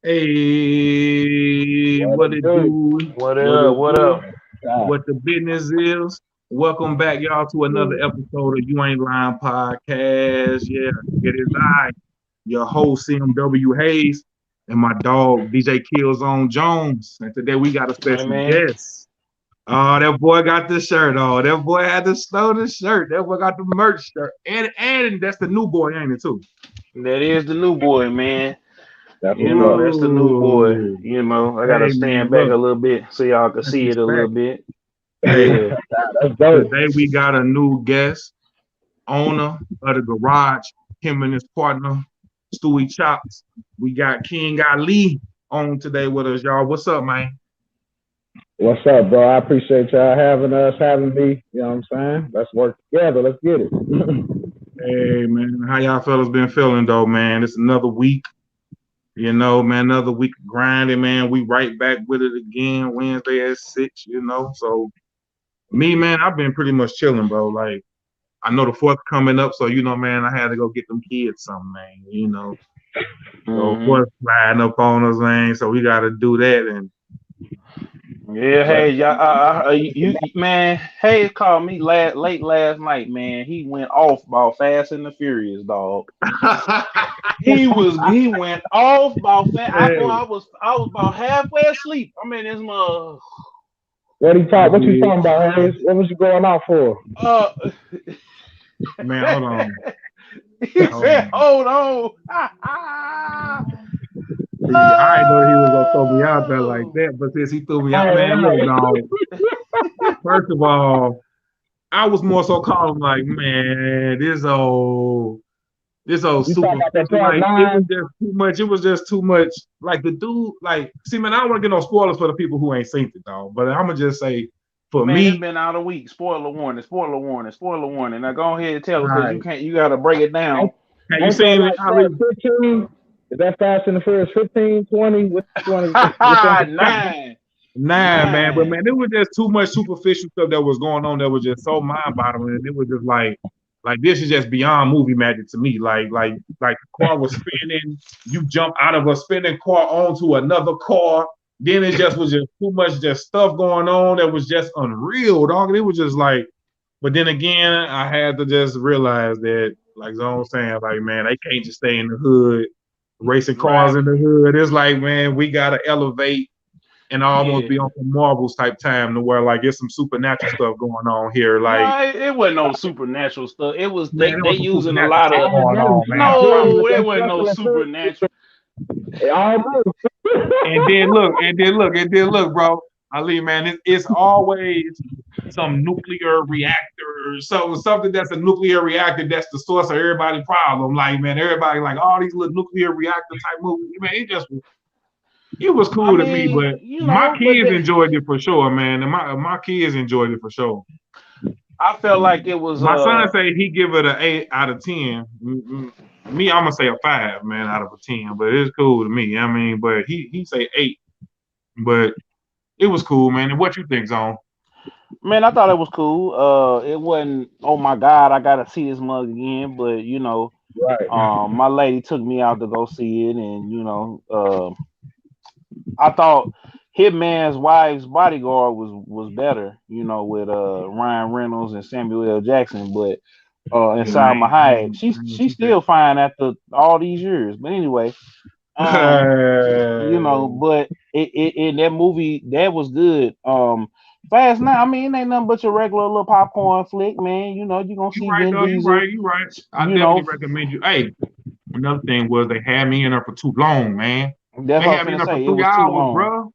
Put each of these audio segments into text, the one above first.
Hey, What what it it do? do? What What up? it What do? up? Ah, What the business is? Welcome back, y'all, to another episode of You Ain't Lying Podcast. Yeah, it is I, your host, CMW Hayes, and my dog, DJ Killzone Jones. And today we got a Hey special man. guest. Oh, that boy got the shirt on. That boy had to stow the shirt. That boy got the merch shirt. And that's the new boy, ain't it, too? That is the new boy, man. that's You what's know, up. that's the new boy. Ooh. You know, I gotta Hey, man, stand back look, a little bit so y'all can that's see it a little respect. bit. Hey, Yeah. That's dope. today we got a new guest, owner of the garage, him and his partner, Stewie Chops. We got King Ali on today with us, y'all. What's up, man? What's up, bro? I appreciate y'all having us, having me. You know what I'm saying? Let's work together. Let's get it. Hey, man, how y'all fellas been feeling, though, man? It's another week, man, another week of grinding, man. We right back with it again Wednesday at 6. So, me, man, I've been pretty much chilling, bro. Like, I know the 4th coming up, so, man, I had to go get them kids something, man. So, of Hmm. course, flying up on us, man. So, we got to do that. And, Yeah, but hey, y'all, man, Hayes called me late last night, man. He went off about Fast and the Furious, dog. He went off about fast. hey, I was about halfway asleep. I mean, this mother. I What you did. talking about, Hayes? What was you going out for? Uh, Man, hold on. he Hold said, on. "Hold on." See, I didn't know he was gonna throw me out there like Oh, that, but since he threw me out, Right, man, look, right. dog. First of all, I was more so calling like, man, this old You talking about that superficial, part like it was nine? just too much. It was just too much. Like the dude, like, see, man, I don't want to get no spoilers for the people who ain't seen it, dog. But I'm gonna just say, for man, it's me, been out a week. Spoiler warning. Spoiler warning. Spoiler warning. Now go ahead and tell us because you right? can't. You got to break it down. Ain't, Have you ain't that seen it, like Ali? Fast 15? Is that Fast and the Furious 15, 20? Which one is which one? Nine. Nah, man, but man, Nine. it was just too much superficial stuff that was going on that was just so mind-boggling. And it was just like this is just beyond movie magic to me. Like the car was spinning, you jump out of a spinning car onto another car. Then it just was just too much just stuff going on that was just unreal, dog. And it was just like, but then again, I had to just realize that, like I'm saying, like man, they can't just stay in the hood racing cars Right. in the hood. It's like, man, we gotta elevate and almost Yeah. be on some Marvels type time to where like it's some supernatural stuff going on here. Like, No, it wasn't no supernatural stuff. It was man, there they was some using a supernatural lot stuff of going Already, on, man. I promise. no, it them wasn't no special effects. supernatural. Almost. And then look, bro. Ali, man, it's always some nuclear reactor, so something that's a nuclear reactor that's the source of everybody's problem. Like, man, everybody like all these little nuclear reactor type movies. Man, it was I cool to me, mean, but my but kids enjoyed it for sure, man. And my kids enjoyed it for sure. I felt like it was My son say he give it an 8 out of 10. Me, I'm gonna say a 5, man, out of a 10. But it's cool to me. I mean, but he say 8. But it was cool, man. And what you think, Zone? man, I thought it was cool. It wasn't. Oh my God, I gotta see this mug again. But Right. my lady took me out to go see it, and I thought Hitman's Wife's Bodyguard was better. With Ryan Reynolds and Samuel L. Jackson, but and Yeah, I Salma ain't, I Hayek, ain't, I ain't she's see that. still fine after all these years. But anyway, um, but in that movie that was good. Fast Nine, I mean, it ain't nothing but your regular little popcorn flick, man. You gonna You see right Vin though. You Diesel. right. You right. I You definitely know, recommend you. Hey, another thing was they had me in there for too long, man. that's They what I was had me in finna there for say. It three was too hours, long, bro.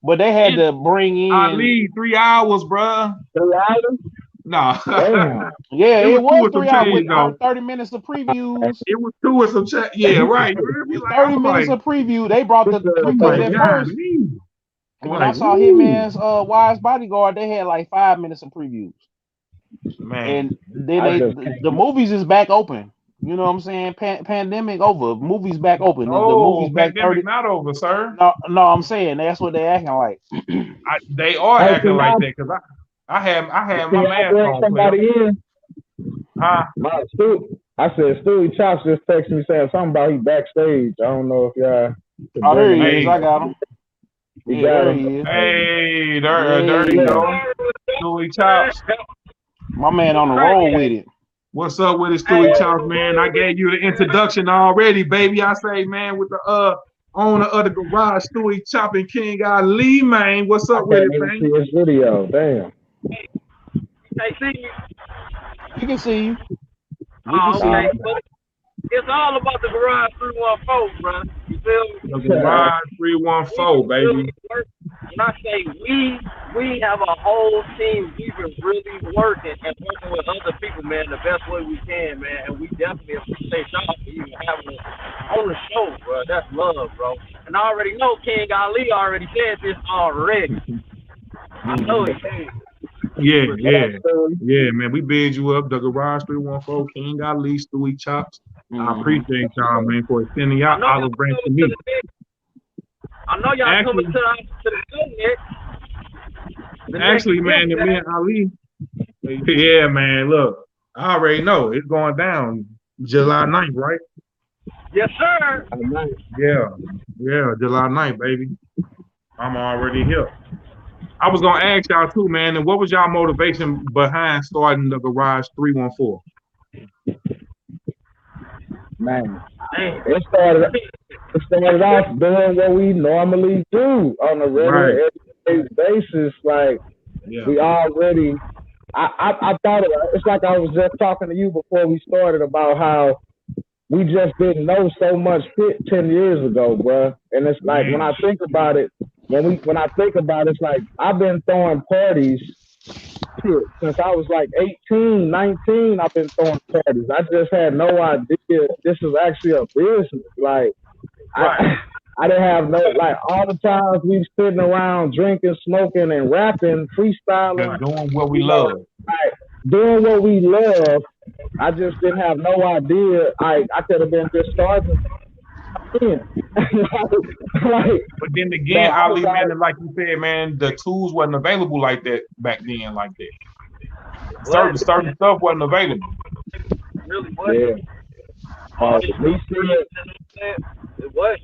but they had And to bring I in. leave 3 hours, bro. 3 hours? Nah, Damn. Yeah, it it was two was or some 3 hours with change though. 30 minutes of previews. It was two or some change. Yeah, right. You heard me? With Like I 30 was minutes like, of preview, they brought This the girl I'm because like, crazy. at God, first me. when I Like, saw woo, Hitman's Wise Bodyguard, they had like 5 minutes of previews, man. and then I they just the can't. movies is back open. You know what I'm saying? Pandemic over, movies back open. The No, movies back pandemic 30. not over, sir. No, no, I'm saying that's what they acting like. They are Hey, acting like that because I had can my y'all mask bring on, player. somebody in? Huh? I said Stewie Chops just texted me saying something about he backstage. I don't know if y'all. Oh, there he Hey. is. I got him. We Yeah, got there him. he is. Hey, there you go. Stewie Chops. My man on the roll with it. What's up with it, Stewie Chops, man? I gave you the introduction already, baby. I say, man, with the owner of the garage, Stewie Chop and King Ali, man. What's up with it, man? See his video. Damn. Hey, see, You can see you. okay, but it's all about the garage 314, bro. You feel me? The garage 314, baby. When I say we have a whole team. We've been really working and working with other people, man, the best way we can, man. And we definitely appreciate y'all for even having us on the show, bro. That's love, bro. And I already know King Ali already said this already. I know it. Yeah, man. We bid you up, the garage 314, King Ali, Stewie Chops. I appreciate y'all, man, for extending y'all olive branch to me. I know y'all coming to the show next. Actually, man, and me and Ali, yeah, man, look, I already know it's going down July 9th, right? Yes, sir. Yeah, July 9th, baby. I'm already here. I was going to ask y'all too, man, and what was y'all motivation behind starting the garage 314? Man, it started off doing what we normally do on a regular everyday basis. Like we already, I thought it's like I was just talking to you before we started about how we just didn't know so much 10 years ago, bro. And it's like when I think about it, when I think about it, it's like I've been throwing parties since I was like 18, 19. I've been throwing parties. I just had no idea this was actually a business. Like I didn't have no, like, all the times we sitting around drinking, smoking, and rapping, freestyling, doing what we love. Like, doing what we love. I just didn't have no idea. I could have been just starting. Like, but then again, Ali, man, like you said, man, the tools wasn't available like that back then, like that. Certain stuff wasn't available. Really wasn't. It was.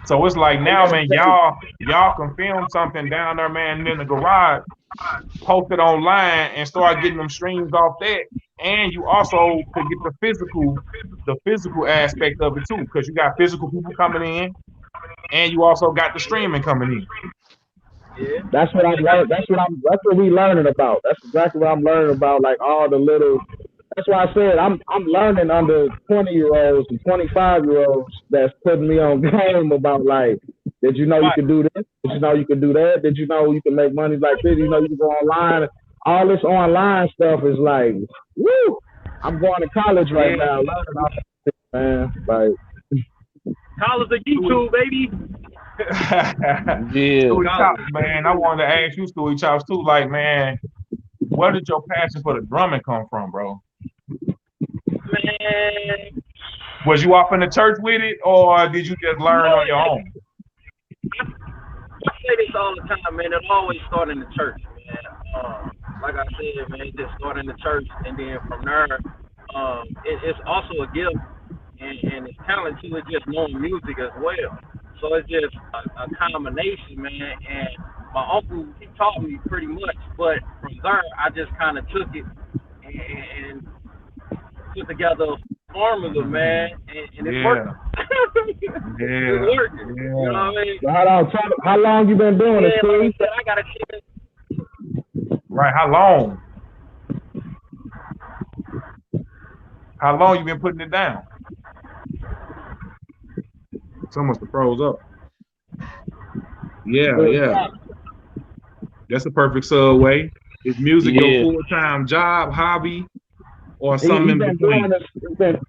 So it's like now, man, y'all can film something down there, man, in the garage, post it online, and start getting them streams off that. And you also could get the physical aspect of it too, because you got physical people coming in, and you also got the streaming coming in. Yeah. That's what I learned. That's what we learning about. That's exactly what I'm learning about. Like all the little. That's why I said I'm learning under 20-year-olds and 25-year-olds that's putting me on game about, like, did you know you could do this? Did you know you could do that? Did you know you can make money like this? You know you can go online. All this online stuff is like, woo! I'm going to college right now, learning all this, man. Like, college of YouTube, baby. Stewie Chops, man. I wanted to ask you, Stewie Chops, too. Like, man, where did your passion for the drumming come from, bro? Man, was you off in the church with it, or did you just learn on your own? I say this all the time, man. It always started in the church, man. Like I said, man, it just started in the church, and then from there, it's also a gift, and it's talent too. It's just knowing music as well. So it's just a combination, man. And my uncle, he taught me pretty much, but from there, I just kind of took it and put together a formula, man, and it's working. It's working. You know what I mean? So how long you been doing it, Steve? Like I said, I got a chance. Right, how long? How long you been putting it down? Someone's the froze up. Yeah. That's a perfect subway. Is music your full-time job, hobby, or something in between?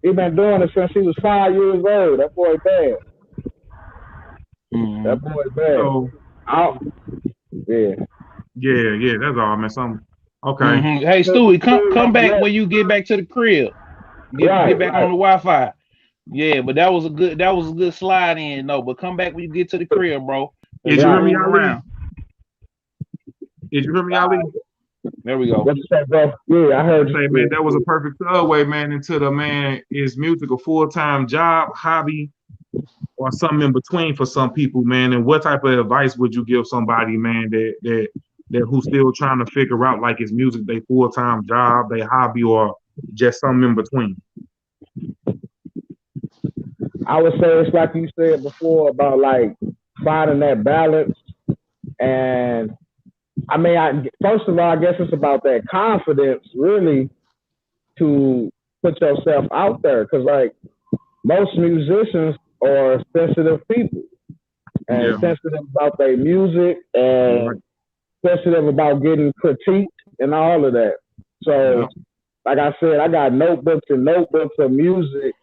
He been doing it since he was 5 years old. That boy bad. That boy bad. So, yeah, that's all, man. Something. Okay. Hey, Stewie, come back when you get back to the crib. Get back on the Wi-Fi. Yeah, but that was a good slide in, though. But come back when you get to the crib, bro. Did you hear me, Ali? Did you hear me, Ali? There we go. What's that, bro? Yeah, I heard you. Say, man, that was a perfect segue, man, into the, man, is music a full-time job, hobby, or something in between for some people, man? And what type of advice would you give somebody, man, that who's still trying to figure out like is music their full-time job, their hobby, or just something in between? I would say it's like you said before about like finding that balance. And I mean, first of all, I guess it's about that confidence really to put yourself out there. Cause like most musicians are sensitive people and sensitive about their music and sensitive about getting critiqued and all of that. So like I said, I got notebooks and notebooks of music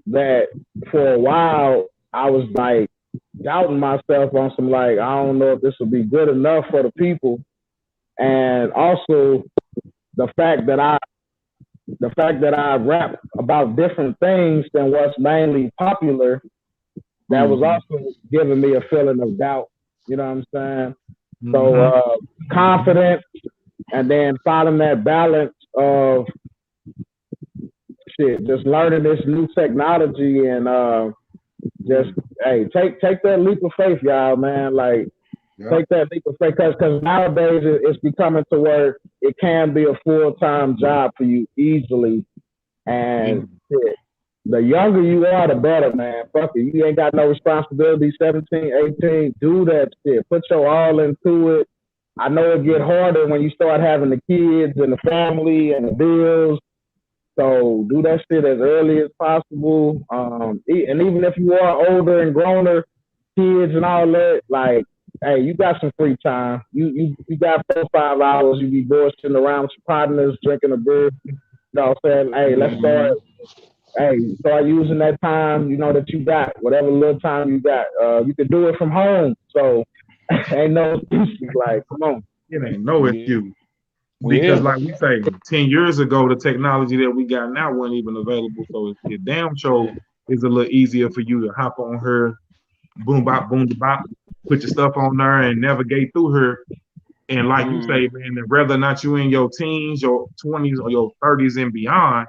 that for a while I was like doubting myself on some like, I don't know if this will be good enough for the people. And also the fact that I rap about different things than what's mainly popular, that was also giving me a feeling of doubt. You know what I'm saying? So confidence, and then finding that balance of just learning this new technology and just take that leap of faith, y'all, man. Like take that leap of faith because nowadays it's becoming to where it can be a full-time job for you easily. And the younger you are, the better, man. Fuck it. You ain't got no responsibility, 17, 18. Do that shit. Put your all into it. I know it get harder when you start having the kids and the family and the bills. So do that shit as early as possible. And even if you are older and growner, kids and all that, like, hey, you got some free time. You got 4 or 5 hours. You be bullshitting around with your partners, drinking a beer. You know what I'm saying? Hey, let's start. Hey, start using that time, you know, that you got, whatever little time you got. You can do it from home. So ain't no excuses. Like, come on. It ain't no excuse. Because like we say, 10 years ago, the technology that we got now wasn't even available. So it damn sure is a little easier for you to hop on her, boom bop, put your stuff on there and navigate through her. And like you say, man, whether or not you in your teens, your 20s, or your 30s and beyond,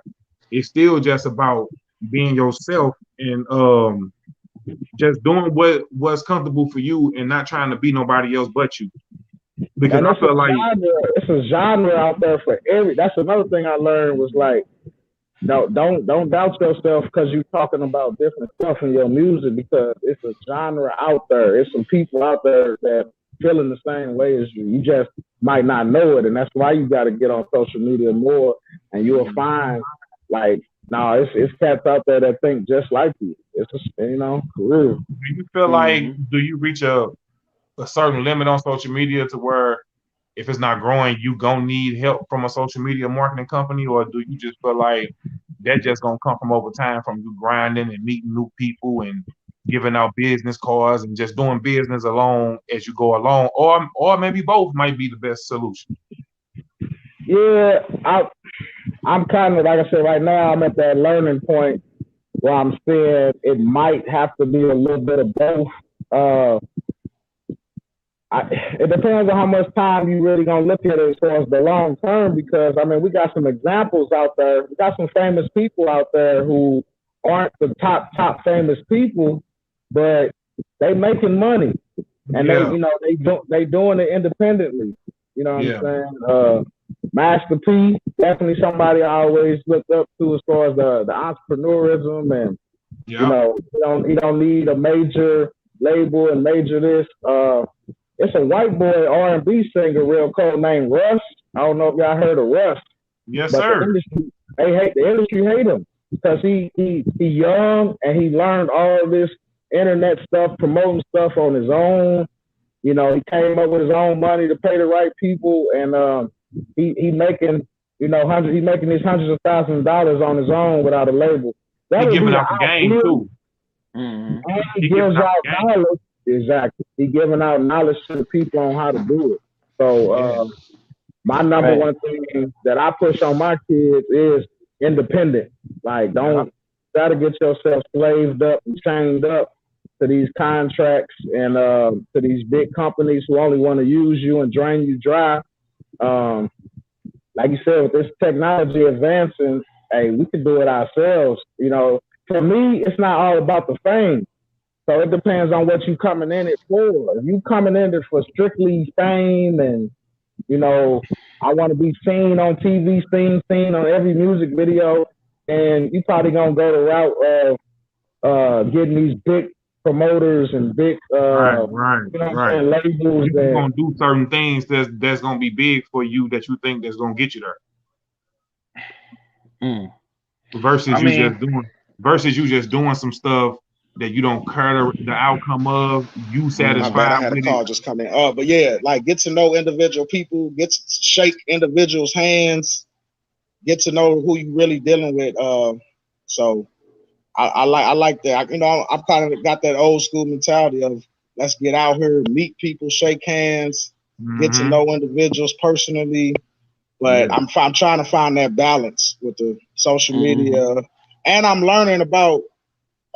it's still just about being yourself and just doing what's comfortable for you and not trying to be nobody else but you. Because I feel like it's a genre out there for that's another thing I learned was like, no, don't doubt yourself because you're talking about different stuff in your music, because it's a genre out there. It's some people out there that feeling the same way as you. You just might not know it, and that's why you got to get on social media more, and you'll find like, it's cats out there that think just like you. It's for real. Do you feel like do you reach a certain limit on social media to where if it's not growing, you gonna need help from a social media marketing company, or do you just feel like that just gonna come from over time from you grinding and meeting new people and giving out business cards and just doing business alone as you go along, or maybe both might be the best solution? Yeah, I'm kind of, like I said, right now I'm at that learning point where I'm saying it might have to be a little bit of both. It depends on how much time you really gonna look at it as far as the long term, because I mean we got some examples out there. We got some famous people out there who aren't the top famous people, but they making money and they doing it independently. You know what I'm saying? Master P, definitely somebody I always looked up to as far as the entrepreneurism, and you don't need a major label and major this. It's a white boy R&B singer, real cool, named Russ. I don't know if y'all heard of Russ. Yes, sir. The industry hate him because he young and he learned all this internet stuff, promoting stuff on his own. You know, he came up with his own money to pay the right people, and he making these hundreds of thousands of dollars on his own without a label. He giving out the game too. And he gives out knowledge. Exactly. He giving out knowledge to the people on how to do it. So my number one thing that I push on my kids is independent. Like, don't try to get yourself slaved up and chained up to these contracts and to these big companies who only want to use you and drain you dry. Like you said, with this technology advancing, hey, we can do it ourselves. You know, for me, it's not all about the fame. So it depends on what you coming in it for. If you coming in it for strictly fame and, you know, I want to be seen on TV, seen on every music video, and you probably gonna go the route of getting these big promoters and big right. labels. You're gonna do certain things that's gonna be big for you that you think that's gonna get you there. Versus you just doing some stuff that you don't care the outcome of. You satisfied. I had a call just come in. But yeah, like get to know individual people, get to shake individuals' hands, get to know who you really dealing with. So I like that. I've kind of got that old school mentality of let's get out here, meet people, shake hands, get to know individuals personally. But I'm trying to find that balance with the social media, and I'm learning about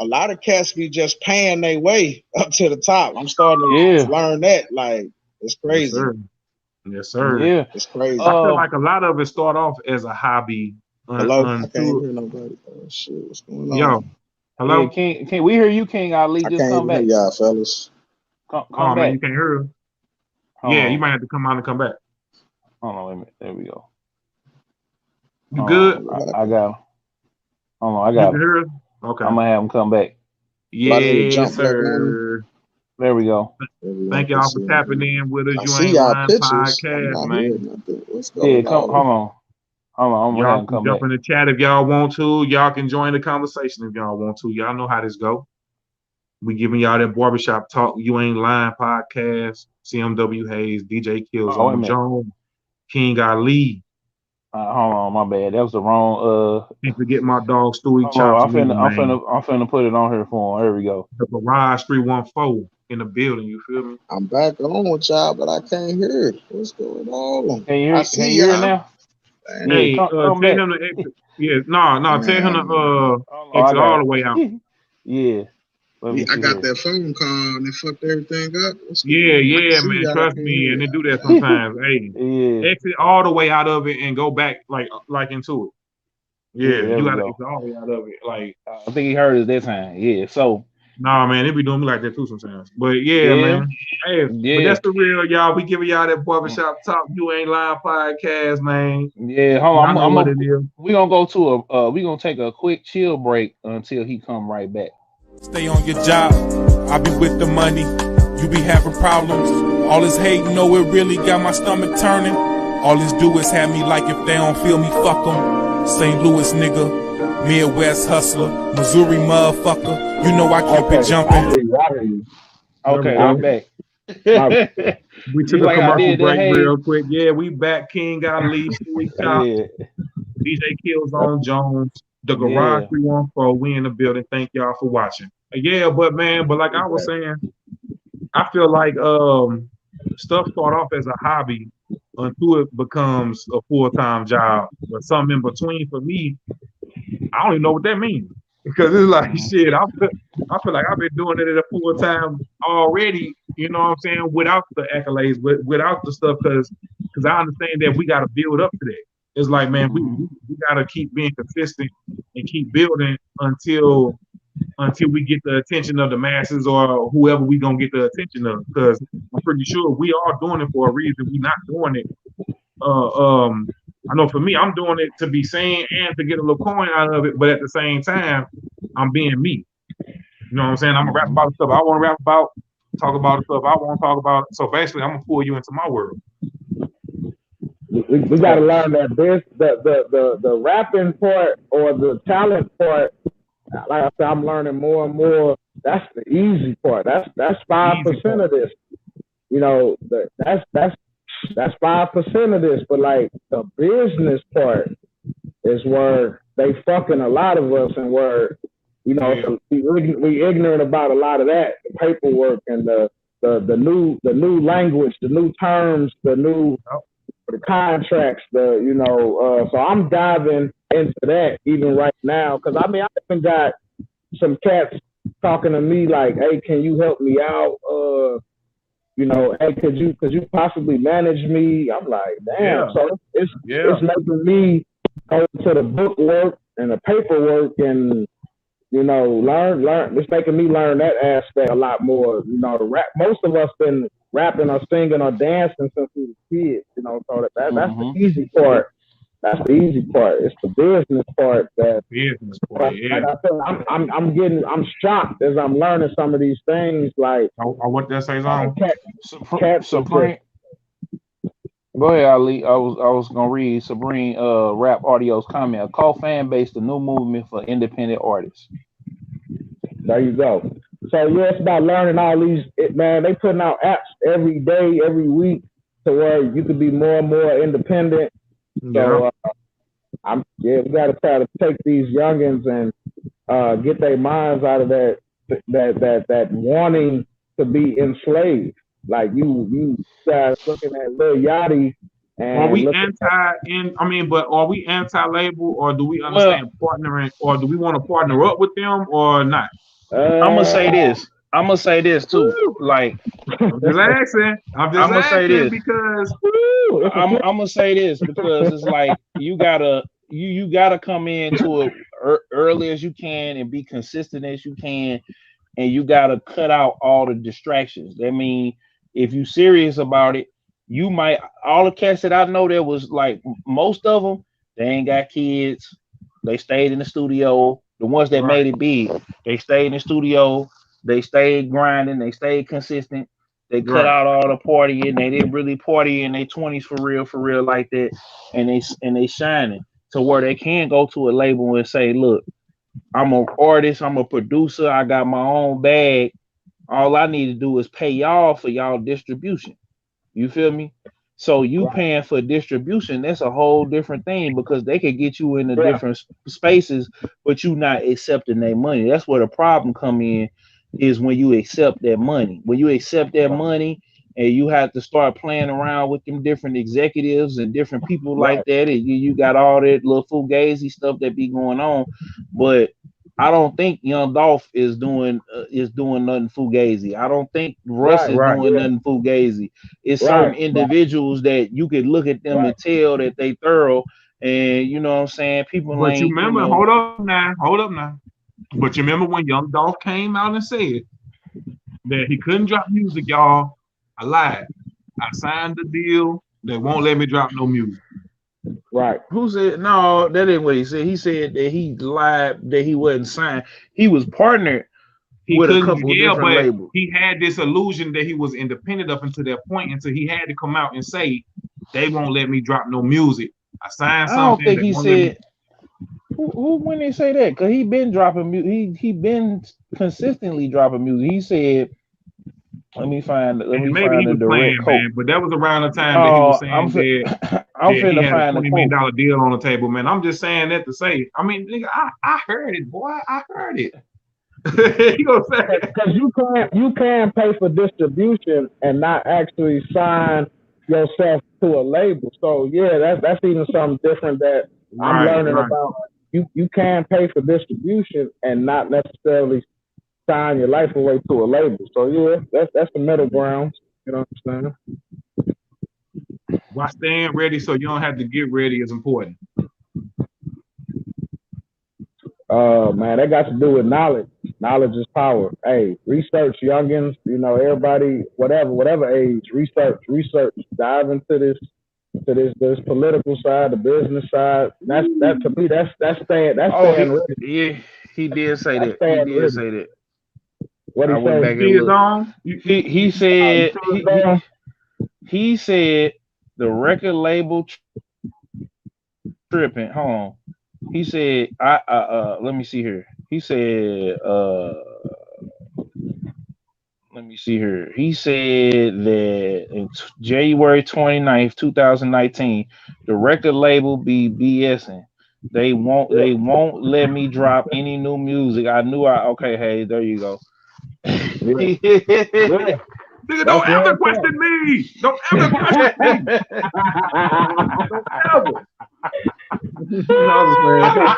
a lot of cats be just paying their way up to the top. I'm starting to learn that. Like, it's crazy. Yes, sir. Yeah, it's crazy. I feel like a lot of it start off as a hobby. Hello, I can't hear nobody. Oh, shit, what's going on? Yo, hello. Yeah, can we hear you, King Ali? Just come back. Y'all, fellas. Come back. Man, you can't hear us. You might have to come out and come back. Hold on, wait a minute. There we go. You good? I got him. Hold on, I got him. Hear us? Okay. I'm gonna have him come back. Yes, sir. There we go. Thank y'all for tapping in with us. You Ain't Lying podcast, man. Hold on. I'm gonna have him come jump back. in the chat if y'all want to. Y'all can join the conversation if y'all want to. Y'all know how this go. We giving y'all that barbershop talk. You Ain't Lying podcast. CMW Hayes, DJ Kills on Jones, King Ali. Hold on, my bad. That was the wrong. Can't forget my dog Stewie Chops. I'm finna put it on here for him. There we go. The Garage 314 in the building. You feel me? I'm back on with y'all, but I can't hear it. What's going on? Can you hear it now? Hey, tell him to exit. Yeah, no. Tell him to exit all the way out. Yeah. I got that phone call and it fucked everything up. Yeah, man. Trust me, and they do that sometimes. Hey, exit all the way out of it and go back like into it. Yeah, you gotta exit all the way out of it. Like I think he heard us that time. Yeah, so nah, man, they be doing me like that too sometimes. But man. Hey, but that's the real y'all. We giving y'all that barbershop talk. You Ain't Lying podcast, man. Yeah, hold on. We gonna go to we gonna take a quick chill break until he come right back. Stay on your job, I be with the money, you be having problems. All this hate, it really got my stomach turning. All this do is have me like if they don't feel me, fuck them. St. Louis nigga, Midwest hustler, Missouri motherfucker, I keep it jumping. Okay, I'm back. We took a commercial break real quick. Yeah, we back. King Ali, Stewie Chops, DJ Kills on Jones. The Garage 314, we in the building. Thank y'all for watching. Yeah, but like I was saying, I feel like stuff start off as a hobby until it becomes a full-time job. But something in between for me, I don't even know what that means. Because it's like shit, I feel like I've been doing it at a full-time already, you know what I'm saying, without the accolades, without the stuff, because I understand that we gotta build up to that. It's like, man, we gotta keep being consistent and keep building until we get the attention of the masses or whoever we gonna get the attention of. Because I'm pretty sure we are doing it for a reason. We're not doing it. I know for me, I'm doing it to be seen and to get a little coin out of it. But at the same time, I'm being me. You know what I'm saying? I'm gonna rap about the stuff I want to rap about, talk about the stuff I want to talk about. So basically, I'm gonna pull you into my world. We got to learn that the rapping part or the talent part, like I said, I'm learning more and more. That's the easy part. That's 5% of this. That's 5% of this. But like the business part is where they fucking a lot of us, and where so we ignorant about a lot of that, the paperwork and the new language, the new terms, the contracts, so I'm diving into that even right now, because I even got some cats talking to me like, hey, can you help me out? Hey, could you possibly manage me? I'm like, damn. So it's making me go to the book work and the paperwork and you know, learn. It's making me learn that aspect a lot more. You know, the rap. Most of us been rapping or singing or dancing since we were kids. You know, so that's the easy part. That's the easy part. It's the business part that. Business part, yeah. Like I said, I'm shocked as I'm learning some of these things. Like, I want that say something. Supreme. Go ahead, Ali. I was gonna read Sabrine Rap Audio's comment. A cult fan base, the new movement for independent artists. There you go. So yeah, it's about learning all these. Man, they putting out apps every day, every week, to where you could be more and more independent. So we got to try to take these youngins and get their minds out of that wanting to be enslaved. Like you guys looking at Lil Yachty. And are we but are we anti-label, or do we understand partnering, or do we want to partner up with them or not? I'm gonna say this too. Like, I'm just asking because I'm gonna say this because it's like you gotta come into it early as you can and be consistent as you can, and you gotta cut out all the distractions. I mean, if you serious about it, you might, all the cats that I know, there was like most of them, they ain't got kids. They stayed in the studio. The ones that made it big, they stayed in the studio. They stayed grinding. They stayed consistent. They cut out all the partying. They didn't really party in their 20s for real like that. And they shining to where they can go to a label and say, look, I'm an artist. I'm a producer. I got my own bag. All I need to do is pay y'all for y'all distribution. You feel me? So you paying for distribution, that's a whole different thing, because they could get you into different spaces, but you not accepting their money. That's where the problem come in, is when you accept that money. When you accept that money and you have to start playing around with them different executives and different people like that, and you got all that little fugazi stuff that be going on. But I don't think Young Dolph is doing nothing fugazi. I don't think Russ is doing nothing fugazi. It's certain individuals that you could look at them and tell that they thorough, and you know what I'm saying. People, but you remember, hold up now. But you remember when Young Dolph came out and said that he couldn't drop music, y'all? I lied. I signed the deal. They won't let me drop no music. Right. Who said no? That ain't what he said. He said that he lied, that he wasn't signed. He was partnered with a couple different labels. He had this illusion that he was independent up until that point, until he had to come out and say, they won't let me drop no music. I signed something. I don't think he said. Who when they say that? Because he been dropping music. He been consistently dropping music. He said, let me find the direct quote. Man, but that was around the time that he was saying I'm finna he had find a $20 million deal on the table, man. I'm just saying that to say, I mean, nigga, I heard it, boy. I heard it. You know what I'm saying? Because you can pay for distribution and not actually sign yourself to a label. So yeah, that's even something different that I'm learning about. You can pay for distribution and not necessarily sign your life away to a label. So yeah, that's the middle ground. You know what I'm saying? Why staying ready so you don't have to get ready is important. Man, that got to do with knowledge. Knowledge is power. Hey, research, youngins. You know, everybody, whatever age, research. Dive into this political side, the business side. That's to me. That's staying. That's staying ready. Yeah, he did say that. He did say that. What he said? He said the record label tripping. Hold on. He said, let me see here. He said, let me see here. He said that in January 29th, 2019, the record label be BSing. They won't let me drop any new music. Okay, hey, there you go. Nigga, don't ever question me. Don't ever question me. Don't ever.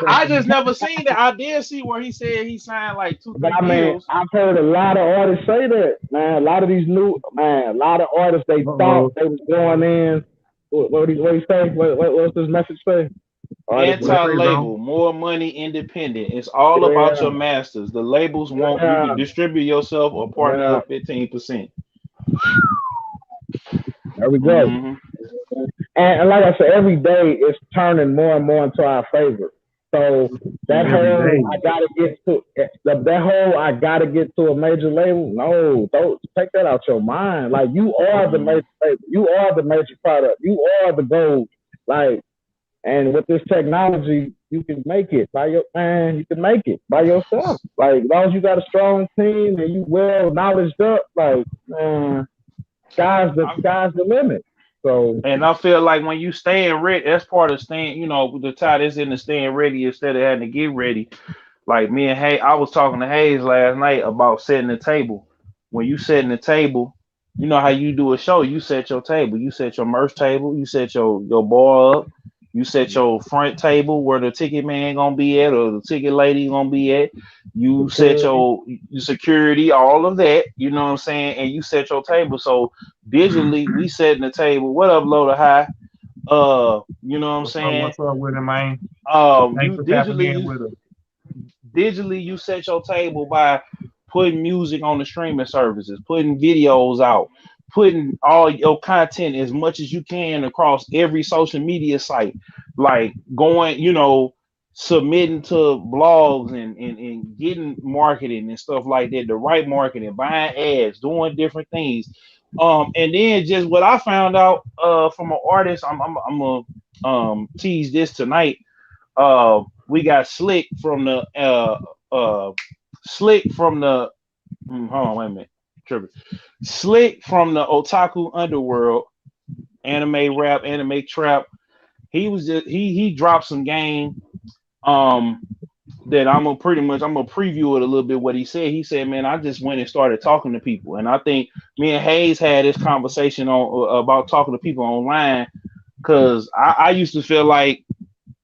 I just never seen that. I did see where he said he signed like 2-3 deals. I've heard a lot of artists say that, man. A lot of these a lot of artists, they thought they was going in. What he say? What's this message say? Anti-label, more money, independent. It's all about your masters. The labels want you to distribute yourself or partner your 15%. There we go. And like I said, every day it's turning more and more into our favor. So that whole I gotta get to a major label. No, don't take that out your mind. Like you are the major label. You are the major product. You are the gold. Like, and with this technology, you can make it by you can make it by yourself. Like as long as you got a strong team and you well knowledged up, like sky's the limit. So, and I feel like when you staying ready, that's part of staying, the tie is in the staying ready instead of having to get ready. Like me and I was talking to Hayes last night about setting the table. When you setting the table, you know how you do a show, you set your table, you set your merch table, you set your bar up, you set your front table where the ticket man gonna be at or the ticket lady gonna be at. You set your security, all of that, you know what I'm saying, and you set your table. So digitally, we setting the table. What up, Loader High? You know what I'm saying? What's up with it, man? Digitally, you set your table by putting music on the streaming services, putting videos out, putting all your content as much as you can across every social media site, like going, submitting to blogs and getting marketing and stuff like that, the right marketing, buying ads, doing different things. And then just what I found out from an artist, I'm gonna tease this tonight. We got Slick from the hold on, wait a minute. Slick from the otaku underworld, anime rap, anime trap. He dropped some game that I'm gonna preview it a little bit what he said. He said, man, I just went and started talking to people. And I think me and Hayes had this conversation about talking to people online, because I used to feel like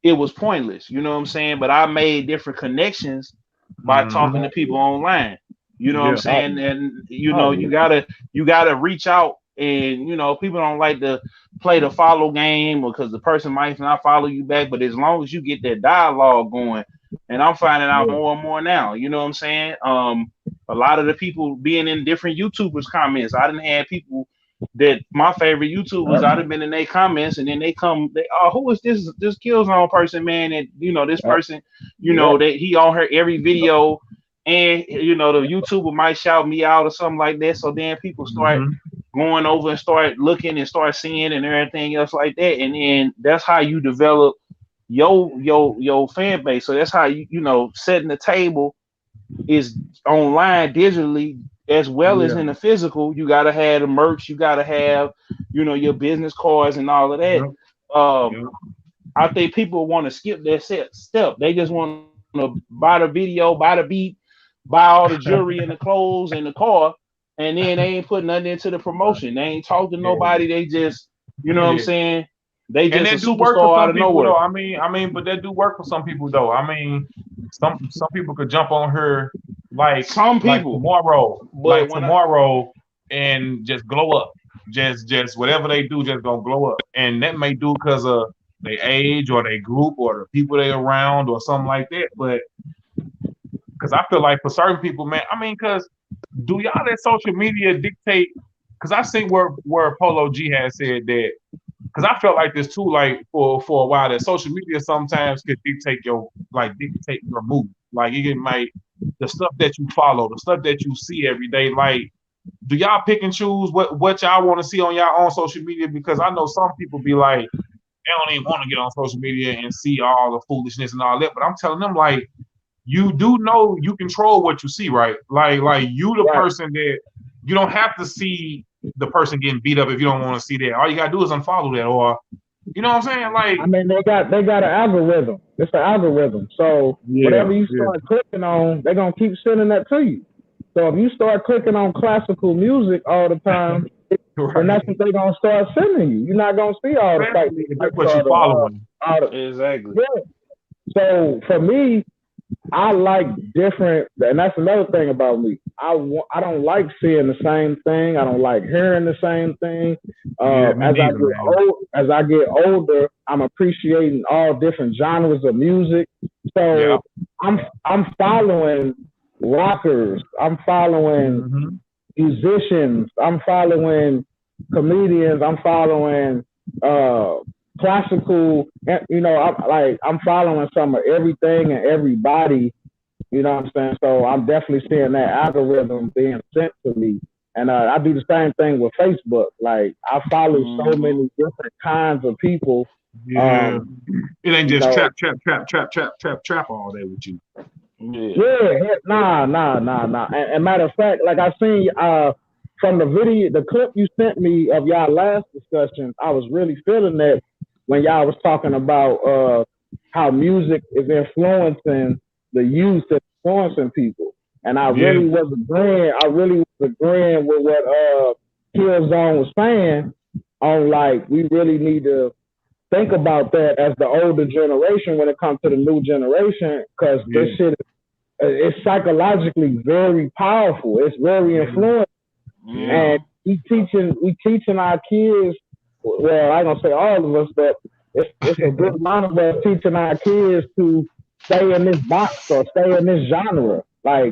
it was pointless, you know what I'm saying? But I made different connections by talking to people online. You know what I'm saying? And you gotta reach out, and people don't like to play the follow game because the person might not follow you back. But as long as you get that dialogue going, and I'm finding out more and more now, you know what I'm saying? A lot of the people being in different YouTubers comments. I didn't have people that my favorite YouTubers, I'd have been in their comments, and then who is this Killzone person, man? And this person, that he on her every video, and the YouTuber might shout me out or something like that. So then people start going over and start looking and start seeing and everything else like that, and then that's how you develop your fan base. So that's how you setting the table is online digitally as well as in the physical. You gotta have the merch, you gotta have your business cards and all of that. I think people want to skip that step. They just want to buy the video, buy the beat, buy all the jewelry and the clothes and the car, and then they ain't putting nothing into the promotion. They ain't talk to nobody. They just what I'm saying, they just a superstar out of nowhere. I mean, but that do work for some people though. I mean, some people could jump on her like tomorrow, and just glow up. Just whatever they do, just gonna glow up. And that may do because of their age or their group or the people they around or something like that. But because I feel like for certain people, man, I mean, because do y'all let social media dictate? Because I think where Polo G has said that. Because I felt like this too, like for a while, that social media sometimes could dictate your mood. Like the stuff that you follow, the stuff that you see every day. Like, do y'all pick and choose what y'all want to see on y'all own social media? Because I know some people be like, they don't even want to get on social media and see all the foolishness and all that. But I'm telling them, like, you do know you control what you see, right? Like you the person that you don't have to see the person getting beat up if you don't want to see that. All you gotta do is unfollow that, or you know what I'm saying? Like, I mean, they got an algorithm. It's an algorithm. So whatever you start clicking on, they're gonna keep sending that to you. So if you start clicking on classical music all the time, and that's what they're gonna start sending you. You're not gonna see all the that's what you're following. Exactly. Yeah. So for me, I like different, and that's another thing about me. I don't like seeing the same thing. I don't like hearing the same thing. As I get older, I'm appreciating all different genres of music. So I'm following rockers. I'm following musicians. I'm following comedians. I'm following classical, I'm following some of everything and everybody, you know what I'm saying? So I'm definitely seeing that algorithm being sent to me. And I do the same thing with Facebook. Like, I follow so many different kinds of people. Yeah. It ain't just trap all day with you. Yeah. Nah. And matter of fact, like I seen from the clip you sent me of y'all last discussion, I was really feeling that when y'all was talking about how music is influencing the youth and influencing people. And I really was agreeing with what Killzone was saying on, like, we really need to think about that as the older generation when it comes to the new generation, because this shit is psychologically very powerful. It's very influential. And we teaching our kids, well, I ain't gonna say all of us, but it's a good amount of us teaching our kids to stay in this box or stay in this genre. Well,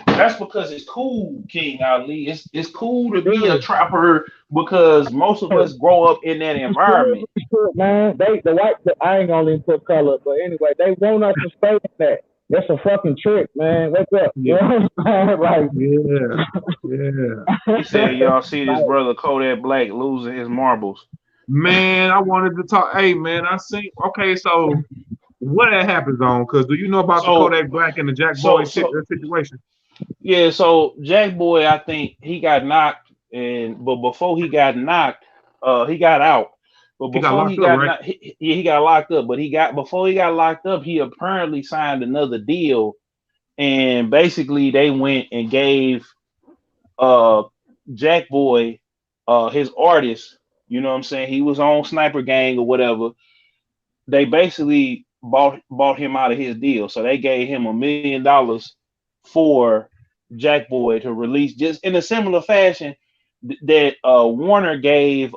that's because it's cool, King Ali. It's cool to be a trapper because most of us grow up in that environment. Man, I ain't gonna even put color, but anyway, they want us to stay in that. That's a fucking trick, man. Wake up. You know what I'm saying? He said, y'all see this brother Kodak Black losing his marbles. Man, I wanted to talk. Hey, man, I seen. Okay, so what that happens on? Because do you know about the Kodak Black and the Jack Boy situation? Yeah, so Jack Boy, I think he got knocked, but before he got knocked, he got out. But before he got locked up. But before he got locked up, he apparently signed another deal, and basically they went and gave Jack Boy his artist. You know what I'm saying? He was on Sniper Gang or whatever. They basically bought him out of his deal, so they gave him $1 million for Jack Boy to release, just in a similar fashion that Warner gave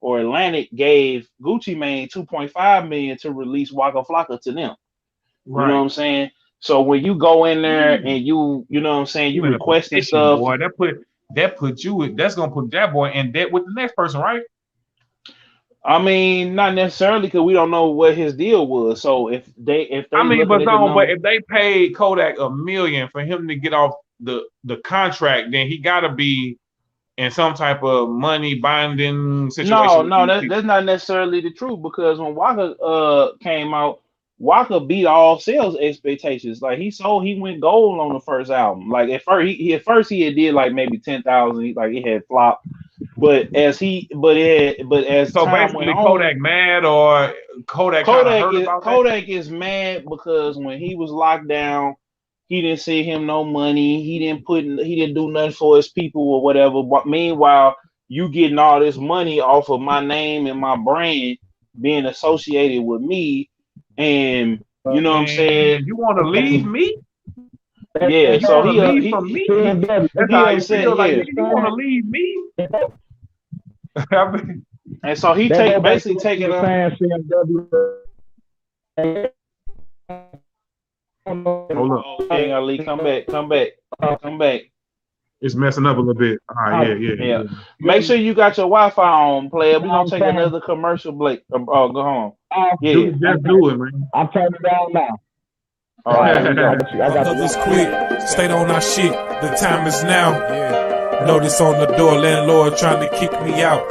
or Atlantic gave Gucci Mane $2.5 million to release Waka Flocka to them. Right. You know what I'm saying? So when you go in there and you know what I'm saying, you requesting stuff, boy, that's gonna put that boy in debt with the next person, right? I mean, not necessarily, because we don't know what his deal was. So if they but if they paid Kodak $1 million for him to get off the contract, then he gotta be in some type of money binding situation. No, that's not necessarily the truth, because when Waka came out, Waka beat all sales expectations. Like, he went gold on the first album. Like, at first he had did like maybe 10,000, like it had flopped. But as time basically went on, Kodak mad, or Kodak is mad because when he was locked down, he didn't send him no money. He didn't do nothing for his people or whatever. But meanwhile, you getting all this money off of my name and my brand being associated with me, and you know what I'm saying? You want to leave me? Yeah. So he from me. That's how you feel. Like, you want to leave me? And so he basically taking up. Hold up. King Ali, come back. It's messing up a little bit. All right, yeah. Make sure you got your Wi-Fi on, player. We're gonna take another commercial break. Go home. Yeah. Just do it, man. I'm turning it down now. All right. I got this quick. Stayed on our shit. The time is now. Notice on the door, landlord trying to kick me out.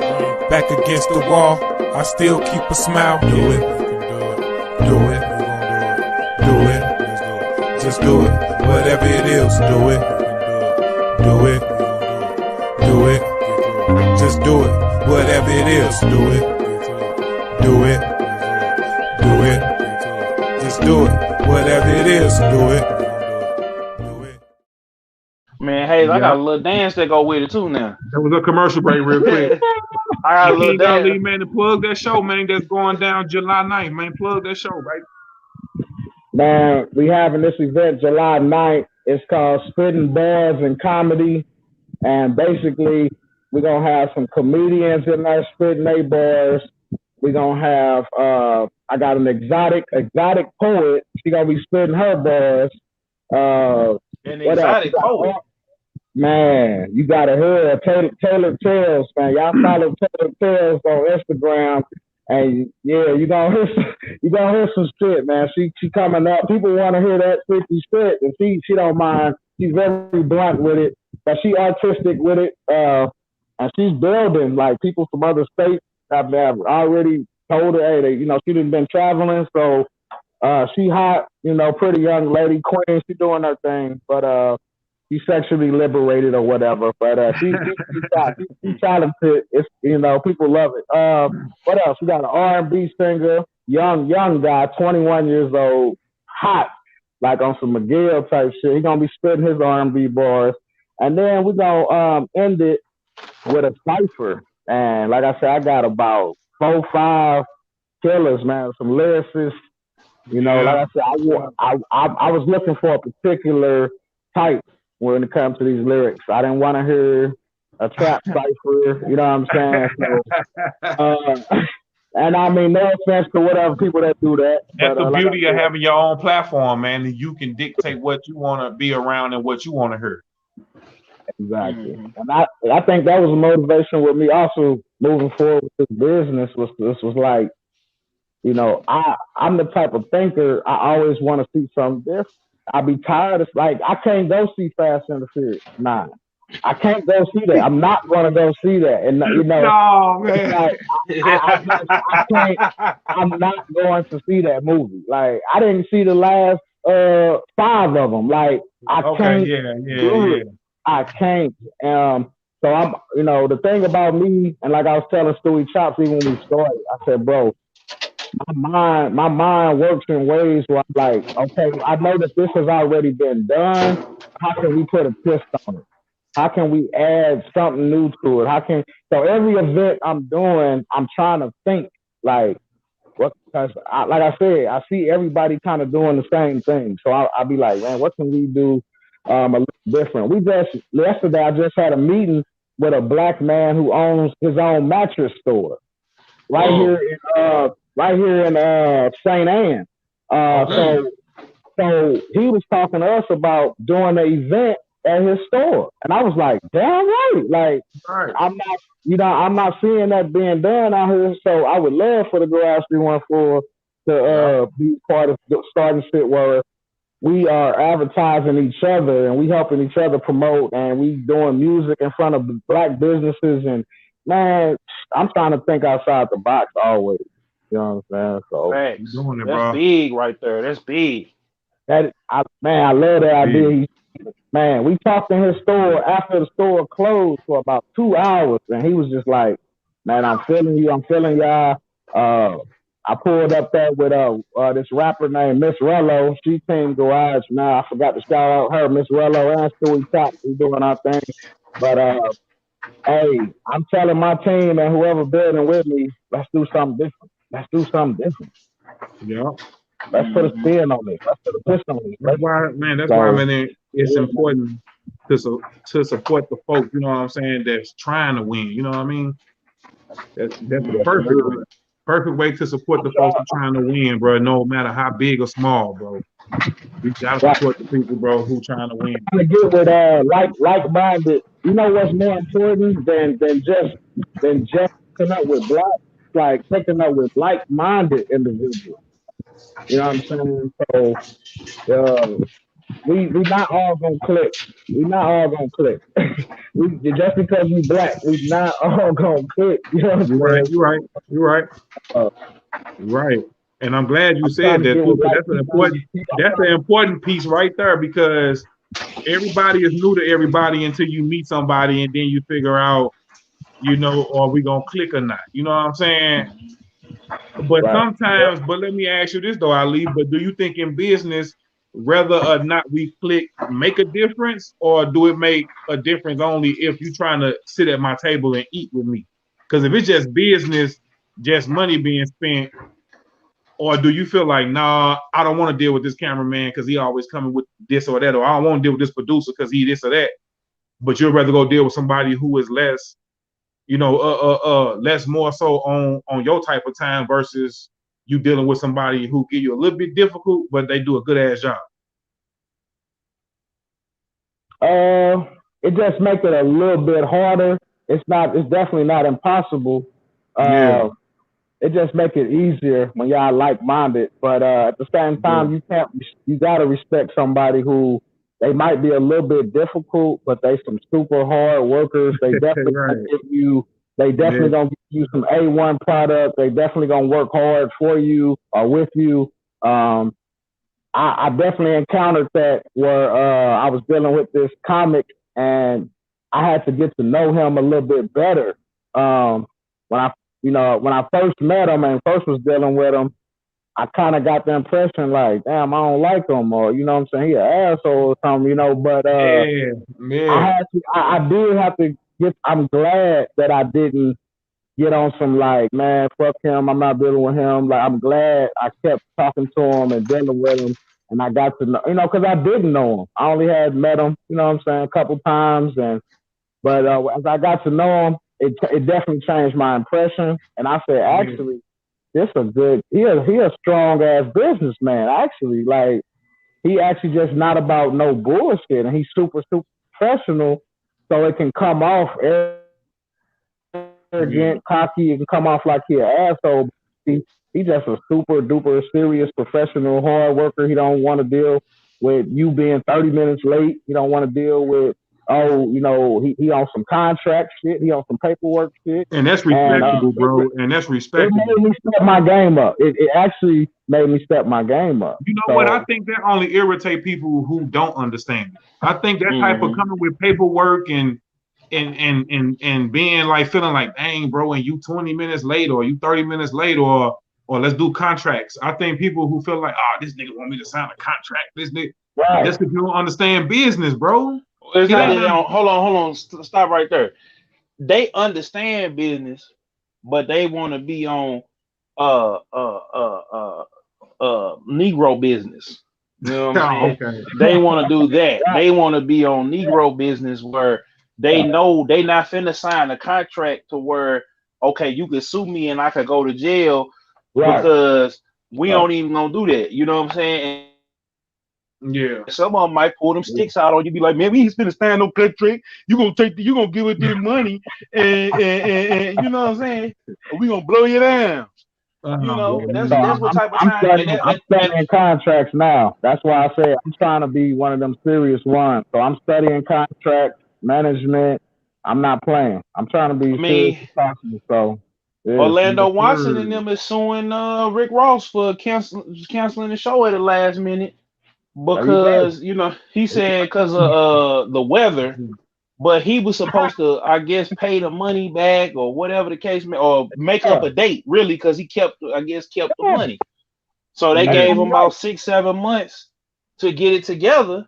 Back against the wall, I still keep a smile. Do it. Just do it. Whatever it is, do it. Just do it. Whatever it is, do it. Just do it. Whatever it is, do it. Man, hey, I got a little dance that go with it too now. That was a commercial break real quick. right, look, King Ali, man, to plug that show, man, that's going down July 9th, man. Plug that show, right? Man, we having this event July 9th. It's called Spitting Bars and Comedy. And basically, we're going to have some comedians in there spitting their bars. We're going to have, I got an exotic poet. She going to be spitting her bars. An exotic poet? Man, you got to hear Taylor Tales, man. Y'all follow Taylor Tales on Instagram. And yeah, you gonna hear some shit, man. She coming up. People want to hear that 50 shit, and she don't mind. She's very blunt with it, but she artistic with it. And she's building. Like, people from other states have already told her, hey, she done been traveling, so she hot, pretty young lady, queen. She doing her thing, but she's sexually liberated or whatever, but she's talented. It's people love it. What else? We got an R&B singer, young guy, 21 years old, hot, like on some McGill type shit. He's gonna be spitting his R&B bars, and then we're gonna end it with a cipher. And like I said, I got about 4-5 killers, man, some lyricists. Like I said, I was looking for a particular type when it comes to these lyrics. I didn't want to hear a trap cipher, you know what I'm saying? So, and I mean, no offense to whatever people that do that. That's the beauty of having your own platform, man. And you can dictate what you want to be around and what you want to hear. Exactly. And I think that was a motivation with me also moving forward with this business. This was like, I'm the type of thinker, I always want to see something different. I be tired. It's like, I can't go see Fast and the Furious 9. I can't go see that. I'm not going to go see that. And no, man. Like, I can't. I'm not going to see that movie. Like, I didn't see the last 5 of them. Like, I can't. Yeah. I can't. So I'm. The thing about me, and like I was telling Stewie Chops even when we started, I said, bro, my mind works in ways where I'm like, okay, I know that this has already been done. How can we put a twist on it? How can we add something new to it? So every event I'm doing, I'm trying to think like, what? Like I said, I see everybody kind of doing the same thing. So I'll be like, man, what can we do a little different? Yesterday I just had a meeting with a black man who owns his own mattress store right here in St. Anne. So he was talking to us about doing an event at his store, and I was like, damn right. Like, I'm not seeing that being done out here. So I would love for the Garage 314 to be part of starting shit where we are advertising each other and we helping each other promote, and we doing music in front of black businesses. And man, I'm trying to think outside the box always. You know what I'm saying? So that's big right there. That's big. I love that idea. Man, we talked in his store after the store closed for about 2 hours, and he was just like, man, I'm feeling you. I'm feeling y'all. I pulled up there with this rapper named Miss Rello. She Team Garage now. I forgot to shout out her, Miss Rello, and Stewie Chops. We doing our thing. But hey, I'm telling my team and whoever building with me, let's do something different. Yeah. Let's put a spin on this. Let's put a twist on this. That's why, man, it's important to support the folks, you know what I'm saying, that's trying to win. You know what I mean? That's the perfect way to support the folks that's trying to win, bro, no matter how big or small, bro. We gotta support the people, bro, who trying to win. To get with like-minded. You know what's more important than just hooking up with black, like hooking up with like-minded individuals. You know what I'm saying? So we not all gonna click. Just because we black, we not all gonna click. You know what I'm saying? You're right. And I'm glad you said that too. That's an important piece right there, because everybody is new to everybody until you meet somebody and then you figure out, are we gonna click or not? You know what I'm saying? But sometimes, but let me ask you this though, Ali, but do you think in business, whether or not we click make a difference, or do it make a difference only if you're trying to sit at my table and eat with me? Because if it's just business, just money being spent, or do you feel like, nah, I don't want to deal with this cameraman because he always coming with this or that, or I don't want to deal with this producer because he this or that, but you'd rather go deal with somebody who is less, less more so on your type of time versus you dealing with somebody who give you a little bit difficult, but they do a good ass job? It just makes it a little bit harder. It's definitely not impossible. Yeah. It just make it easier when y'all like-minded. But at the same time, you gotta respect somebody who they might be a little bit difficult, but they some super hard workers. They definitely gonna give you some A1 product. They definitely gonna work hard for you or with you. I definitely encountered that where I was dealing with this comic and I had to get to know him a little bit better. When I first met him and first was dealing with him, I kind of got the impression like, damn, I don't like him, or you know what I'm saying, he an asshole or something, but I did have to get. I'm glad that I didn't get on some like, man, fuck him, I'm not dealing with him. Like, I'm glad I kept talking to him and dealing with him, and I got to know, because I didn't know him. I only had met him, you know what I'm saying, a couple times, but as I got to know him, it definitely changed my impression. And I said, actually, this a good. He a strong ass businessman. Actually, like he actually just not about no bullshit, and he's super professional, so it can come off arrogant, cocky, it can come off like he an asshole. He just a super duper serious professional hard worker. He don't want to deal with you being 30 minutes late. He don't want to deal with he on some contract shit. He on some paperwork shit. And that's respectable, bro. And that's respectable. It made me step my game up. It actually made me step my game up. You know what? I think that only irritate people who don't understand it. I think that type of coming with paperwork and being like feeling like, dang, bro, and you 20 minutes late or you 30 minutes late or let's do contracts. I think people who feel like, this nigga want me to sign a contract. This nigga, that's because you don't understand business, bro. Hold on. Stop right there. They understand business, but they want to be on Negro business. You know what I'm saying? Okay. They want to do that. They want to be on Negro business where they know they not finna sign a contract to where, okay, you can sue me and I could go to jail because we don't even gonna do that. You know what I'm saying? Yeah, some of them might pull them sticks out on you, be like, man, we ain't finna stand no contract. You gonna give it their money, and you know what I'm saying? We gonna blow you down. That's what type of time. I'm studying contracts now. That's why I say I'm trying to be one of them serious ones. So I'm studying contracts, management. I'm not playing. I'm trying to be serious as possible. So Orlando Watson and them is suing Rick Ross for canceling the show at the last minute. Because he said because of the weather, but he was supposed to, I guess, pay the money back or whatever the case may, or make up a date really, because he kept the money. So they gave him about 6-7 months to get it together,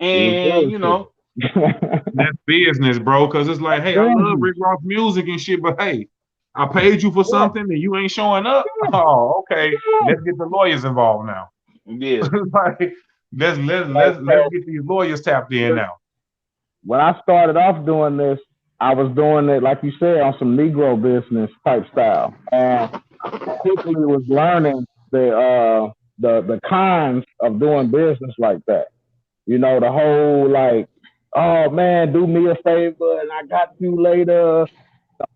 and that's business, bro. Because it's like, hey, I love Rick Ross music and shit, but hey, I paid you for something and you ain't showing up. Oh, okay, let's get the lawyers involved now. Yeah. Like, Let's get these lawyers tapped in now. When I started off doing this, I was doing it, like you said, on some Negro business type style, and I quickly was learning the cons of doing business like that. The whole like, oh man, do me a favor and I got you later.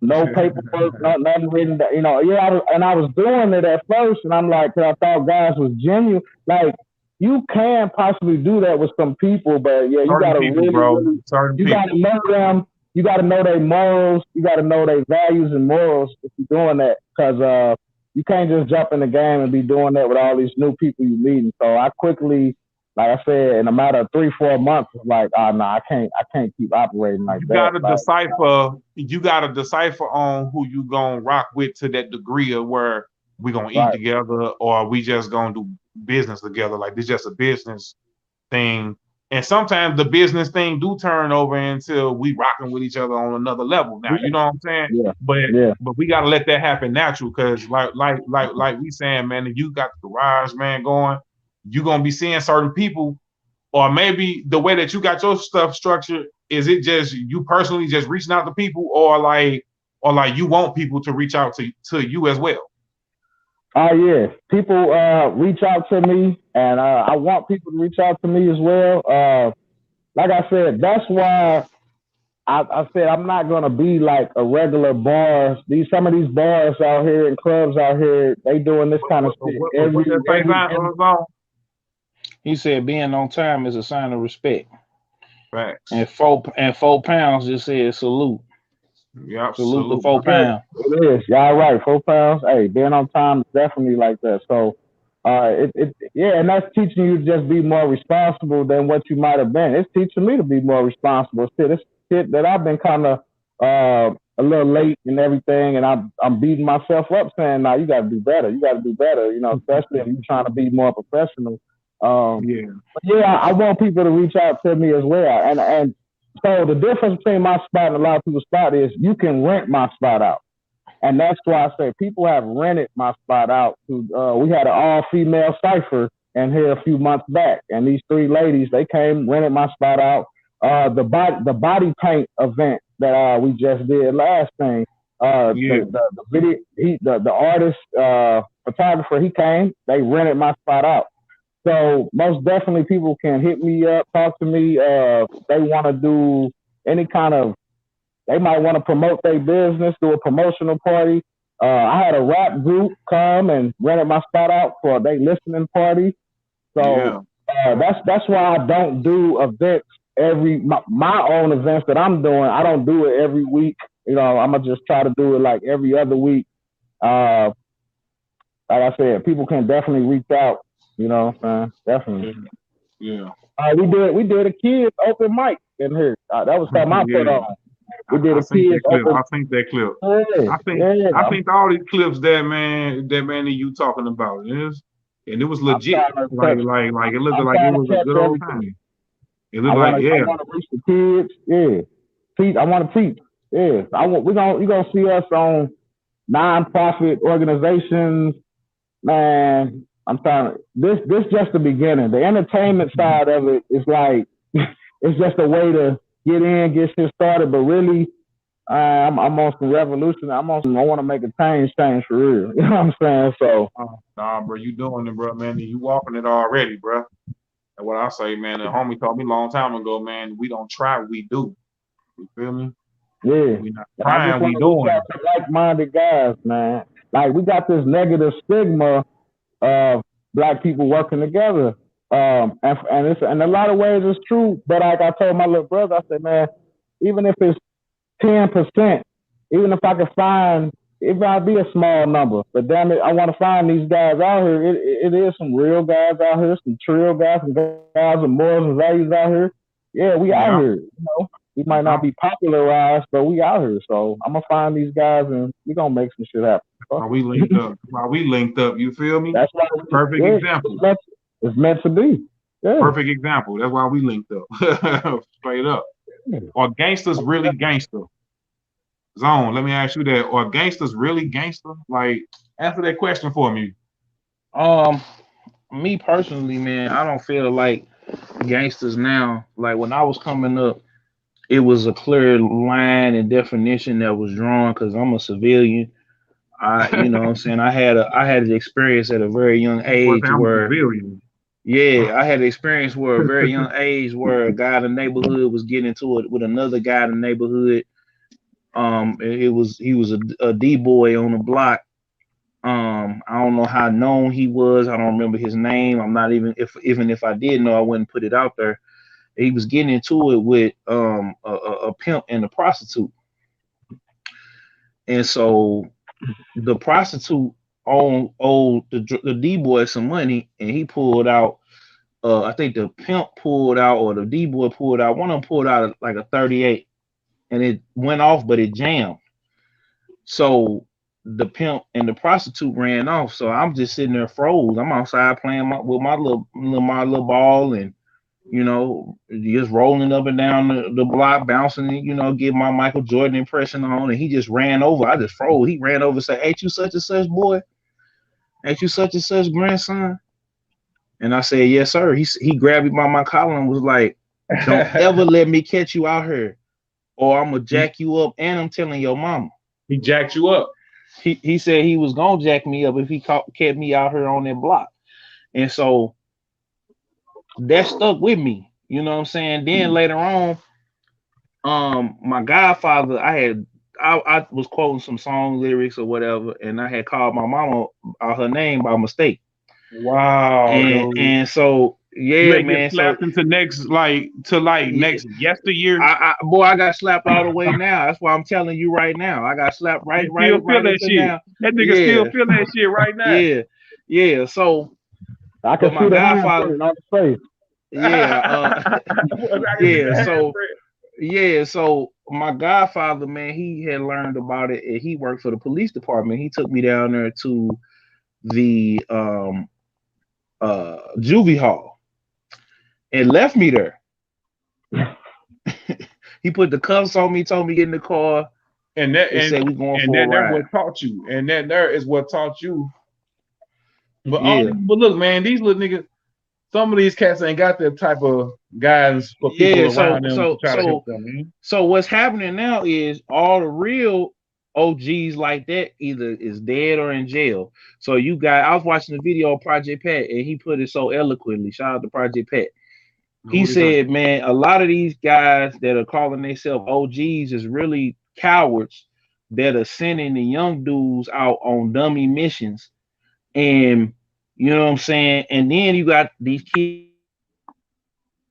No paperwork, nothing written. I was doing it at first, and I'm like, cause I thought guys was genuine, like. You can possibly do that with some people, but you gotta gotta know them. You gotta know their morals. You gotta know their values and morals if you're doing that, because you can't just jump in the game and be doing that with all these new people you meeting. So I quickly, like I said, in a matter of 3-4 months, was like, I can't keep operating like that. You gotta decipher on who you gonna rock with to that degree of where we gonna eat together or we just gonna do business together. Like, this just a business thing And sometimes the business thing do turn over until we rocking with each other on another level now. You know what I'm saying? Yeah. But we gotta let that happen natural, because like we saying, man, if you got the garage, man, going, you're gonna be seeing certain people, or maybe the way that you got your stuff structured, is it just you personally just reaching out to people, or like you want people to reach out to you as well? Yeah, people reach out to me, and I want people to reach out to me as well. Like I said, that's why I said I'm not gonna be like a regular bars. Some of these bars out here and clubs out here, they doing this kind of shit every. He said being on time is a sign of respect. Right. And 4 pounds just said salute. Yeah, salute the 4 pounds. It is. Y'all right. 4 pounds. Hey, being on time is definitely like that. So, and that's teaching you to just be more responsible than what you might have been. It's teaching me to be more responsible. It's shit that I've been kind of a little late and everything, and I'm beating myself up saying, "Nah, you got to do better. You got to do better." You know, especially if you're trying to be more professional. But I want people to reach out to me as well, and so the difference between my spot and a lot of people's spot is you can rent my spot out. And that's why I say people have rented my spot out. We had an all-female cipher in here a few months back. And these 3 ladies, they came, rented my spot out. The body paint event that we just did last thing. The artist, photographer, he came, they rented my spot out. So most definitely people can hit me up, talk to me. They want to do any kind of, they might want to promote their business, do a promotional party. I had a rap group come and rented my spot out for their listening party. So that's why I don't do events my own events that I'm doing. I don't do it every week. You know, I'm going to just try to do it like every other week. Like I said, people can definitely reach out. You know what I'm saying? Definitely. Yeah. We did a kids open mic in here. That was something I put on. We did a kids open. I think that clip. I think all these clips that man you talking about is, and it was legit. Like it looked like it was a good old time. It looked I want to reach the kids. Yeah. I want to teach. Yeah. You're gonna see us on nonprofit organizations, man. I'm trying. This just the beginning. The entertainment side of it is like it's just a way to get in, get shit started. But really, I'm on some revolution. I want to make a change for real. You know what I'm saying? So, nah, bro, you doing it, bro, man. You walking it already, bro. And what I say, man, the homie told me a long time ago, man. We don't try, we do. You feel me? Yeah. We not trying, we doing it. Like-minded guys, man. Like we got this negative stigma of Black people working together. And it's in a lot of ways it's true. But like I told my little brother, I said, man, even if it's 10%, even if I could find, it might be a small number, but damn it, I want to find these guys out here. It is some real guys out here, some trill guys, some guys with morals and values out here. Yeah, we out here. You know, we might not be popularized, but we out here. So I'm gonna find these guys and we're gonna make some shit happen. While we linked up, you feel me? That's why perfect example. It's meant to be. Yeah. Perfect example. That's why we linked up. Straight up. Are gangsters really gangster? Zone, let me ask you that. Are gangsters really gangster? Like, answer that question for me. Me personally, man, I don't feel like gangsters now. Like when I was coming up, it was a clear line and definition that was drawn because I'm a civilian. You know what I'm saying? I had an experience at a very young age where I had an experience where a very young age where a guy in the neighborhood was getting into it with another guy in the neighborhood. He was a D-boy on the block. I don't know how known he was. I don't remember his name. I'm not even if I did know, I wouldn't put it out there. He was getting into it with a pimp and a prostitute. And so the prostitute owed the D-boy some money, and he pulled out. I think the pimp pulled out, or the D-boy pulled out. One of them pulled out like a 38, and it went off, but it jammed. So the pimp and the prostitute ran off. So I'm just sitting there froze. I'm outside playing with my little ball, and you know, just rolling up and down the block, bouncing, you know, get my Michael Jordan impression on, and he just ran over. I just froze. He ran over and said, "Ain't you such and such boy? Ain't you such and such grandson?" And I said, "Yes, sir." He grabbed me by my collar and was like, "Don't ever let me catch you out here, or I'm gonna jack you up, and I'm telling your mama." He jacked you up. He said he was gonna jack me up if he kept me out here on that block, and so that stuck with me. You know what I'm saying? Then later on, my godfather, I was quoting some song lyrics or whatever, and I had called my mama out her name by mistake. Wow. And so yeah, you man. Get slapped into next next yesteryear. I got slapped all the way now. That's why I'm telling you right now. I got slapped right that shit. now. That nigga still feel that shit right now. Yeah. So I can see the godfather on the face. So my godfather, man, he had learned about it, and he worked for the police department. He took me down there to the juvie hall and left me there. He put the cuffs on me, told me get in the car, and said we going for a ride. That's what taught you, and that there is what taught you. But but look, man, these little niggas, some of these cats ain't got that type of guidance for people around them to try to help them, man. So what's happening now is all the real OGs like that either is dead or in jail. So I was watching the video of Project Pat, and he put it so eloquently. Shout out to Project Pat. He said, man, a lot of these guys that are calling themselves OGs is really cowards that are sending the young dudes out on dummy missions. And you know what I'm saying? And then you got these kids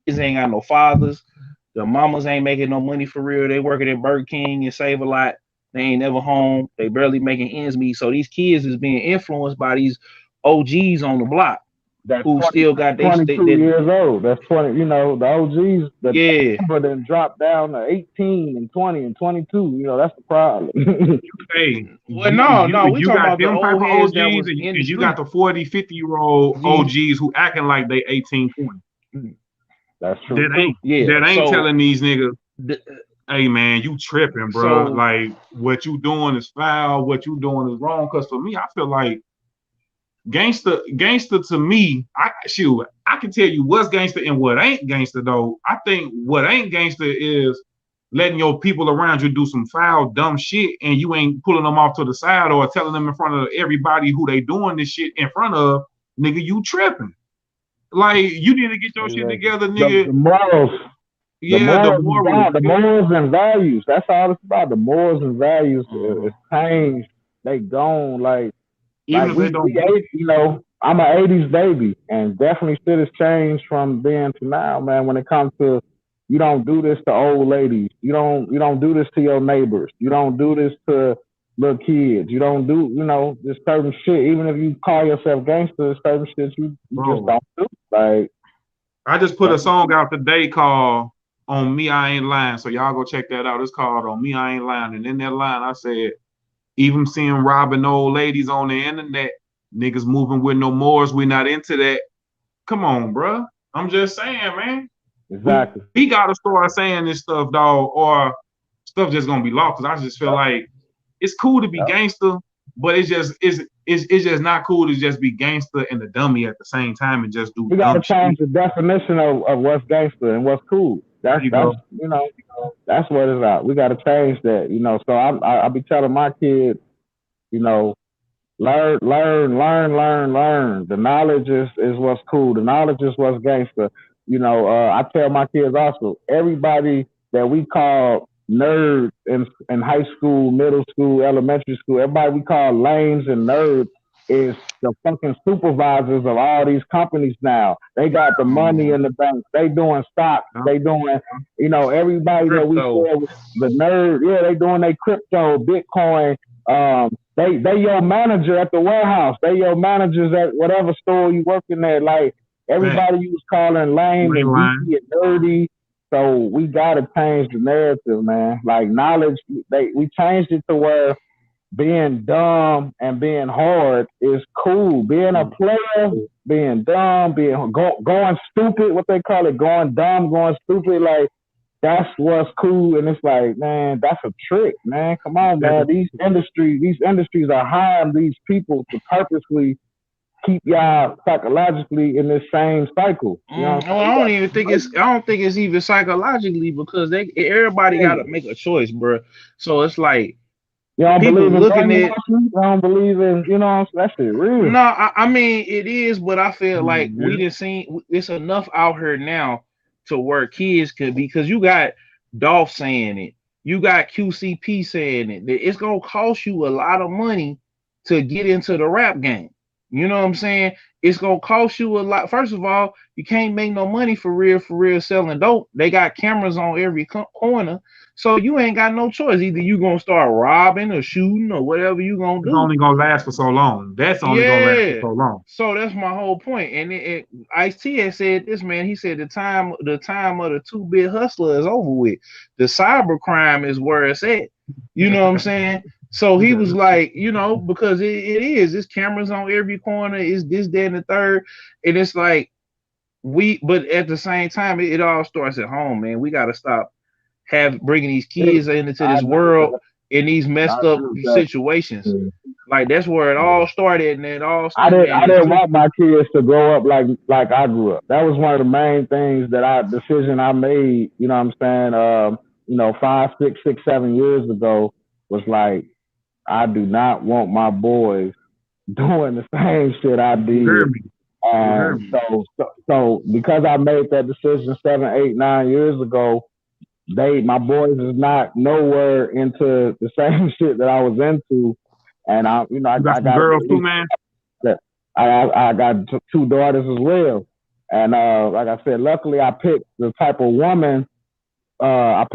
ain't got no fathers. The mamas ain't making no money for real. They working at Burger King and Save a Lot. They ain't never home. They barely making ends meet. So these kids is being influenced by these OGs on the block who still got 22 years old. That's 20. You know, the OGs. But then drop down to 18 and 20 and 22. You know, that's the problem. Hey, well, no, we talking about the old OGs and you got the 40, 50-year-old OGs who acting like they 18, 20. That's true. That ain't telling these niggas, hey man, you tripping, bro. Like what you doing is foul, what you doing is wrong. Cause for me, I feel like gangster to me, I can tell you what's gangster and what ain't gangster though. I think what ain't gangster is letting your people around you do some foul, dumb shit, and you ain't pulling them off to the side or telling them in front of everybody who they doing this shit in front of, nigga, you tripping. Like you need to get your shit together, nigga. The morals. The morals and values. That's all it's about. The morals and values is changed. They gone. Like even if you know, I'm an 80s baby, and definitely shit has changed from then to now, man. When it comes to, you don't do this to old ladies. You don't do this to your neighbors. You don't do this to little kids. You don't do, you know, this certain shit. Even if you call yourself gangster, certain shit you just don't do. Like, I just put a song out today called "On Me I Ain't Lying," so y'all go check that out. It's called "On Me I Ain't Lying," and in that line I said, even seeing robbing old ladies on the internet, niggas moving with no mores, we not into that. Come on, bro. I'm just saying, man. Exactly. We gotta start saying this stuff, dog, or stuff just gonna be lost. Cause I just feel like it's cool to be gangster, but it's just not cool to just be gangster and the dummy at the same time and just do. We gotta change the definition of what's gangster and what's cool. That's you know, that's what it's about. We gotta change that, you know. So I be telling my kids, you know, learn. The knowledge is what's cool. The knowledge is what's gangster. You know, I tell my kids also, everybody that we call nerds in high school, middle school, elementary school, everybody we call lames and nerds is the fucking supervisors of all these companies now. They got the money in the bank. They doing stocks. They doing, you know, everybody crypto. That we said the nerd, they doing their crypto, Bitcoin. They your manager at the warehouse. They your managers at whatever store you working at. Like everybody you was calling lame and geeky and nerdy. So we gotta change the narrative, man. Like knowledge, we changed it to where being dumb and being hard is cool. Being a player, being dumb, going stupid, what they call it, going dumb, going stupid, like that's what's cool. And it's like, man, that's a trick, man. Come on, man. These industries are hiring these people to purposely keep y'all psychologically in this same cycle. You know well, I don't think it's even psychologically, because everybody got to make a choice, bro. So it's like, you don't believe in brainwashing? You don't believe in, that shit real. No, I mean it is, but I feel like we didn't see it's enough out here now to where kids could be, because you got Dolph saying it, you got QCP saying it, that it's gonna cost you a lot of money to get into the rap game. You know what I'm saying? It's gonna cost you a lot. First of all, you can't make no money for real selling dope. They got cameras on every corner, so you ain't got no choice. Either you gonna start robbing or shooting or whatever you gonna do. It's only gonna last for so long. That's only gonna last for so long. So that's my whole point. And Ice-T has said this, man. He said the time of the 2-bit hustler is over with. The cyber crime is where it's at. You know what I'm saying? So he was like, because it is, it's cameras on every corner, it's this, that, and the third. And it's like, but at the same time, it all starts at home, man. We got to stop bringing these kids into this world in these messed up situations. Like, that's where it all started, and it all started. I didn't want my kids to grow up like I grew up. That was one of the main things decision I made, you know what I'm saying? 5, 6, 6, 7 years ago, was like, I do not want my boys doing the same shit I did. And so because I made that decision 7, 8, 9 years ago, my boys is not nowhere into the same shit that I was into. And I got girls too, man. I got 2 daughters as well. And like I said, luckily I picked the type of woman. That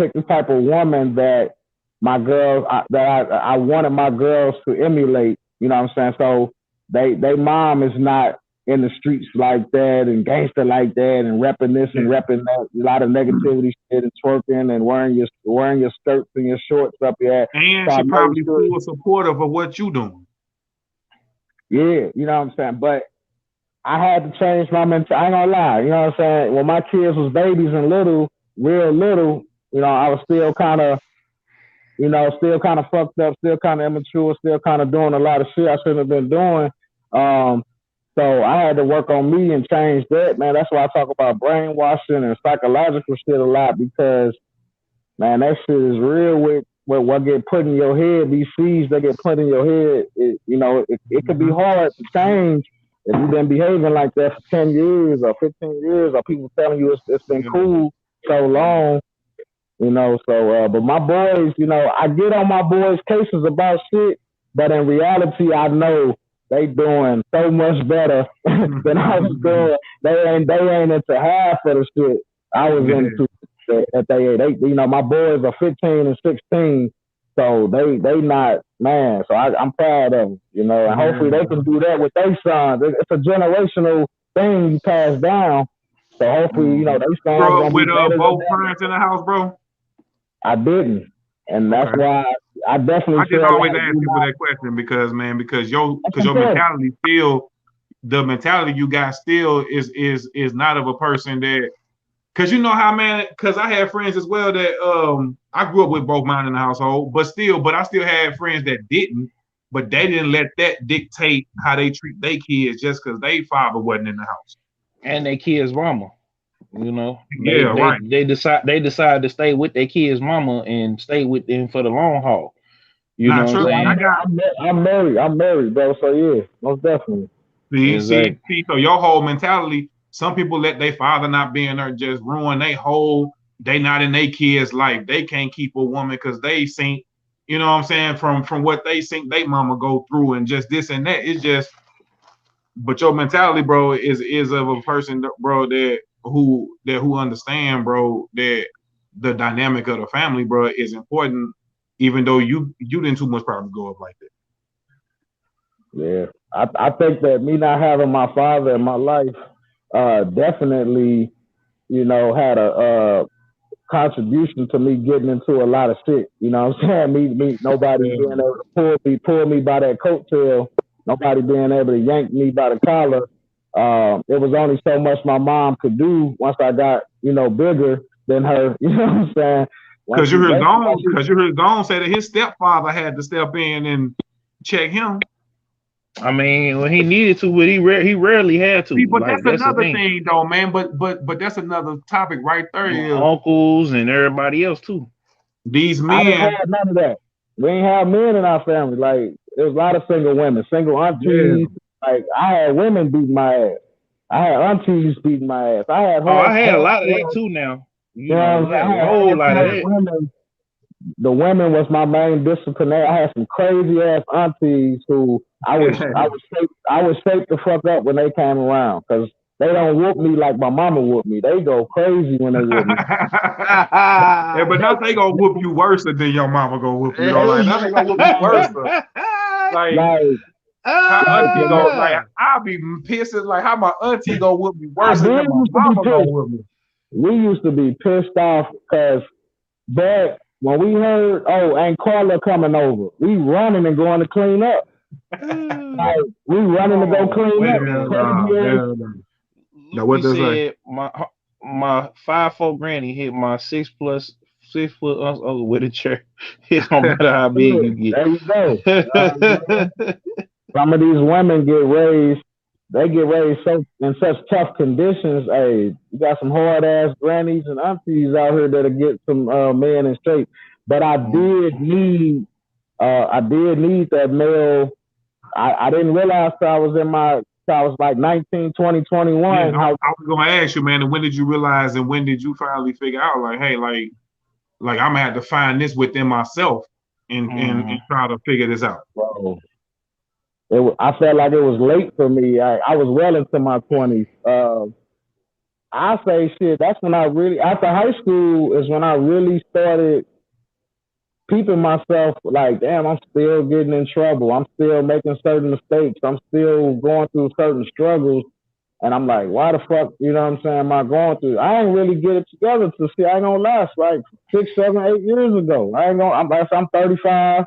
my girls I wanted my girls to emulate, you know what I'm saying? So they mom is not in the streets like that and gangster like that and repping this and repping that, a lot of negativity shit and twerking and wearing your skirts and your shorts up your ass. And so she probably full supportive of what you doing. Yeah, you know what I'm saying? But I had to change my mentality. I ain't gonna lie, you know what I'm saying? When my kids was babies and real little, I was still kind of fucked up, still kind of immature, still kind of doing a lot of shit I shouldn't have been doing. So I had to work on me and change that, man. That's why I talk about brainwashing and psychological shit a lot, because, man, that shit is real with what get put in your head. These seeds that get put in your head, it could be hard to change if you've been behaving like that for 10 years or 15 years, or people telling you it's been cool so long. But my boys, I get on my boys' cases about shit, but in reality, I know they doing so much better than I was doing. They ain't into half of the shit I was into at their age. My boys are 15 and 16, so they not, man. So I'm proud of them, and hopefully they can do that with their sons. It's a generational thing you pass down. So hopefully, they sons gonna be better. Both parents in the house, bro? I didn't, and that's why I definitely. I just always ask people that question because your mentality still, the mentality you got still is not of a person that, because because I had friends as well that I grew up with both mine in the household, but I still had friends that didn't, but they didn't let that dictate how they treat their kids just because their father wasn't in the house and their kids' mama. They decide to stay with their kids' mama and stay with them for the long haul. I'm married, bro. So yeah, most definitely. See, so your whole mentality. Some people let their father not being there just ruin they not in their kids' life. They can't keep a woman because they think, you know what I'm saying, from what they think they mama go through and just this and that. It's just, but your mentality, bro, is of a person, bro, that who understand, bro, that the dynamic of the family, bro, is important, even though you didn't too much probably go up like that. Yeah, I think that me not having my father in my life definitely, had contribution to me getting into a lot of shit. You know what I'm saying? Me nobody being able to pull me by that coattail, nobody being able to yank me by the collar. It was only so much my mom could do once I got, bigger than her. You know what I'm saying? Because you heard Gone say that his stepfather had to step in and check him. I mean, when he needed to, but he rarely had to. See, but that's another thing, though, man. But that's another topic right there. Uncles and everybody else too. These men. I didn't have none of that. We ain't have men in our family. Like, there was a lot of single women, single aunties. Yeah. Like, I had women beating my ass. I had aunties beating my ass. I had a lot of that too now. You know, I had a whole lot of that. Women. The women was my main disciplinary. I had some crazy ass aunties who I would shake the fuck up when they came around, because they don't whoop me like my mama whooped me. They go crazy when they whoop me. Yeah, but now they gonna whoop you worse than your mama gonna whoop you. Like, now they gonna whoop you worse. How auntie go? Like, I'll be pissed. Like, how my auntie gonna whoop me worse than my mama gonna whoop me? We used to be pissed off because when we heard, ain't Carla coming over, we running and going to clean up. Like, we running to go clean up. Now what does that? My 5'4" granny hit my 6 foot uncle with a chair. It don't matter how big you get. There you go. Some of these women get raised in such tough conditions. Hey, you got some hard ass grannies and aunties out here that'll get some men in shape. But I did need that male. I didn't realize till I was like 19, 20, 21. Yeah, I was gonna ask you, man, and when did you realize, and when did you finally figure out, like, hey, like I'm gonna have to find this within myself and try to figure this out? Bro. I felt like it was late for me. I was well into my 20s. I say shit. That's when I really, after high school, is when I really started peeping myself. Like, damn, I'm still getting in trouble. I'm still making certain mistakes. I'm still going through certain struggles. And I'm like, why the fuck, you know what I'm saying, am I going through? I ain't really get it together to see. I ain't gonna last like 6, 7, 8 years ago. I'm 35.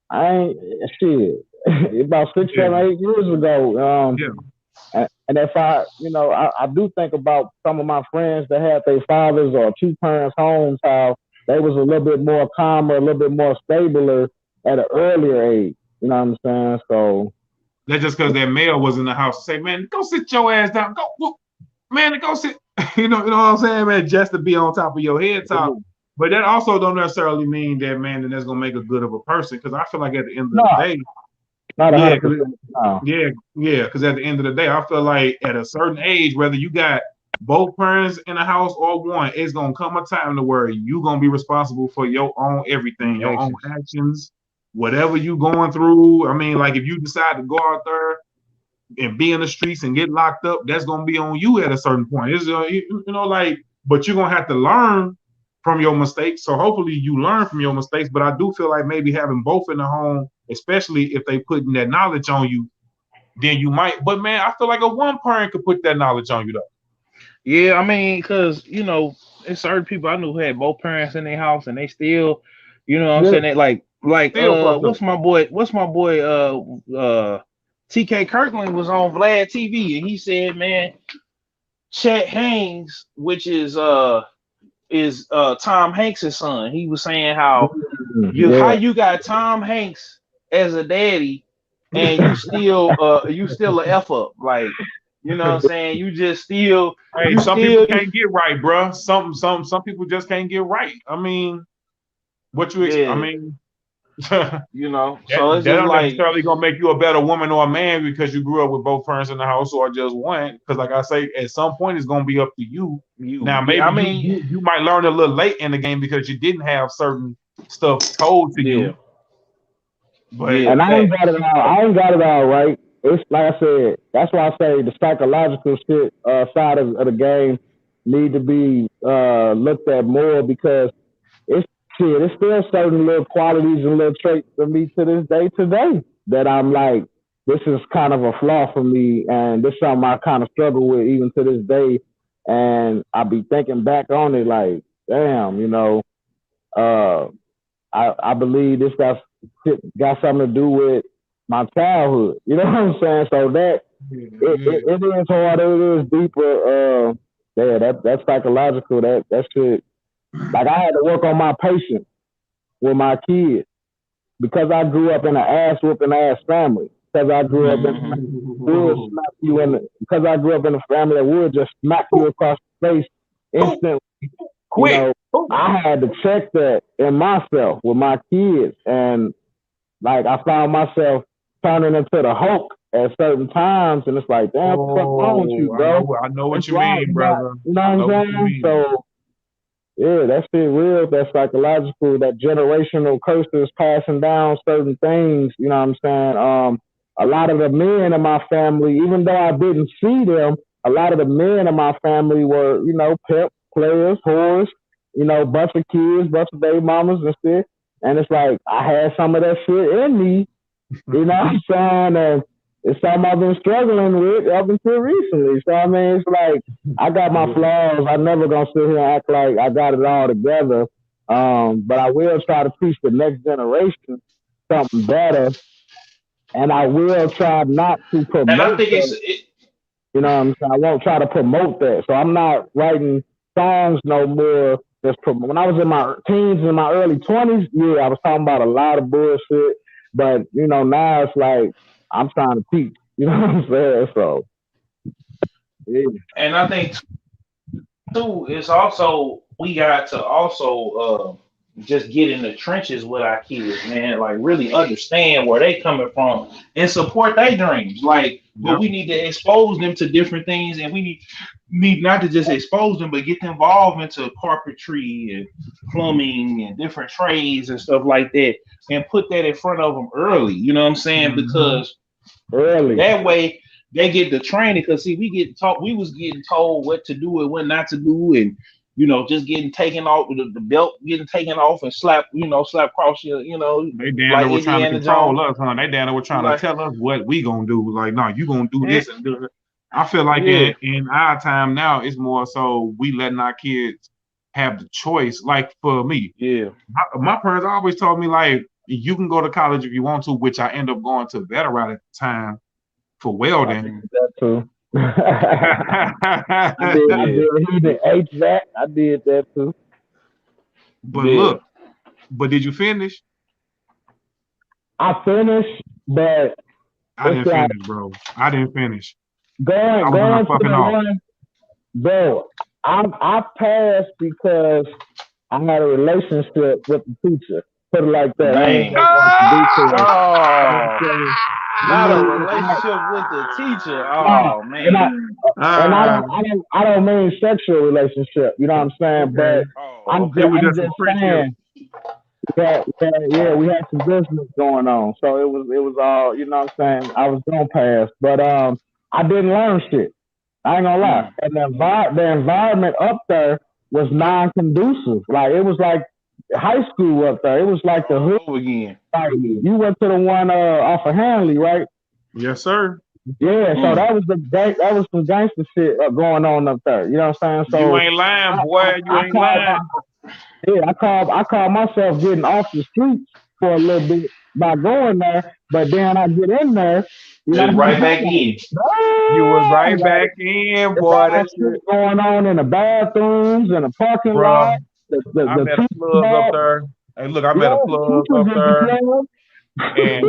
I ain't shit. About 6, 7, 8 years ago. And if I do think about some of my friends that had their fathers or two parents' homes, how they was a little bit more calmer, a little bit more stabler at an earlier age. You know what I'm saying? So that's just because that male was in the house to say, man, go sit your ass down. Go sit. you know what I'm saying, man, just to be on top of your head top. Mm-hmm. But that also don't necessarily mean that, man, that that's gonna make a good of a person. Because I feel like at the end of the day, because at the end of the day, I feel like at a certain age, whether you got both parents in the house or one, it's gonna come a time to where you gonna be responsible for your own everything, your own actions, whatever you going through. I mean, like if you decide to go out there and be in the streets and get locked up, that's gonna be on you at a certain point. It's but you're gonna have to learn from your mistakes. So hopefully you learn from your mistakes. But I do feel like maybe having both in the home, especially if they putting that knowledge on you, then you might. But man, I feel like a one parent could put that knowledge on you though. Yeah, I mean, because there's certain people I knew who had both parents in their house and they still, I'm saying, that like what's my boy TK Kirkland was on Vlad TV and he said, man, Chet Hanks, which is Tom Hanks' son. He was saying how you got Tom Hanks as a daddy and you still a F up. Like, you know what I'm saying? You just still some people can't get right, bro. Some people just can't get right. I mean, what you expect? I mean, so it's that don't like, necessarily gonna make you a better woman or a man because you grew up with both parents in the house or just one. Because like I say, at some point it's gonna be up to you. Now maybe you might learn a little late in the game because you didn't have certain stuff told to you. But and I ain't got it all right. It's like I said, that's why I say the psychological shit side of the game need to be looked at more, because it's still certain little qualities and little traits for me to this day today that I'm like, this is kind of a flaw for me, and this is something I kind of struggle with even to this day. And I be thinking back on it like, damn, I believe this got something to do with my childhood. You know what I'm saying? So that it is hard, it is deeper. That's psychological. That shit. Like I had to work on my patience with my kids because I grew up in an ass whooping ass family. Because I grew up because I grew up in a family that would just smack you across the face instantly. Quick. I had to check that in myself with my kids, and like I found myself turning into the Hulk at certain times, and it's like, damn, what's wrong with you, bro? I know what you mean, brother. You know what I'm saying? So, yeah, that shit real. That's psychological. That generational curses passing down certain things. You know what I'm saying? A lot of the men in my family, even though I didn't see them, a lot of the men in my family were, pimp players, whores, bunch of kids, bunch of baby mamas and shit. And it's like I had some of that shit in me, you know what I'm saying? And it's something I've been struggling with up until recently. So I mean, it's like I got my flaws. I'm never gonna sit here and act like I got it all together. But I will try to teach the next generation something better, and I will try not to promote. And I think you know what I'm saying? I won't try to promote that. So I'm not writing songs no more. When I was in my teens and my early 20s, yeah, I was talking about a lot of bullshit. But, now it's like I'm trying to teach. You know what I'm saying? So, yeah. And I think, too, it's also, we got to also just get in the trenches with our kids, man. Like, really understand where they coming from and support their dreams. Like, but we need to expose them to different things, and we need not to just expose them, but get them involved into carpentry and plumbing and different trades and stuff like that, and put that in front of them early. You know what I'm saying? Because that way they get the training. Because see, we was getting told what to do and what not to do, and just getting taken off with the belt, getting taken off and slap across your, They damn were trying to control us, huh? They damn were trying to tell us what we gonna do. Like, no, you gonna do this and do it. I feel like in our time now, it's more so we letting our kids have the choice. Like for me, my parents always told me like you can go to college if you want to, which I end up going to Veteran at the time for welding. That too. I did HVAC. I did that too. But look, did you finish? I finished, but I didn't finish, bro. I didn't finish. Going to the one, bro. I passed because I had a relationship with the teacher. Put it like that. Not a relationship with the teacher. Oh man. I don't mean sexual relationship. You know what I'm saying? But I'm just saying that we had some business going on. So it was all, you know what I'm saying? I was gonna pass. But I didn't learn shit. I ain't gonna lie. And the environment up there was non-conducive. Like it was like high school up there. It was like the hood again. You went to the one off of Hanley, right? Yes, sir. Yeah, so that was some gangster shit going on up there. You know what I'm saying? So you ain't lying, boy. You ain't lying. I call myself getting off the streets for a little bit by going there, but then I get in there. Right back in. You was right back in, boy. That's shit going on in the bathrooms and the parking lot. I met a plug up there. Hey, look, I met a plug up there. And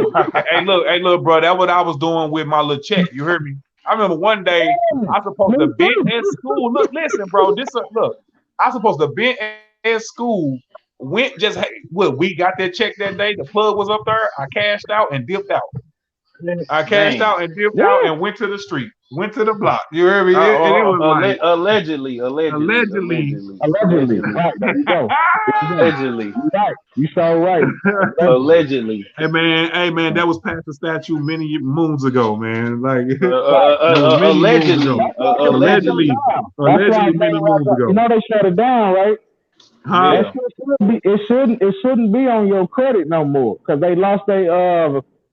hey, look, bro, that's what I was doing with my little check. You heard me? I remember one day I supposed to be in school. Look, listen, bro. I supposed to be in school. We got that check that day. The plug was up there. I cashed out and dipped out. And went to the street. Went to the block. You heard me? Allegedly. Right, there you go. Allegedly. Right. You so right. Allegedly. Hey man, that was past the statue many moons ago, man. Like allegedly many moons ago. You know they shut it down, right? Huh? Yeah. It shouldn't be on your credit no more because they lost their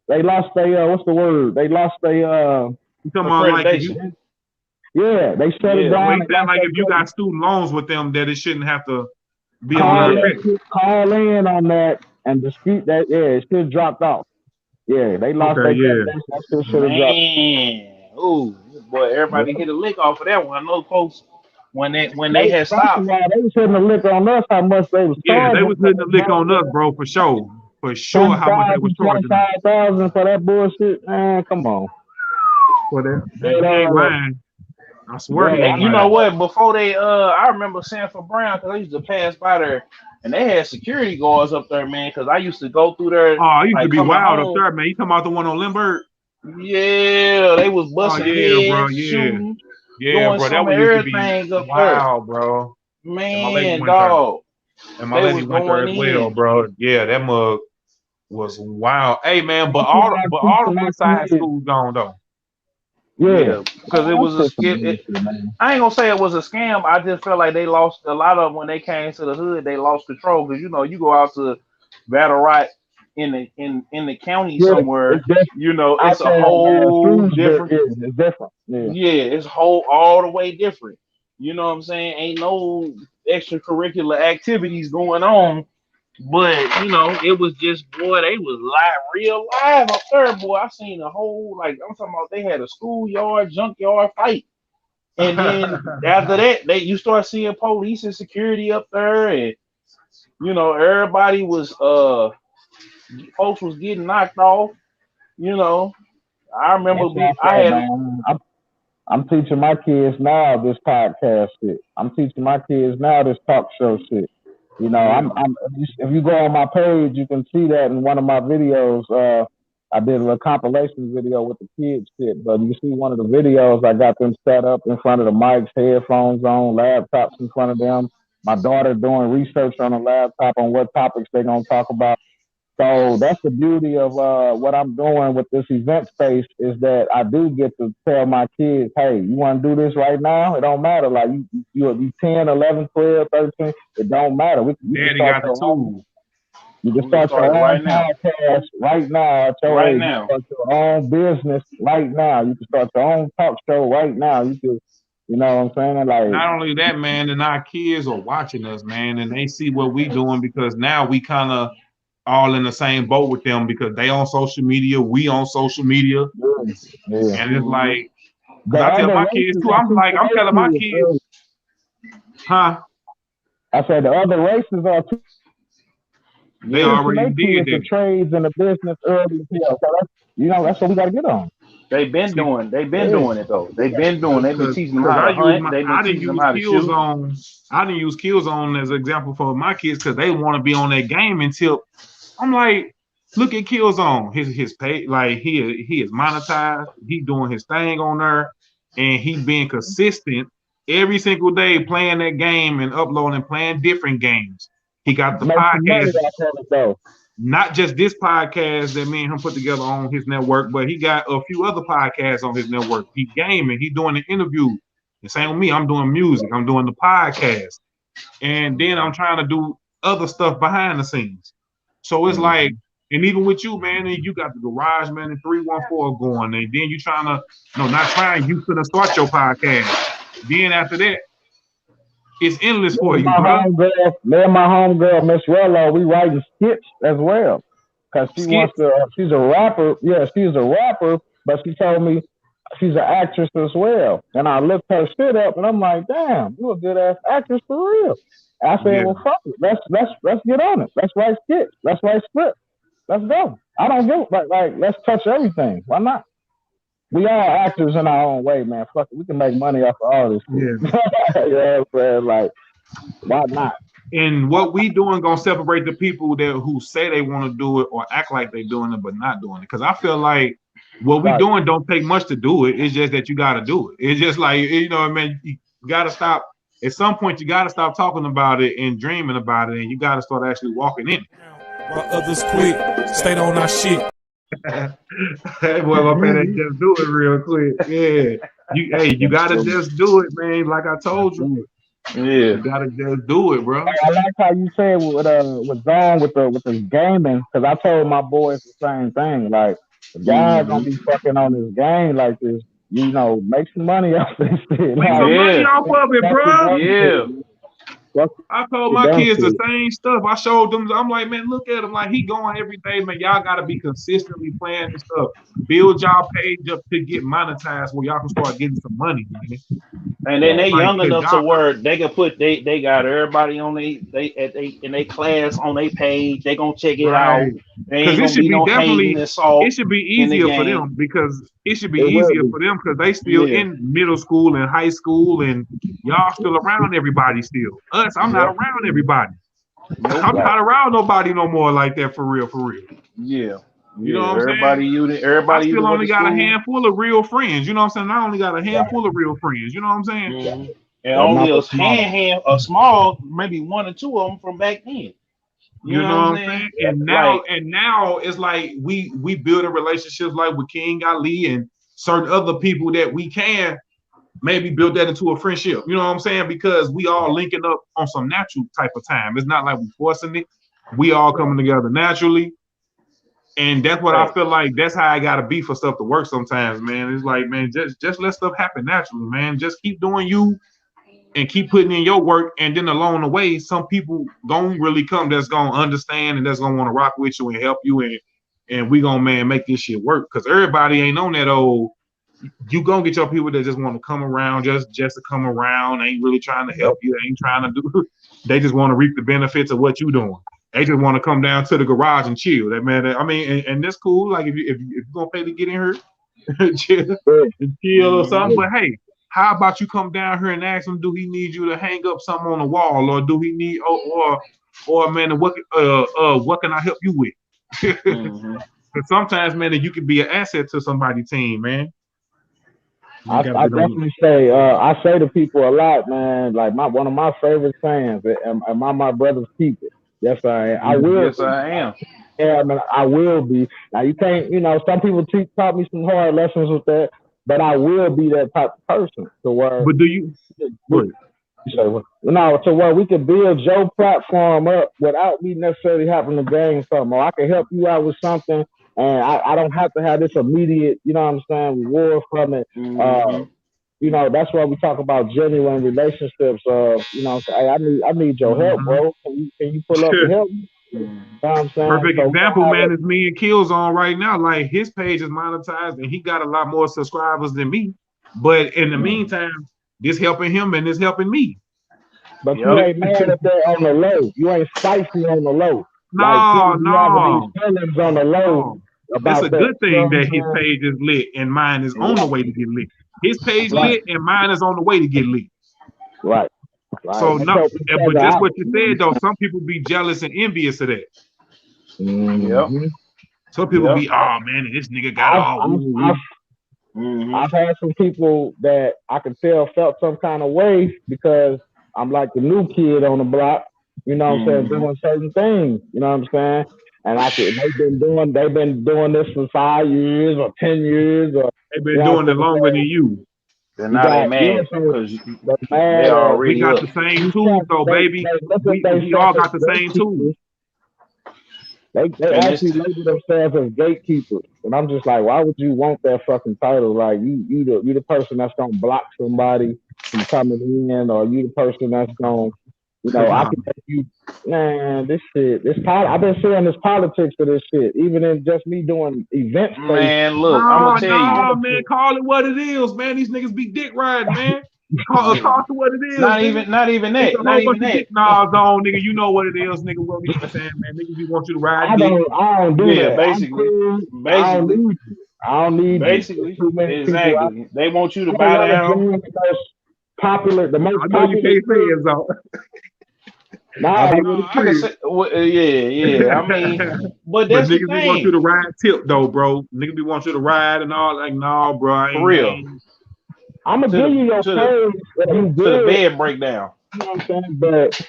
what's the word? They lost their come on, like they shut it down. Like if you got student loans with them, that it shouldn't have to be on there ready. Call in on that and dispute that. Yeah, it should dropped off. Yeah, they lost their that shit should have dropped. Ooh, boy, everybody hit a lick off of that one. I know folks when they had stopped. They was hitting a lick on us how much they was charging. Yeah, they was hitting a lick on us, bro, for sure. For sure how much they was charging. 25,000 for that bullshit, man. Come on. For that, they ain't lying. I swear. And you know what? Before they, I remember Sanford Brown because I used to pass by there, and they had security guards up there, man. Because I used to go through there. Oh, it used to be wild up there, man. You talking about the one on Lindbergh? Yeah, they was busting heads, bro. shooting, doing bro. That was everything up wow, bro. Man, dog. And my lady went there as well, bro. Yeah, that mug was wild. Hey, man, but all the West Side schools gone though. Yeah, because it was a scam. I ain't gonna say it was a scam. I just felt like they lost a lot of them when they came to the hood. They lost control because you go out to Battle Rock in the county somewhere. It's a whole different. It's different. It's all the way different. You know what I'm saying? Ain't no extracurricular activities going on. But it was just, boy, they was real live up there, boy. I seen a whole, I'm talking about, they had a schoolyard, junkyard fight, and then after that, you start seeing police and security up there, and everybody was, folks was getting knocked off. I remember I'm teaching my kids now this podcast shit. I'm teaching my kids now this talk show shit. If you go on my page, you can see that in one of my videos. I did a compilation video with the kids shit, but you see one of the videos, I got them set up in front of the mics, headphones on, laptops in front of them. My daughter doing research on a laptop on what topics they're going to talk about. So that's the beauty of what I'm doing with this event space is that I do get to tell my kids, hey, you want to do this right now? It don't matter. Like you'll be 10, 11, 12, 13. It don't matter. Daddy got the tools. You can start your own podcast right now. You can start your own business right now. You can start your own talk show right now. You can, you know what I'm saying? Like, not only that, man, and our kids are watching us, man, and they see what we doing because now we kind of all in the same boat with them because they on social media, we on social media, and it's like, I tell my kids too. I'm telling my kids, huh? I said the other races are too. They already did the trades and the business early. So that's what we got to get on. They've been doing it though. They've been teaching them how to hunt. They've been teaching them how to shoot. I didn't use Killzone as an example for my kids because they want to be on that game until I'm like, look at Killzone. His page, like he is monetized. He doing his thing on there, and he being consistent every single day playing that game and uploading, playing different games. He got the podcast, not just this podcast that me and him put together on his network, but he got a few other podcasts on his network. He gaming, he doing the interview. The same with me, I'm doing music, I'm doing the podcast, and then I'm trying to do other stuff behind the scenes. So it's like, and even with you, man, you got the Garage Man and 314 going, and then you trying to, you couldn't start your podcast. Then after that, it's endless for you, bro. Me and my homegirl, Miss Rello, we writing skits as well. Because she's a rapper. Yeah, she's a rapper, but she told me she's an actress as well. And I looked her shit up, and I'm like, damn, you a good ass actress for real. I said, well, fuck it. Let's get on it. Let's write skits. Let's write scripts. Let's go. I don't give like let's touch everything. Why not? We all actors in our own way, man. Fuck it. We can make money off of all this shit. Yeah. You know what I'm saying? Like, why not? And what we doing gonna separate the people who say they want to do it or act like they doing it but not doing it. Because I feel like what we doing don't take much to do it. It's just that you got to do it. It's just like, you got to stop. At some point, you got to stop talking about it and dreaming about it, and you got to start actually walking in it. While others quit, stayed on our shit. Hey, boy, my man, they just do it real quick. Yeah, you got to just do it, man. Like I told you. Yeah, you gotta just do it, bro. I like how you said with Zone with the gaming, because I told my boys the same thing. Like, the guys gonna be fucking on this game like this. Make some money off this shit. Make some money off of it, bro. Yeah. I told my kids the same stuff. I showed them. I'm like, man, look at him. Like, he going every day, man. Y'all got to be consistently playing this stuff. Build y'all page up to get monetized where y'all can start getting some money, man. And then they young enough to where they can put they got everybody on they class on their page. They gonna check it out. There ain't gonna be no hating and salt. It should be easier for them because it should be easier for them because they still in middle school and high school and y'all still around everybody still. Us, I'm not around everybody. I'm not around nobody no more like that for real. Yeah. You know what I'm saying? Everybody I still only got a handful of real friends. You know what I'm saying? I only got a handful of real friends. You know what I'm saying? Mm-hmm. And only a small, maybe one or two of them from back then. You know what I'm saying? And now it's like we build relationships like with King Ali and certain other people that we can maybe build that into a friendship. You know what I'm saying? Because we all linking up on some natural type of time. It's not like we forcing it. We all coming together naturally. And that's what I feel like. That's how I gotta be for stuff to work sometimes, man. It's like, man, just let stuff happen naturally, man. Just keep doing you and keep putting in your work. And then along the way, some people gonna really come that's gonna understand and that's gonna want to rock with you and help you. And we gonna, man, make this shit work. Cause everybody ain't on that old, you gonna get your people that just want to come around just to come around, ain't really trying to help you, ain't trying to do, they just want to reap the benefits of what you doing. They just want to come down to the garage and chill. That man, I mean, and that's cool. Like if you're gonna pay to get in here, chill or something. But hey, how about you come down here and ask him, do he need you to hang up something on the wall, or do he need, or man, what can I help you with? Because sometimes, man, you can be an asset to somebody's team, man. I definitely say, I say to people a lot, man. Like one of my favorite sayings, "Am I my brother's keeper?" Yes, I am. I will. Yes, I am. Yeah, I mean, I will be. Now, you can't, some people taught me some hard lessons with that, but I will be that type of person to where. But do you? To where we can build your platform up without me necessarily having to gain something, or I can help you out with something, and I don't have to have this immediate, reward from it. That's why we talk about genuine relationships. Hey, I need your help, bro. Can you pull up and help me? Perfect example, man, is me and Killzone right now. Like, his page is monetized and he got a lot more subscribers than me. But in the meantime, this helping him and this helping me. But you ain't mad at that on the low. You ain't spicy on the low. No. On the low. It's a good thing that his page is lit and mine is on the way to get lit. His page lit and mine is on the way to get lit. Right. So no, but just what you said though, some people be jealous and envious of that. Some people be, oh man, this nigga got all. I've had some people that I could tell felt some kind of way because I'm like the new kid on the block, you know what I'm saying, doing certain things, you know what I'm saying? And they've been doing this for 5 years or 10 years, or they've been doing it longer than you. Then now they mad because they already we got the same tools though, baby. We all got the same tools. They actually label themselves as gatekeepers, and I'm just like, why would you want that fucking title? Like you the person that's gonna block somebody from coming in, or you the person that's gonna, I can tell you, man, this shit, I've been seeing this politics for this shit, even in just me doing events. Man, look, I'm gonna tell you, man, call it what it is, man. These niggas be dick riding, man. Call it what it is. Not even that. Not even that. Nah, zone, nigga. You know what it is, nigga. What we saying, man? Niggas, we want you to ride. I don't do that. Basically. I don't need basically. Exactly. They want you to buy down. The most popular. I know you can't say it, though. I can say, yeah. I mean, but that's the thing. Niggas want you to ride tip though, bro. Niggas be want you to ride and all. Like, no, bro. For real. I'm gonna give you your praise if you good. To the bed breakdown. You know what I'm saying? But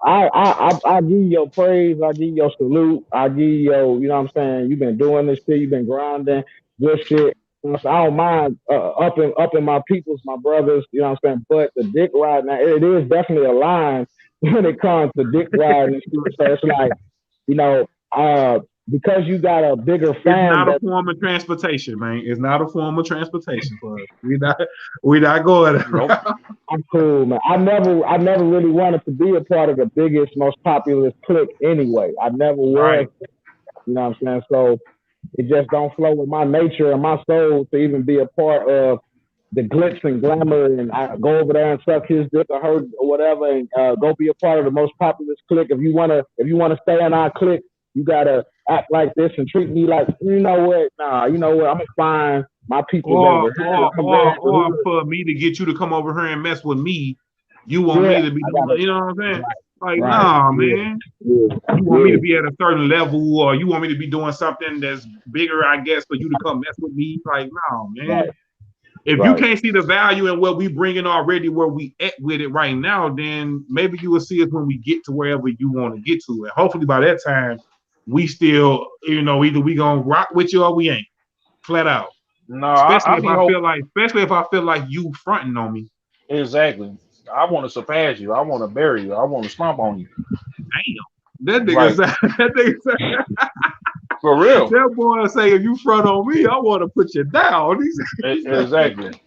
I give you your praise. I give you your salute. I give you your, you know what I'm saying? You've been doing this shit. You've been grinding. Good shit. So I don't mind upping my peoples, my brothers. You know what I'm saying? But the dick ride now, it is definitely a line when it comes to dick riding and shit. So it's like, because you got a bigger fan. It's not a form of transportation, man. It's not a form of transportation for us. We not going. Nope. I'm cool, man. I never really wanted to be a part of the biggest, most popular clique anyway. I never was. Right. You know what I'm saying? So it just don't flow with my nature and my soul to even be a part of the glitz and glamour, and I go over there and suck his dick or her or whatever, and go be a part of the most popular clique. If you wanna stay in our clique, you gotta act like this and treat me like, you know what? Nah, you know what? I'm gonna find my people. Or for me to get you to come over here and mess with me, you want me to be doing, you know what I'm saying? Like, nah, man. You want me to be at a certain level, or you want me to be doing something that's bigger, I guess, for you to come mess with me? Like, nah, man. If you can't see the value in what we bringing already, where we at with it right now, then maybe you will see us when we get to wherever you want to get to. And hopefully by that time, we still, either we gonna rock with you or we ain't. Flat out. No, especially if I feel like you fronting on me. Exactly. I want to surpass you. I want to bury you. I want to stomp on you. Damn. That nigga said for real. That boy say, if you front on me, I want to put you down. Exactly.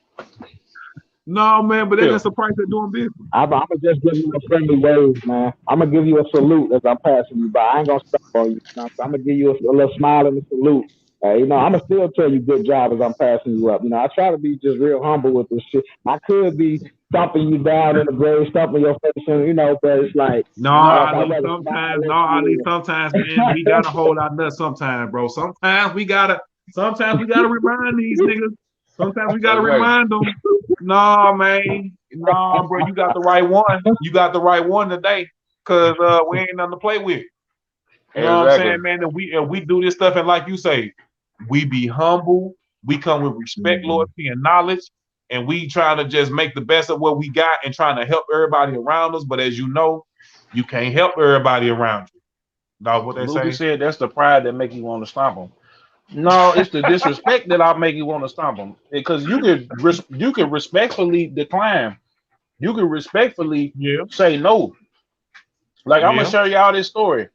No, man, but that's the price of doing business. I'm gonna just give you a friendly wave, man. I'm gonna give you a salute as I'm passing you by. I ain't gonna stop on you. I'm gonna give you a little smile and a salute. I'm gonna still tell you good job as I'm passing you up. I try to be just real humble with this shit. I could be stomping you down in the grave, stomping your face, but it's like sometimes, man, we gotta hold our nuts sometimes, bro. Sometimes we gotta remind these niggas. Sometimes we gotta remind them. No, man. No, bro, you got the right one. You got the right one today, cause we ain't nothing to play with. You know what I'm saying, man? And we do this stuff, and like you say, we be humble. We come with respect, loyalty, and knowledge, and we try to just make the best of what we got and trying to help everybody around us. But as you know, you can't help everybody around you. That's what they say. Said that's the pride that make you want to stomp them. No, it's the disrespect that I'll make you want to stomp them. Because you can respectfully decline. You can respectfully say no. Like I'm gonna show y'all this story.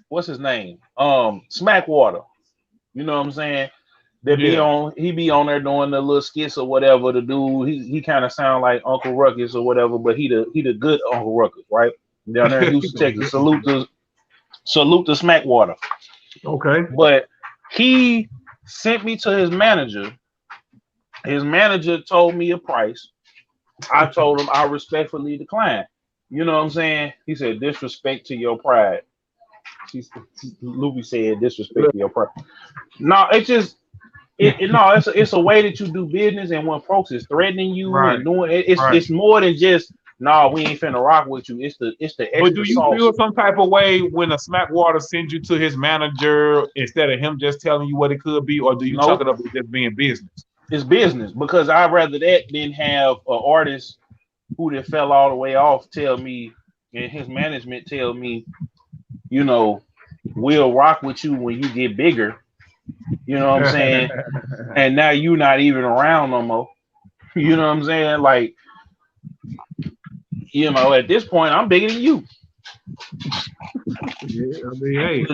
What's his name? Smackwater. You know what I'm saying? He be on there doing the little skits or whatever. The dude, he kind of sound like Uncle Ruckus or whatever, but he the good Uncle Ruckus, right? Down there in Houston, Texas. Salute to Smackwater. Okay. But he sent me to his manager. His manager told me a price. I told him I respectfully declined. You know what I'm saying? He said, disrespect to your pride. Luby said, disrespect to your pride. No, it's just, it's a way that you do business, and when folks is threatening you and doing it, it's more than just, we ain't finna rock with you. It's the extra. But do you feel some type of way when a Smackwater sends you to his manager instead of him just telling you what it could be, or do you chalk it up as just being business? It's business, because I'd rather that than have an artist who that fell all the way off tell me, and his management tell me, we'll rock with you when you get bigger. You know what I'm saying? And now you're not even around no more. You know what I'm saying? Like, at this point, I'm bigger than you. Yeah, I mean, hey. If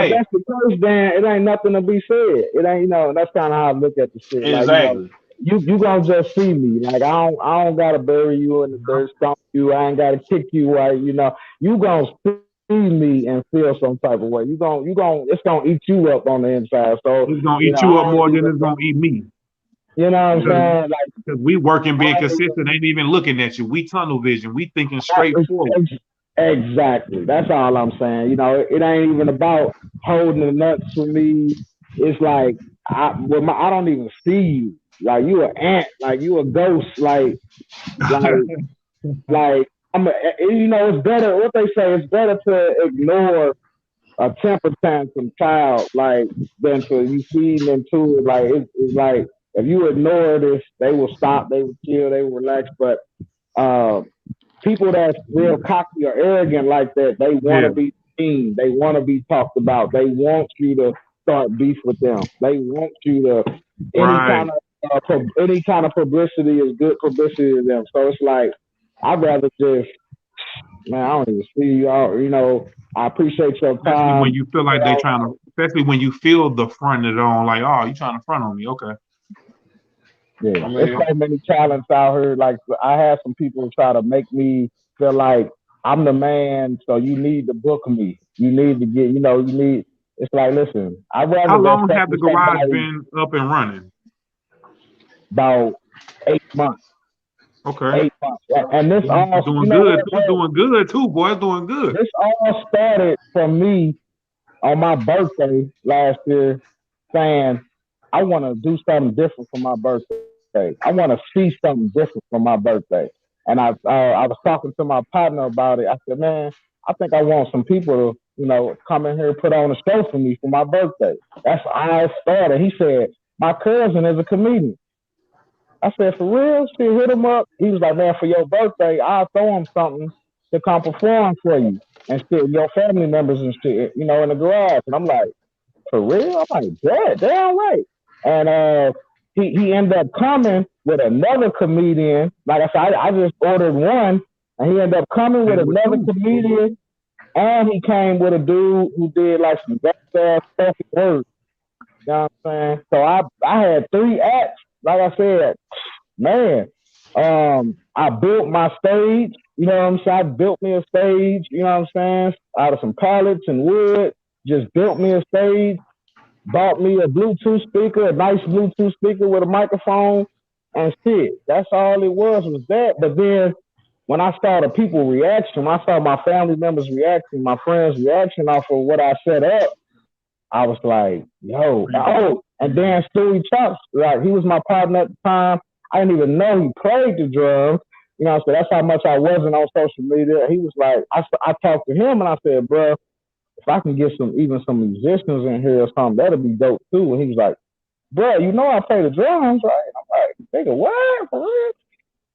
that's the case, then it ain't nothing to be said. It ain't, that's kind of how I look at the shit. Exactly. Like, you gonna just see me. Like, I don't gotta bury you in the dirt, stomp you. I ain't gotta kick you right. You gonna see me and feel some type of way. It's gonna eat you up on the inside. So it's gonna eat you up more than it's gonna eat me. You know what I'm saying? Like, because we working being consistent, ain't even looking at you. We tunnel vision. We thinking straight forward. Exactly. That's all I'm saying. It ain't even about holding the nuts for me. It's like I don't even see you. Like, you an ant. Like, you a ghost. Like I'm. It's better. What they say, it's better to ignore a temper tantrum child, like, than to you feed into it. Like, it's like, if you ignore this, they will stop, they will chill, they will relax. But people that's real cocky or arrogant like that, they want to be seen. They want to be talked about. They want you to start beef with them. They want you to any kind of publicity is good publicity to them. So it's like, I'd rather just man, I don't even see y'all. You know, I appreciate your time. Especially when you feel like they trying to, especially when you feel the front it on, like, oh, you trying to front on me, okay. Yeah, there's so many talents out here. Like I had some people try to make me feel like I'm the man, so you need to book me. You need to get, you know, you need. It's like, listen, I'd rather. How long have the garage been up and running? About 8 months. Okay. 8 months. And this all doing good. It's doing good too, boy. It's doing good. This all started from me on my birthday last year, saying I want to do something different for my birthday. I want to see something different for my birthday. And I was talking to my partner about it. I said, man, I think I want some people to, you know, come in here, put on a show for me for my birthday. That's how I started. He said, my cousin is a comedian. I said, for real? She hit him up. He was like, man, for your birthday, I'll throw him something to come perform for you and shit, your family members and shit, you know, in the garage. And I'm like, for real? I'm like, yeah, damn right. And he ended up coming with another comedian. Like I said, I just ordered one, and he ended up coming with another comedian, and he came with a dude who did like some Gangsta spoken word. You know what I'm saying? So I had 3 acts. Like I said, man, I built my stage. You know what I'm saying? I built me a stage. You know what I'm saying? Out of some pallets and wood, just built me a stage. Bought me a Bluetooth speaker, a nice Bluetooth speaker with a microphone, and shit. That's all it was that. But then when I saw the people reaction, when I saw my family members reaction, my friends reaction off of what I set up, I was like, yo, oh. And then Stewie Chucks, like, he was my partner at the time. I didn't even know he played the drums. You know, so that's how much I wasn't on social media. He was like, I talked to him and I said, bro, if I can get some musicians in here or something, that'll be dope too. And he was like, bro, you know I play the drums, right? I'm like, nigga, what? For real?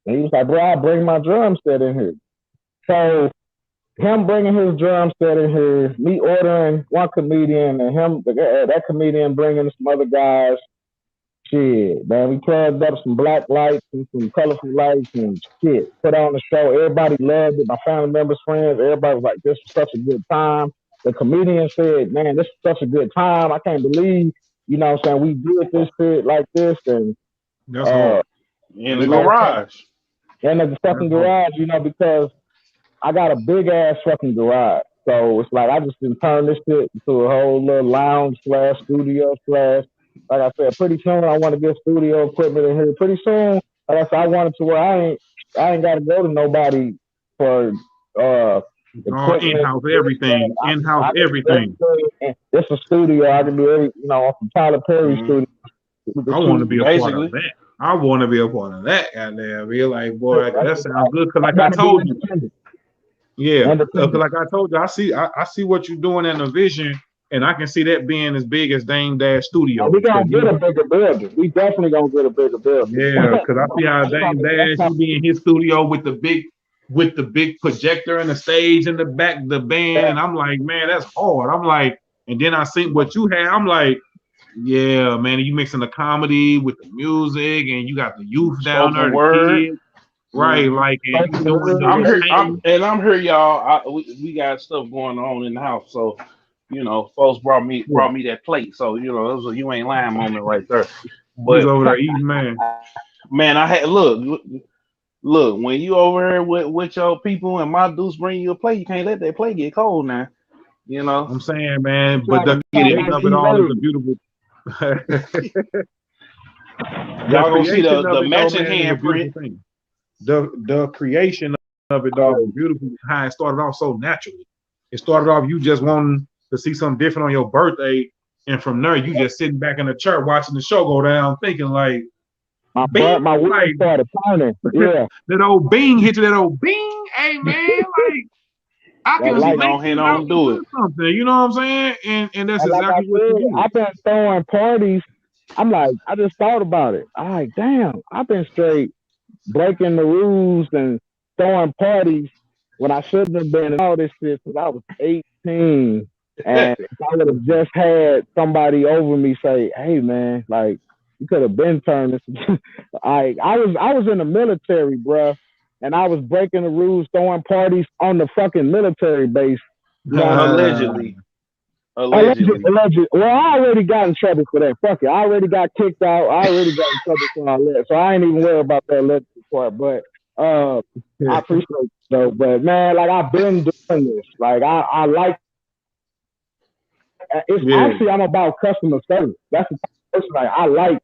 And he was like, bro, I'll bring my drum set in here. So him bringing his drum set in here, me ordering one comedian, and him, that comedian bringing some other guys. Shit, man, we plugged up some black lights and some colorful lights and shit. Put on the show. Everybody loved it. My family members, friends, everybody was like, this was such a good time. The comedian said, man, this is such a good time. I can't believe, you know what I'm saying, we did this shit like this. And in the garage. In the fucking garage, you know, because I got a big ass fucking garage. So it's like I just didn't turn this shit into a whole little lounge / studio / like I said, pretty soon I want to get studio equipment in here. Pretty soon, like I said, I wanted to where I ain't got to go to nobody for in-house everything. In-house everything. It's a studio. I can do every, you know, from Tyler Perry studio. I want to be a part of that. I want to be a part of that. Goddamn, be like, boy, that sounds good. Cause like I told you, yeah, like I told you, I see what you're doing in the vision. And I can see that being as big as Dame Dash Studio. We're going to get a bigger building. We definitely going to get a bigger building. Yeah, because I see how Dame Dash, he be in his studio with the big projector and the stage in the back, the band. And I'm like, man, that's hard. I'm like, and then I see what you have. I'm like, yeah, man, you mixing the comedy with the music and you got the youth down there. The kids. Right, like, I'm here, y'all. We got stuff going on in the house, so you know, folks brought me that plate, so you know, it was a you ain't lying moment right there. But over there eating, man, I had look when you over here with your people and my dudes bring you a plate, you can't let that plate get cold now. You know, I'm saying, man, but the creation of it all is a beautiful. Y'all gonna see the matching handprint. The creation of it all is beautiful. How it started off so naturally. It started off you just wanting to see something different on your birthday, and from there you just sitting back in the chair watching the show go down, thinking like, my wheels started turning. Yeah, that old bing hit you. That old bing. Hey man, like I can do it. Something, you know what I'm saying? And that's exactly what you do. I've been throwing parties. I'm like, I just thought about it. I'm like, damn, I've been straight breaking the rules and throwing parties when I shouldn't have been in all this shit since I was 18. And if I would have just had somebody over me say, hey man, like you could have been turned this. I was in the military, bruh. and I was breaking the rules, throwing parties on the fucking military base. Allegedly. Well, I already got in trouble for that. Fuck it. I already got kicked out. I already got in trouble for all that. So I ain't even worried about that alleged part. But I appreciate it though. But man, like I've been doing this. Like I like actually I'm about customer service. That's the person. Like I like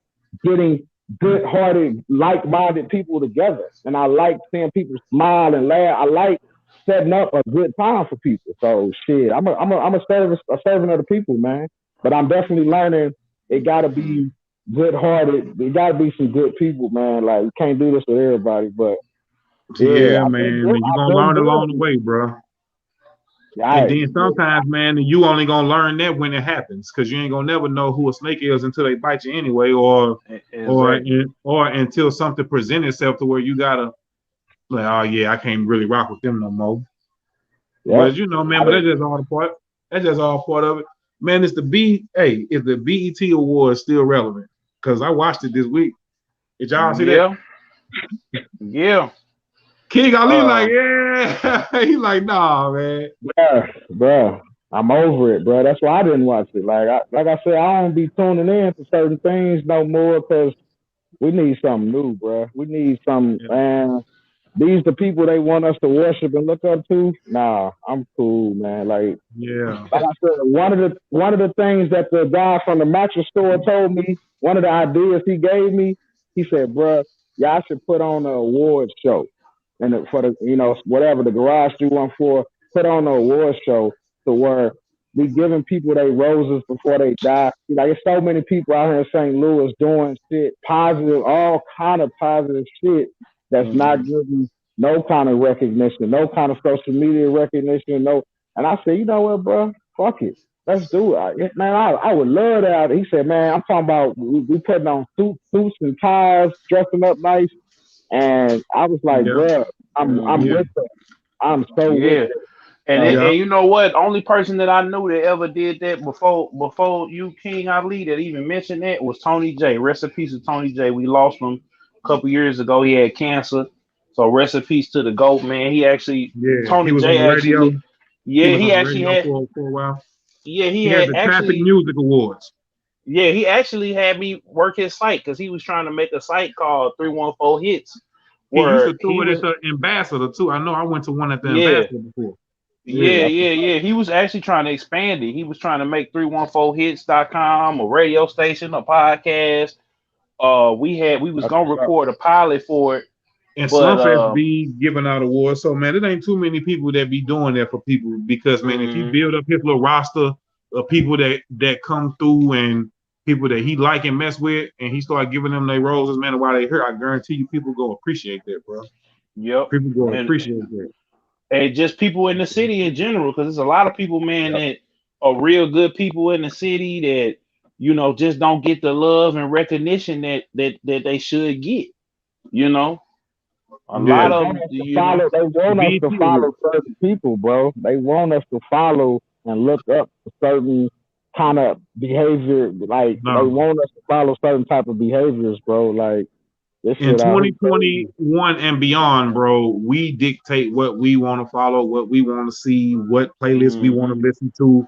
getting good-hearted, like-minded people together, and I like seeing people smile and laugh. I like setting up a good time for people. So shit, I'm a servant of the people, man. But I'm definitely learning. It gotta be good-hearted. It gotta be some good people, man. Like you can't do this with everybody, but yeah, man. You're gonna learn along the way, bro. And then sometimes, man, you only gonna learn that when it happens, because you ain't gonna never know who a snake is until they bite you anyway, or until something presents itself to where you gotta like, oh yeah, I can't really rock with them no more. Yep. But you know, man, but that's just all the part. That's just all part of it, man. Is the BET Awards still relevant? Because I watched it this week. Did y'all see that? Yeah. King Ali like, yeah. He like, nah, man. Yeah, bro. I'm over it, bro. That's why I didn't watch it. Like I said, I don't be tuning in to certain things no more because we need something new, bro. We need something, man. These the people they want us to worship and look up to. Nah, I'm cool, man. Like I said, one of the things that the guy from the mattress store told me, one of the ideas he gave me, he said, bro, y'all should put on an awards show. And for the, whatever the garage you want for, put on an award show to where we giving people their roses before they die. Like, there's so many people out here in St. Louis doing shit, positive, all kind of positive shit that's not getting no kind of recognition, no kind of social media recognition, no. And I said, you know what, bro? Fuck it. Let's do it. Man, I would love that. He said, man, I'm talking about we putting on suits and ties, dressing up nice. And I was like, bro, I'm with it. I'm so with it. And you know what? Only person that I knew that ever did that before you, King Ali, that even mentioned that was Tony J. Rest in peace to Tony J. We lost him a couple years ago. He had cancer. So rest in peace to the GOAT, man. He actually Tony J actually he actually had for a while. Yeah, he had the Traffic Music Awards. Yeah, he actually had me work his site because he was trying to make a site called 314 Hits. He used to do it as an ambassador too. I know I went to one at the ambassador before. Yeah. He was actually trying to expand it. He was trying to make 314hits.com a radio station, a podcast. We was gonna record a pilot for it. And Slumfest be giving out awards. So man, it ain't too many people that be doing that for people because man, if he build up his little roster of people that come through and people that he like and mess with, and he start giving them their roses, man, while they here, I guarantee you people go appreciate that, bro. Yep. People go appreciate that. And just people in the city in general, because there's a lot of people, man, that are real good people in the city that, just don't get the love and recognition that they should get, A lot of them, they want us to follow certain people, bro. They want us to follow and look up to certain kind of behavior. Like they want us to follow certain type of behaviors, bro. Like this in 2021 and beyond, bro, we dictate what we want to follow, what we want to see, what playlists we want to listen to.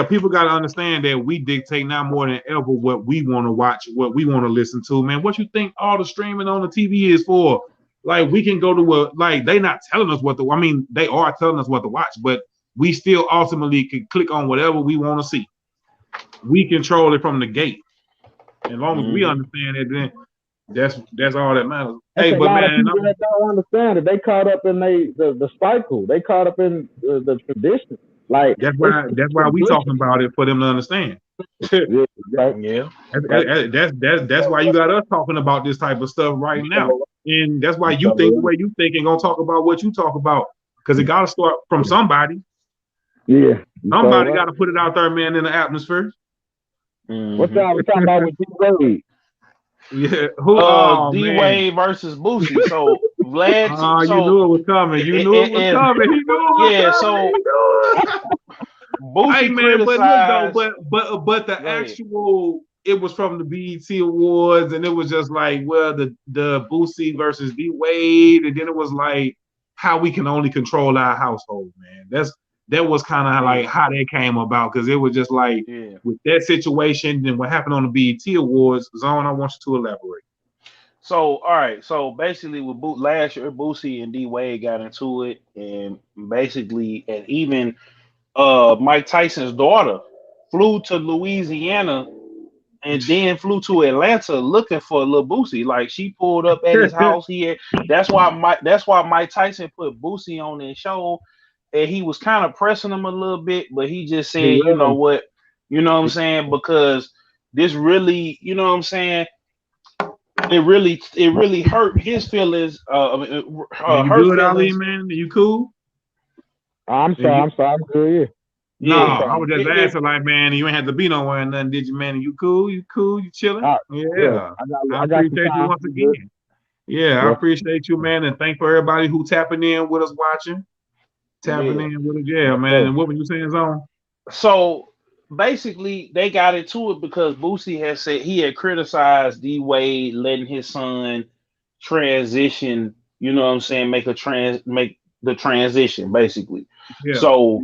People got to understand that we dictate now more than ever what we want to watch, what we want to listen to. Man, what you think all the streaming on the TV is for? Like, we can go to they not telling us what to. I mean, they are telling us what to watch, but we still ultimately can click on whatever we want to see. We control it from the gate. As long as we understand it, then that's all that matters. Hey, but man, people that don't understand it. They caught up in the cycle. They caught up in the tradition. Like that's why we talking about it for them to understand. That's why you got us talking about this type of stuff right now, and that's why you think the way you think and gonna talk about what you talk about because it got to start from somebody. Yeah, somebody got to put it out there, man, in the atmosphere. What's that? We're talking about with D Wade. Yeah, D Wade versus Boosie. So Vlad, you knew it was coming. You knew it was coming. He knew it was coming. Boosie hey man, but the actual it was from the BET Awards, and it was just like, well, the Boosie versus D Wade, and then it was like how we can only control our household, man. That was kind of like how that came about, because it was just like with that situation and what happened on the BET Awards. Zone, I want you to elaborate. So, all right. So basically, with last year, Boosie and D Wade got into it, and basically, and even Mike Tyson's daughter flew to Louisiana and then flew to Atlanta looking for Lil Boosie. Like, she pulled up at his house. That's why Mike Tyson put Boosie on his show, and he was kind of pressing him a little bit, but he just said, you know what I'm saying, because this really, you know what I'm saying, it really hurt his feelings. You good, Ali, man? You cool? I'm sorry, I'm good. No, I was just asking, like, man, you ain't have to be nowhere and nothing, did you, man? You cool? You chilling? Yeah. I appreciate you once again. Yeah, I appreciate you, man, and thank for everybody who tapping in with us, watching, tapping in with us. Yeah, man. And what were you saying, Zone? So basically, they got into it because Boosie had said he had criticized D Wade letting his son transition. You know what I'm saying? Make the transition, basically. Yeah. So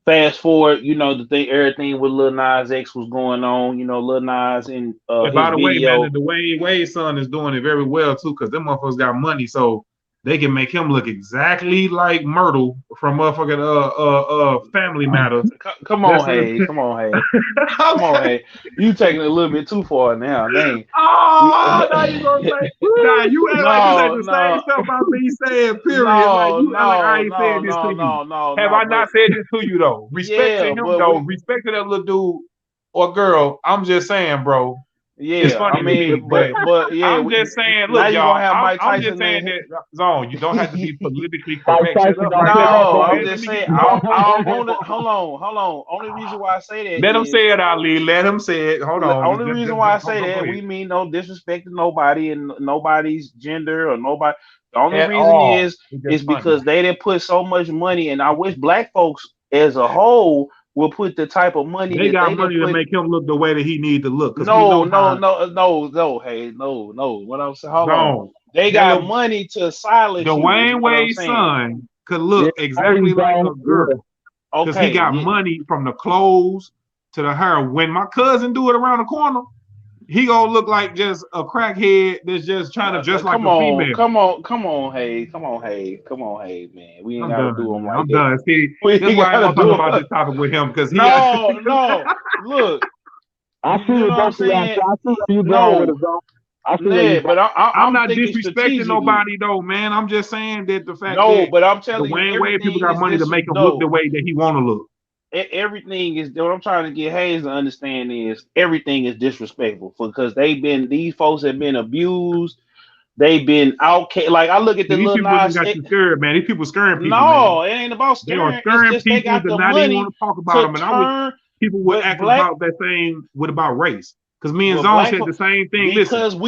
fast forward, everything with Lil Nas X was going on. Lil Nas and by the way, man, the Wade's son is doing it very well too, because them motherfuckers got money, so they can make him look exactly like Myrtle from motherfucking Family Matters. Come on, Hayes. Come on, Hayes. You taking it a little bit too far now, dang. Oh, now you gonna say? Nah, you act like you said the same stuff about me saying. Period. I ain't saying this to you. Have I not said this to you though? Respect to him though. Respect to that little dude or girl. I'm just saying, bro. Yeah, it's funny to me, but yeah, I'm just saying. Look, y'all, I'm just saying that, Zone, you don't have to be politically correct. No, I'm just saying. Hold on. Only reason why I say that. Let him say it, Ali. Let him say it. Hold on. Only reason why I say that, we mean no disrespect to nobody and nobody's gender or nobody. The only reason is because they didn't put so much money, and I wish black folks as a whole will put the type of money they got money to make him look the way that he need to look. No. Hey, no. What I'm saying, hold on. They got money to silence Dwayne Wade's son could look exactly like a girl, because he got money from the clothes to the hair. When my cousin do it around the corner, he gonna look like just a crackhead that's just trying to dress like a female. Come on, hey, man. We ain't gotta do him like I'm that. done. See, that's why I don't talk about this topic with him, because no. Look, I see what I'm saying. I see where you going with it, bro. But I'm not disrespecting nobody though, man. I'm just saying that the fact that but I'm telling the Wayne Wade people got money to make him look the way that he want to look. Everything is what I'm trying to get Hayes to understand is everything is disrespectful, because these folks have been abused. They've been outcast. Like, I look at the little Nas. Got you scared, man. These people scaring people. No, it ain't about scaring. They are scaring people to not even want to talk about them. And people would act about that thing about race. Because me and Zone said the same thing. Because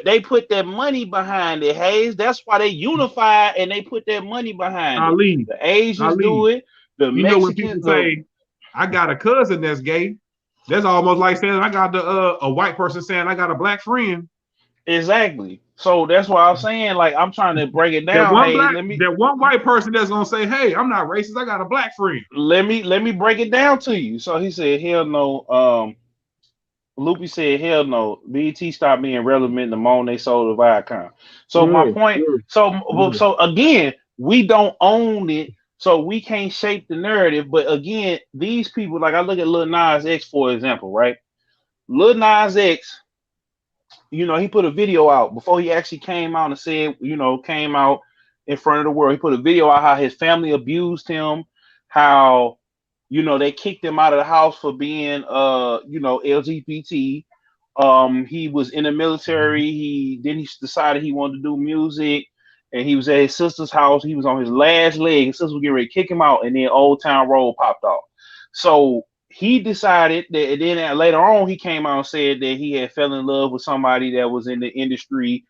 they put their money behind it, Hayes. That's why they unified and they put their money behind it. The Asians do it. The Mexicans when people say, I got a cousin that's gay, that's almost like saying I got a white person saying I got a black friend. Exactly. So that's why I'm saying, like, I'm trying to break it down. That one white person that's gonna say, "Hey, I'm not racist. I got a black friend." Let me break it down to you. So he said, "Hell no." Loopy said, "Hell no." BET stopped being relevant the moment they sold the Viacom. So my point. So again, we don't own it. So we can't shape the narrative. But again, these people, like, I look at Lil Nas X, for example, right? Lil Nas X, he put a video out before he actually came out and said, came out in front of the world. He put a video out how his family abused him, how, they kicked him out of the house for being, LGBT. He was in the military. He decided he wanted to do music. And he was at his sister's house. He was on his last leg. His sister was getting ready to kick him out, and then Old Town Road popped off. So he decided that, and then later on, he came out and said that he had fell in love with somebody that was in the industry,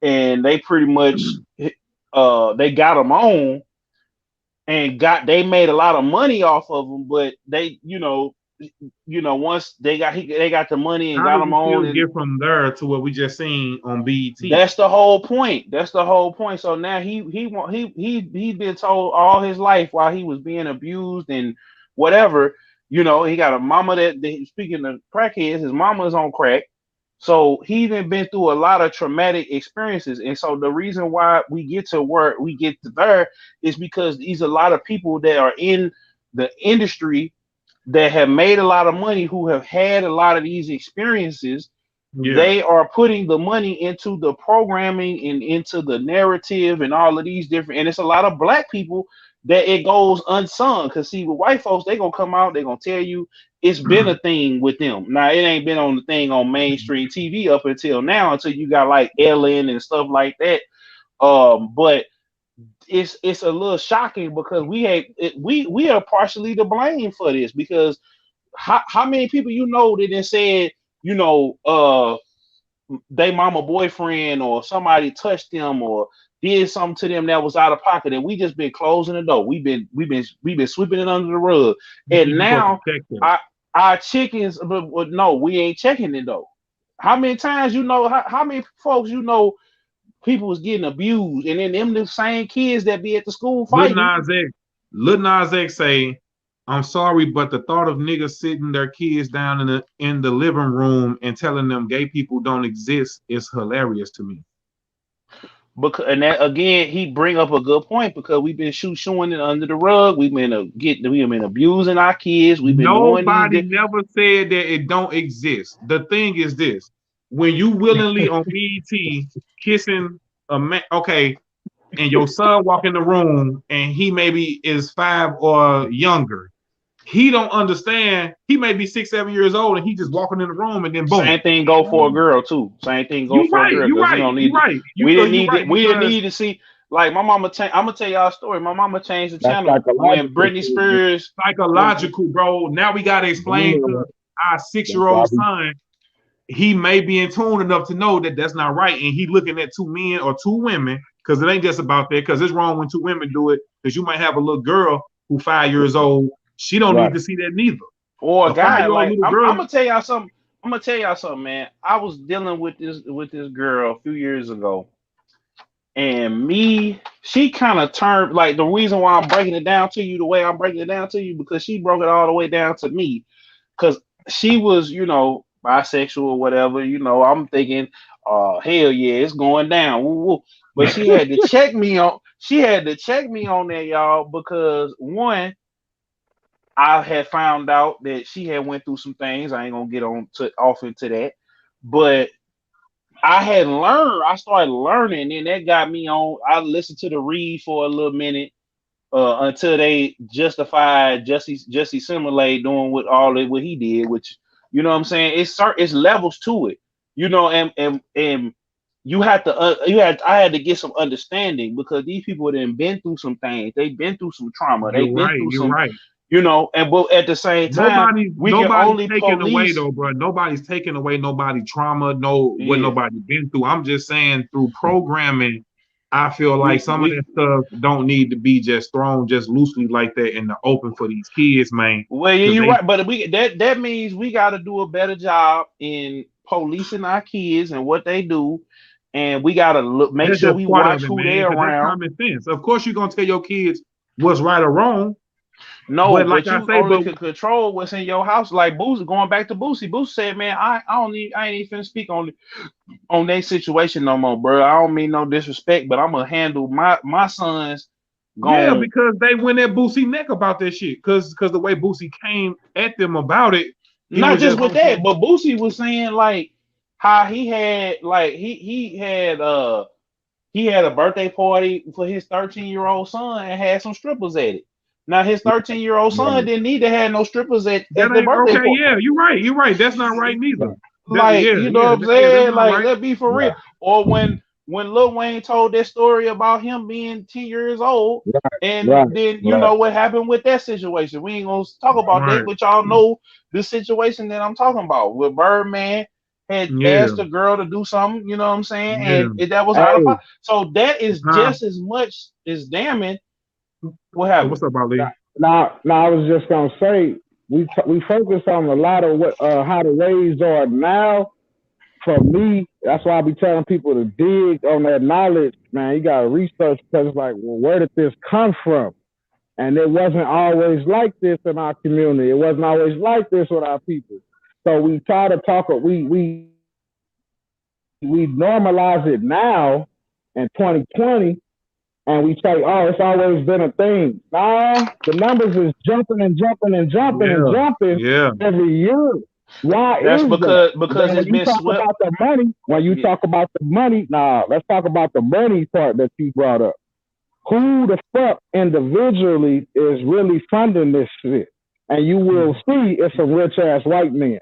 and they pretty much they got him on, and they made a lot of money off of him, but they, once they got the money and How got do them we still on, and get from there to what we just seen on BET? that's the whole point. So now he's been told all his life while he was being abused and whatever. He got a mama that speaking of crackheads, his mama is on crack. So he even been through a lot of traumatic experiences. And so the reason why we get to where we get to there is because these a lot of people that are in the industry that have made a lot of money, who have had a lot of these experiences. They are putting the money into the programming and into the narrative and all of these different, and it's a lot of black people that it goes unsung. Because see, with white folks, they gonna come out, they gonna tell you it's been a thing with them. Now it ain't been on the thing on mainstream TV up until now, until you got like Ellen and stuff like that. But it's a little shocking because we are partially to blame for this, because how many people that then said they mama boyfriend or somebody touched them or did something to them that was out of pocket, and we just been closing the door. We've been sweeping it under the rug, and now our chickens. But no, we ain't checking it though. How many times how many folks people was getting abused, and then them the same kids that be at the school fighting. Lil Nas X say, "I'm sorry, but the thought of niggas sitting their kids down in the living room and telling them gay people don't exist is hilarious to me." And that again, he bring up a good point, because we've been shooing it under the rug. We've been abusing our kids. We've been Nobody never said that it don't exist. The thing is this: when you willingly on BET kissing a man, okay, and your son walk in the room and he maybe is 5 or younger, he don't understand. He may be 6, 7 years old, and he just walking in the room, and then boom. Same thing go for a girl too. Same thing go for a girl. You're right. We didn't need to see. Like my mama, I'm gonna tell y'all a story. My mama changed the channel when Britney Spears. Psychological, bro. Now we gotta explain to our 6-year-old son. He may be in tune enough to know that that's not right, and he looking at 2 men or 2 women, because it ain't just about that. Because it's wrong when 2 women do it. Because you might have a little girl who 5 years old. She don't need to see that neither. Or a guy like I'm gonna tell y'all something. Man. I was dealing with this girl a few years ago, and she kind of turned, like, the reason why I'm breaking it down to you the way I'm breaking it down to you, because she broke it all the way down to me, because she was bisexual or whatever. I'm thinking, hell yeah, it's going down. Woo, woo. But she had to check me on. She had to check me on that, y'all, because one, I had found out that she had went through some things. I ain't gonna get off into that, but I started learning, and that got me on. I listened to the read for a little minute until they justified Jussie Smollett doing what he did, which what I'm saying. It's levels to it, and you have to I had to get some understanding, because these people have been through some things. They've been through some trauma. They've been through some. But at the same time, nobody's taking away though, bro. Nobody's taking away nobody's trauma, what nobody been through. I'm just saying, through programming, I feel like some of that stuff don't need to be just thrown just loosely like that in the open for these kids, man. Well, yeah, you're right, but that means we got to do a better job in policing our kids and what they do, and we got to make sure we watch who they're around. That's common sense. Of course, you're gonna tell your kids what's right or wrong. No, but you only can control what's in your house. Like Boosie, going back to Boosie. Boosie said, "Man, I ain't even finna speak on their situation no more, bro. I don't mean no disrespect, but I'm gonna handle my sons." Yeah, because they went at Boosie neck about that shit. Because the way Boosie came at them about it. Not just with that, but Boosie was saying like how he had he had a birthday party for his 13-year-old son and had some strippers at it. Now his 13-year-old son didn't need to have no strippers at the birthday party. Okay, yeah, you're right. That's not right neither. Like, what I'm saying? Like, let's be for real. Or when Lil Wayne told that story about him being 10 years old, and then you know what happened with that situation. We ain't gonna talk about that, but y'all know the situation that I'm talking about. Where Birdman had asked a girl to do something, you know what I'm saying? And that was out of pocket. So that is just as much as damning. What happened? What's up, Ali? Now, I was just gonna say we focus on a lot of what how the ways are now. For me, that's why I be telling people to dig on that knowledge, man. You gotta research because it's like, well, where did this come from? And it wasn't always like this in our community. It wasn't always like this with our people. So we try to talk. We normalize it now in 2020, and we say, "Oh, it's always been a thing." Nah, the numbers is jumping and jumping and jumping and jumping every year. Why That's is because that? it's been swept. About the money, when you talk about the money, let's talk about the money part that you brought up. Who the fuck individually is really funding this shit? And you will see it's some rich ass white men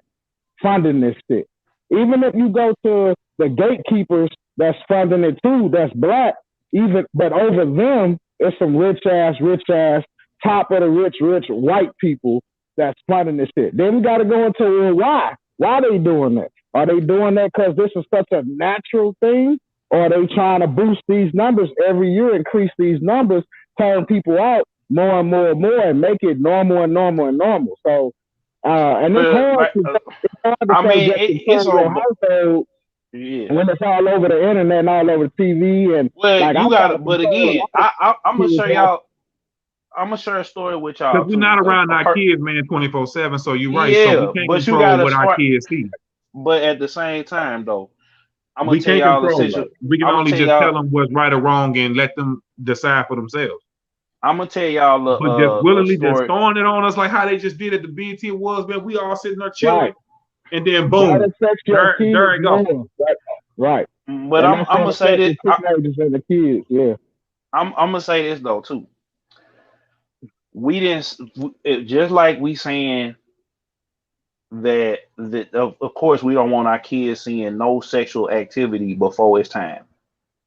funding this shit. Even if you go to the gatekeepers that's funding it too, that's black, but over them, it's some rich ass, top of the rich white people that's funding this shit. Then we got to go into why. Why are they doing that? Are they doing that because this is such a natural thing? Or are they trying to boost these numbers every year, increase these numbers, turn people out more and more and more, and make it normal and normal and normal? So, and it's hard to it's your household when it's all over the internet and all over the TV. And you got it. But again, I'm gonna show y'all. I'm gonna share a story with y'all. Because we're not around our kids, man, 24/7. So you're right. Yeah, so we can't control what our kids see. But at the same time, though, I'm gonna tell y'all the situation. We can only just tell them what's right or wrong and let them decide for themselves. I'm gonna tell y'all but just willingly just throwing it on us like how they just did at the BET Awards, man. We all sitting there chilling, and then boom, there it goes. Right. But I'm gonna say this. The kids, yeah. I'm gonna say this though too. We didn't, just like we saying that of course we don't want our kids seeing no sexual activity before it's time.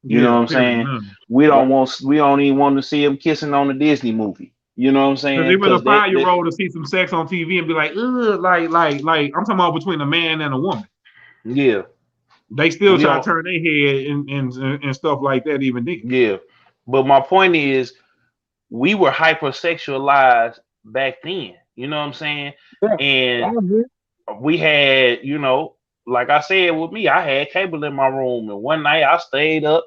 You know what I'm saying? We don't even want to see them kissing on a Disney movie. You know what I'm saying? Because even a 5-year-old to see some sex on TV and be like, ugh, like I'm talking about between a man and a woman. Yeah. They still try to turn their head and stuff like that even then. Yeah. But my point is, we were hypersexualized back then. You know what I'm saying? Yeah, and we had, like I said with me, I had cable in my room, and one night I stayed up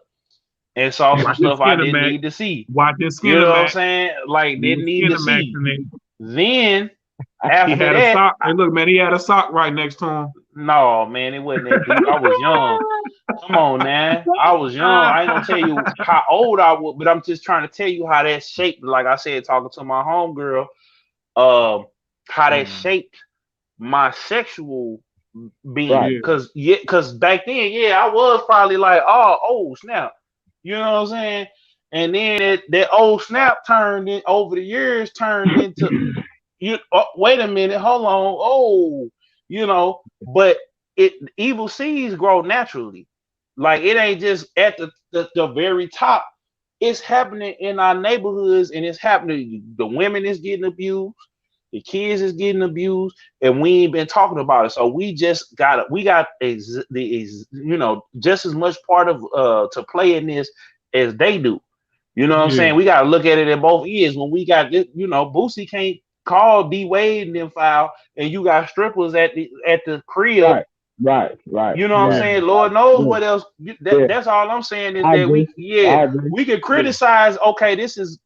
and saw some stuff I didn't need to see. Watching Skinner, you know what I'm saying? Like didn't need to see. Then after he had that, a sock. Hey, look, man, he had a sock right next to him. No, man, it wasn't that deep. I was young. Come on, man. I was young. I ain't gonna tell you how old I was, but I'm just trying to tell you how that shaped, like I said, talking to my homegirl, how that shaped my sexual being. Because back then, I was probably like, oh, snap. You know what I'm saying? And then that old snap over the years turned into wait a minute, hold on, but evil seeds grow naturally. Like it ain't just at the very top. It's happening in our neighborhoods, and it's happening. The women is getting abused, the kids is getting abused, and we ain't been talking about it. So we just got just as much part of to play in this as they do. You know what I'm saying? We got to look at it in both ears. When we got this, Boosie can't call D Wade and then file, and you got strippers at the crib. Right. You know what I'm saying? Lord knows what else. That's all I'm saying is we can criticize. Okay, this is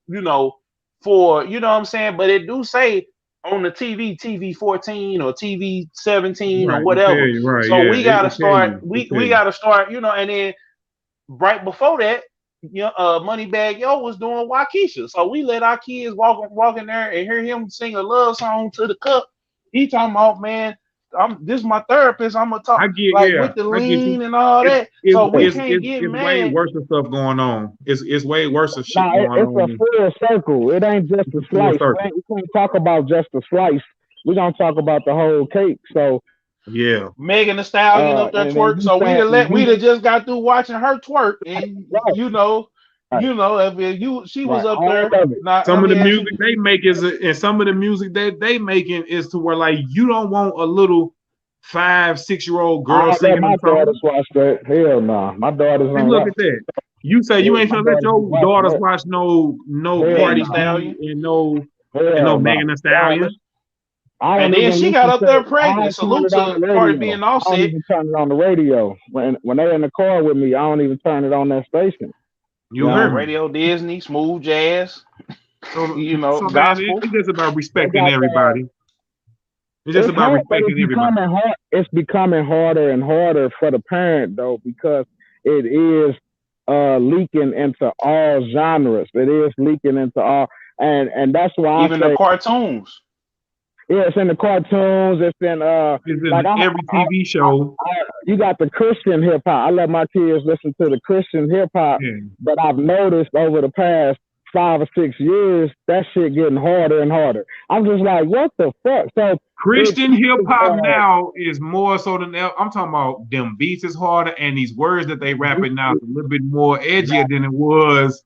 for what I'm saying, but it do say on the TV 14 or TV 17 or whatever. So we gotta start. We gotta start. And then right before that, Moneybag Yo was doing Waukesha. So we let our kids walk in there and hear him sing a love song to the cup. He talking about, man, this is my therapist. I'm gonna talk with the lean and all that. So we can't get mad. It's way worse stuff going on. It's way worse of shit going on. It's a full circle. It ain't just a slice. We can't talk about just a slice. We're gonna talk about the whole cake. So yeah, Megan Thee Stallion up there twerk. So we'd have just got through watching her twerk, and she was up there. Some of the music they make and some of the music that they making is to where like you don't want a little 5-6-year-old girl singing. My daughters watch that. Hell no, my daughters don't. Look at that. You say you ain't gonna let your daughters watch no Cardi Stallion and no Megan Thee Stallion. And then she got up there pregnant. Salute to Cardi B and Offset. I don't even turn it on the radio. When they're in the car with me, I don't even turn it on that station. You heard radio, Disney, smooth jazz, you know, so gospel. Man, it's just about respecting everybody. It's just about respecting everybody. It's becoming harder and harder for the parent though, because it is leaking into all genres. It is leaking into all, and that's why even the cartoons. Yeah, it's in the cartoons. It's in every TV show. You got the Christian hip hop. I let my kids listen to the Christian hip hop, but I've noticed over the past 5 or 6 years that shit getting harder and harder. I'm just like, what the fuck? So Christian hip hop now is more so than I'm talking about. Them beats is harder, and these words that they rapping now is a little bit more edgier than it was.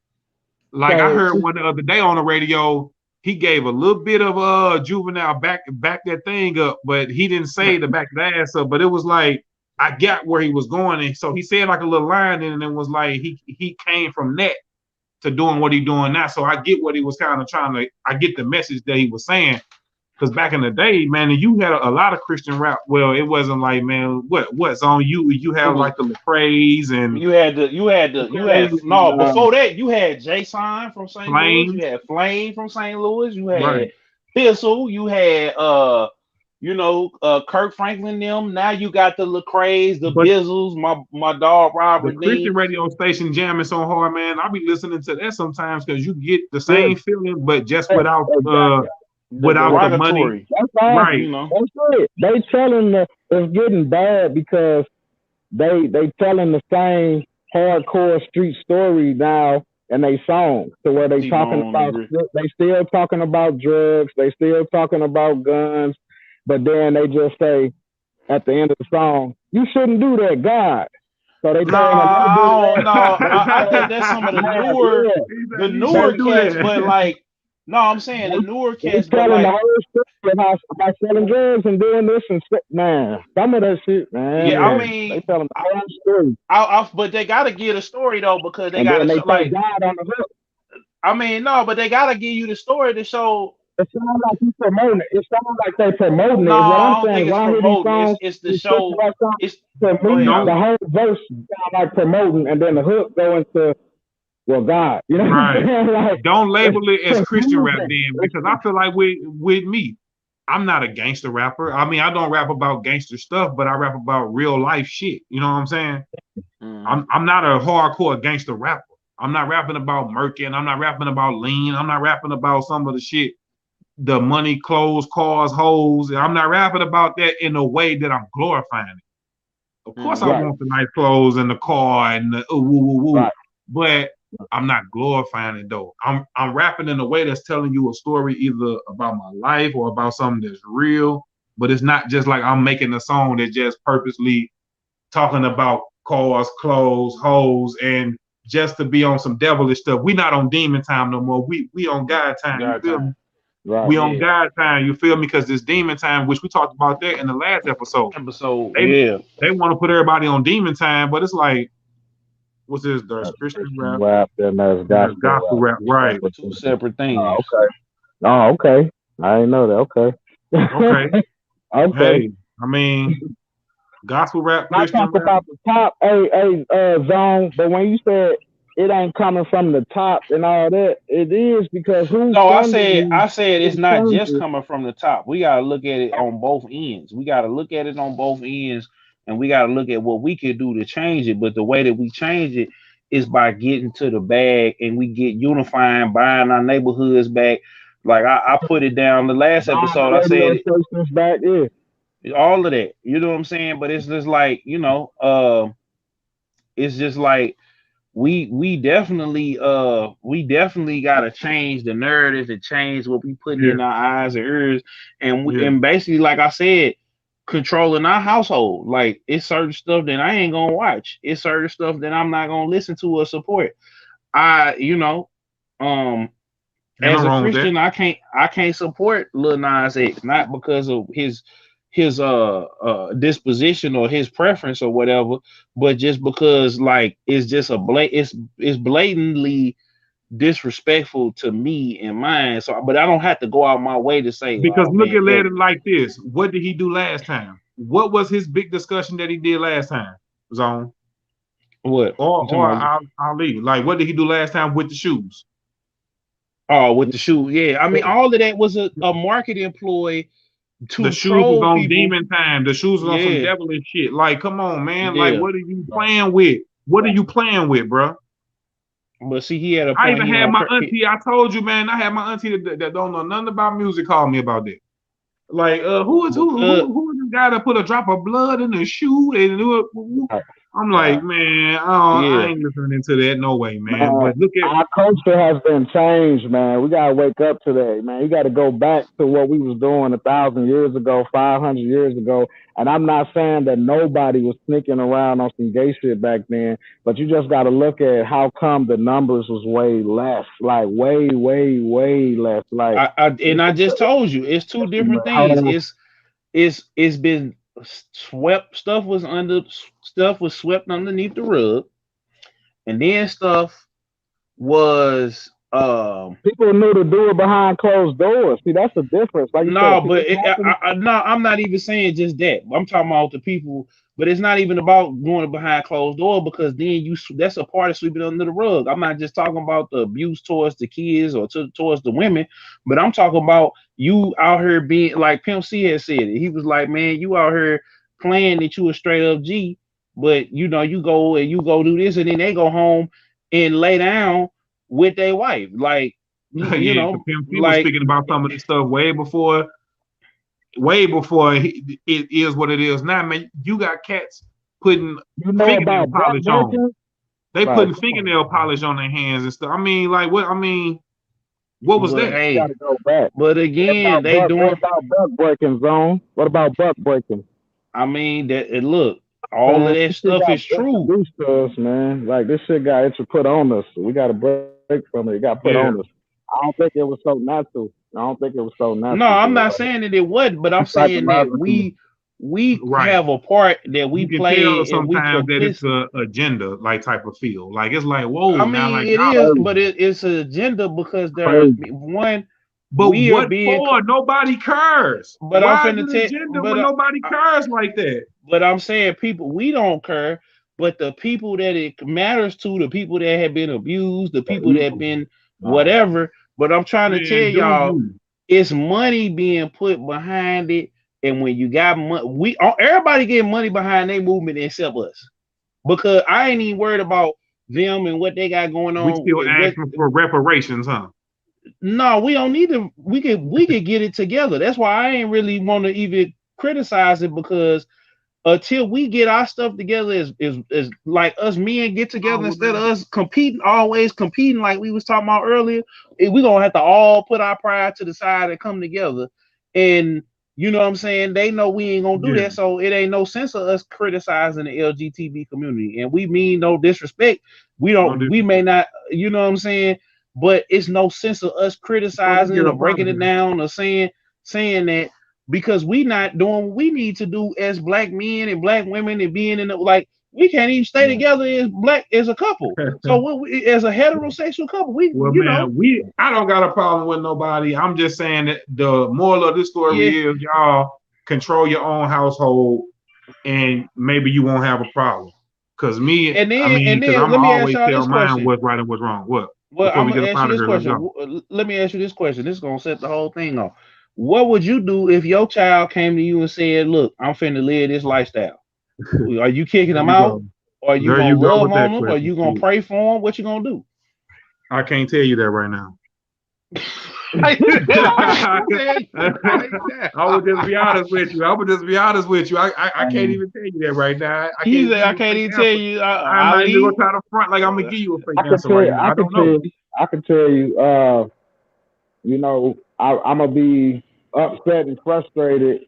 Like I heard one the other day on the radio. He gave a little bit of Juvenile back that thing up, but he didn't say to back the ass up. But it was like I got where he was going, and so he said like a little line, and it was like he came from that to doing what he's doing now. So I get what he was kind of trying to. I get the message that he was saying, because back in the day, man, you had a lot of Christian rap. Well, it wasn't like, man, what's on you? You had like the Lecrae's and you had before that you had Jason from St. Louis, you had Flame from St. Louis, you had Thistle, you had Kirk Franklin them. Now you got the Lecrae's, the Bizzles, my dog Robert. The Christian radio station jamming so hard, man. I'll be listening to that sometimes because you get the same feeling, but just without without the money. That's all, right. That's it. They telling it's getting bad because they telling the same hardcore street story now in they songs, to where they talking about they still talking about drugs, they still talking about guns, but then they just say at the end of the song, you shouldn't do that, God. So they I think that's some of the newer cats, but like. No, I'm saying the newer cats. Telling the whole story about selling drugs and doing this and man, some of that shit, man. Yeah, I mean, they telling the whole story. But they gotta get a story though, because they gotta like God on the hook. I mean, no, but they gotta give you the story to show. It sounds like you promoting it. It sounds like they promoting it. No, I don't think it's promoting. It's the show. It's the whole verse sound like promoting, and then the hook go into. Well, God, you know, like, don't label it as Christian rap then, because I feel like with me, I'm not a gangster rapper. I mean, I don't rap about gangster stuff, but I rap about real life shit. You know what I'm saying? I'm not a hardcore gangster rapper. I'm not rapping about murking. I'm not rapping about lean. I'm not rapping about some of the shit, the money, clothes, cars, hoes. I'm not rapping about that in a way that I'm glorifying it. Of course, I want the nice clothes and the car and the woo, but I'm not glorifying it though. I'm rapping in a way that's telling you a story either about my life or about something that's real, but it's not just like I'm making a song that just purposely talking about cars, clothes, hoes, and just to be on some devilish stuff. We not on demon time no more. We on God time. You feel me? Right, we on God time. You feel me? Because this demon time, which we talked about that in the last episode. They want to put everybody on demon time, but it's like, what's this? There's Christian rap and there's gospel rap. Right. Two separate things. Okay. I didn't know that. Okay. Okay. Hey, I mean, gospel rap. I talk about the top zone, but when you said it ain't coming from the top and all that, it is because I said it's not just coming from the top. We gotta look at it on both ends. And we got to look at what we can do to change it. But the way that we change it is by getting to the bag, and we get unifying, buying our neighborhoods back. Like I put it down the last episode. I said back, all of that. You know what I'm saying? But it's just like, it's just like we definitely got to change the narrative and change what we put in our eyes and ears. And basically, like I said, controlling our household. Like, it's certain stuff that I ain't gonna watch. It's certain stuff that I'm not gonna listen to or support. As a Christian, I can't support Lil Nas X, not because of his disposition or his preference or whatever, but just because like it's just it's blatantly disrespectful to me and mine. So, but I don't have to go out my way to say, because oh, look man, at it like this. What did he do last time? What was his big discussion that he did last time? Zone. What? Or Ali. Like, what did he do last time with the shoes? Oh, with the shoe. Yeah. I mean, all of that was a marketing ploy to the shoes was on people. demon time. The shoes was on some devilish shit. Like, come on, man. Like, what are you playing with? What are you playing with, bro? But see, he had a point. I even had my auntie. I told you, man. I had my auntie that don't know nothing about music call me about that. Like, who is the guy that put a drop of blood in the shoe and I'm like, man, I ain't listening to that. No way, man. But look at our culture has been changed, man. We gotta wake up today, man. You gotta go back to what we was doing 1,000 years ago, 500 years ago. And I'm not saying that nobody was sneaking around on some gay shit back then, but you just gotta look at how come the numbers was way less, like way, way, way less. Like, I just told you, it's two different things. It's been swept. Stuff was swept underneath the rug, and then stuff was people knew to do it behind closed doors. See, that's the difference. Like, I'm not even saying just that. I'm talking about the people. But it's not even about going behind closed door, because then that's a part of sweeping under the rug. I'm not just talking about the abuse towards the kids or towards the women, but I'm talking about you out here being like Pimp C had said it. He was like, man, you out here playing that you a straight up G, but you go do this, and then they go home and lay down with their wife. Like, Pimp C was speaking about some of this stuff way before it is what it is now, man. You got cats putting fingernail polish on. They putting fingernail polish on their hands and stuff. I mean, like, what? I mean, what was that? Hey, gotta go back. But again, what about buck breaking, Zone? What about buck breaking? I mean, look, all of that stuff is true. Us, man. Like, this shit got put on us. We got to break from it. It got put on us. I don't think it was so natural. No, I'm not saying that it wasn't, but I'm saying that we have a part that we play. Sometimes that it's an agenda, like, type of feel. Like, it's like, whoa. I mean, like, it is, but it's an agenda because there's one. But what for? Nobody cares. But why I'm finna tell you, but nobody cares like that. But I'm saying, people, we don't care. But the people that it matters to, the people that have been abused, the people that have been whatever. But I'm trying to tell y'all, it's money being put behind it, and when you got money, everybody getting money behind their movement except us, because I ain't even worried about them and what they got going on. We still asking for reparations, huh? No, we don't need to. We could get it together. That's why I ain't really want to even criticize it, because until we get our stuff together, is like us men get together instead of us always competing like we was talking about earlier. We're gonna have to all put our pride to the side and come together. And you know what I'm saying? They know we ain't gonna do that, so it ain't no sense of us criticizing the LGBT community. And we mean no disrespect. We may not, you know what I'm saying? But it's no sense of us criticizing or breaking it down or saying that, because we not doing what we need to do as black men and black women, and being in we can't even stay together as a couple. So as a heterosexual couple, I don't got a problem with nobody. I'm just saying that the moral of this story is y'all control your own household, and maybe you won't have a problem. Because I'm always tell mine what's right and what's wrong. What? Well, I'm gonna ask you this question. Let me ask you this question. This is gonna set the whole thing off. What would you do if your child came to you and said, "Look, I'm finna live this lifestyle"? Are you kicking them out? Or are you gonna love on them? Or are you gonna pray for them? What you gonna do? I can't tell you that right now. I would just be honest with you. I can't even tell you that right now. I can't even tell you. I'm not even gonna try to front like I'm gonna give you a fake answer right now. I don't know. I can tell you. I'm gonna be upset and frustrated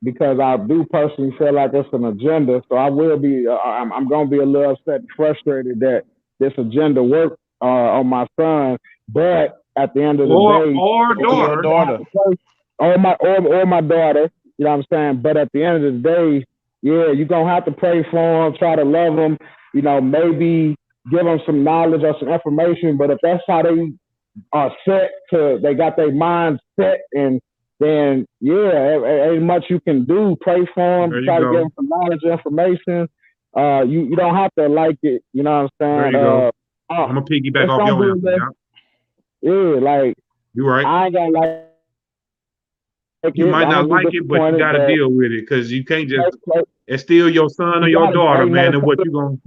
because I do personally feel like it's an agenda. So I will be. I'm gonna be a little upset and frustrated that this agenda worked on my son, but at the end of the day, or my daughter, you know what I'm saying? But at the end of the day, you're gonna have to pray for them, try to love them. Maybe give them some knowledge or some information. But if that's how they are set they got their minds set, and then ain't much you can do. Pray for them, try to give them some knowledge, information. You don't have to like it. You know what I'm saying? There you go. I'm gonna piggyback off your answer. Yeah, like you right. I ain't gonna like you might not like it, but you gotta deal with it because you can't just. It's still your son or your daughter, man. And what you gonna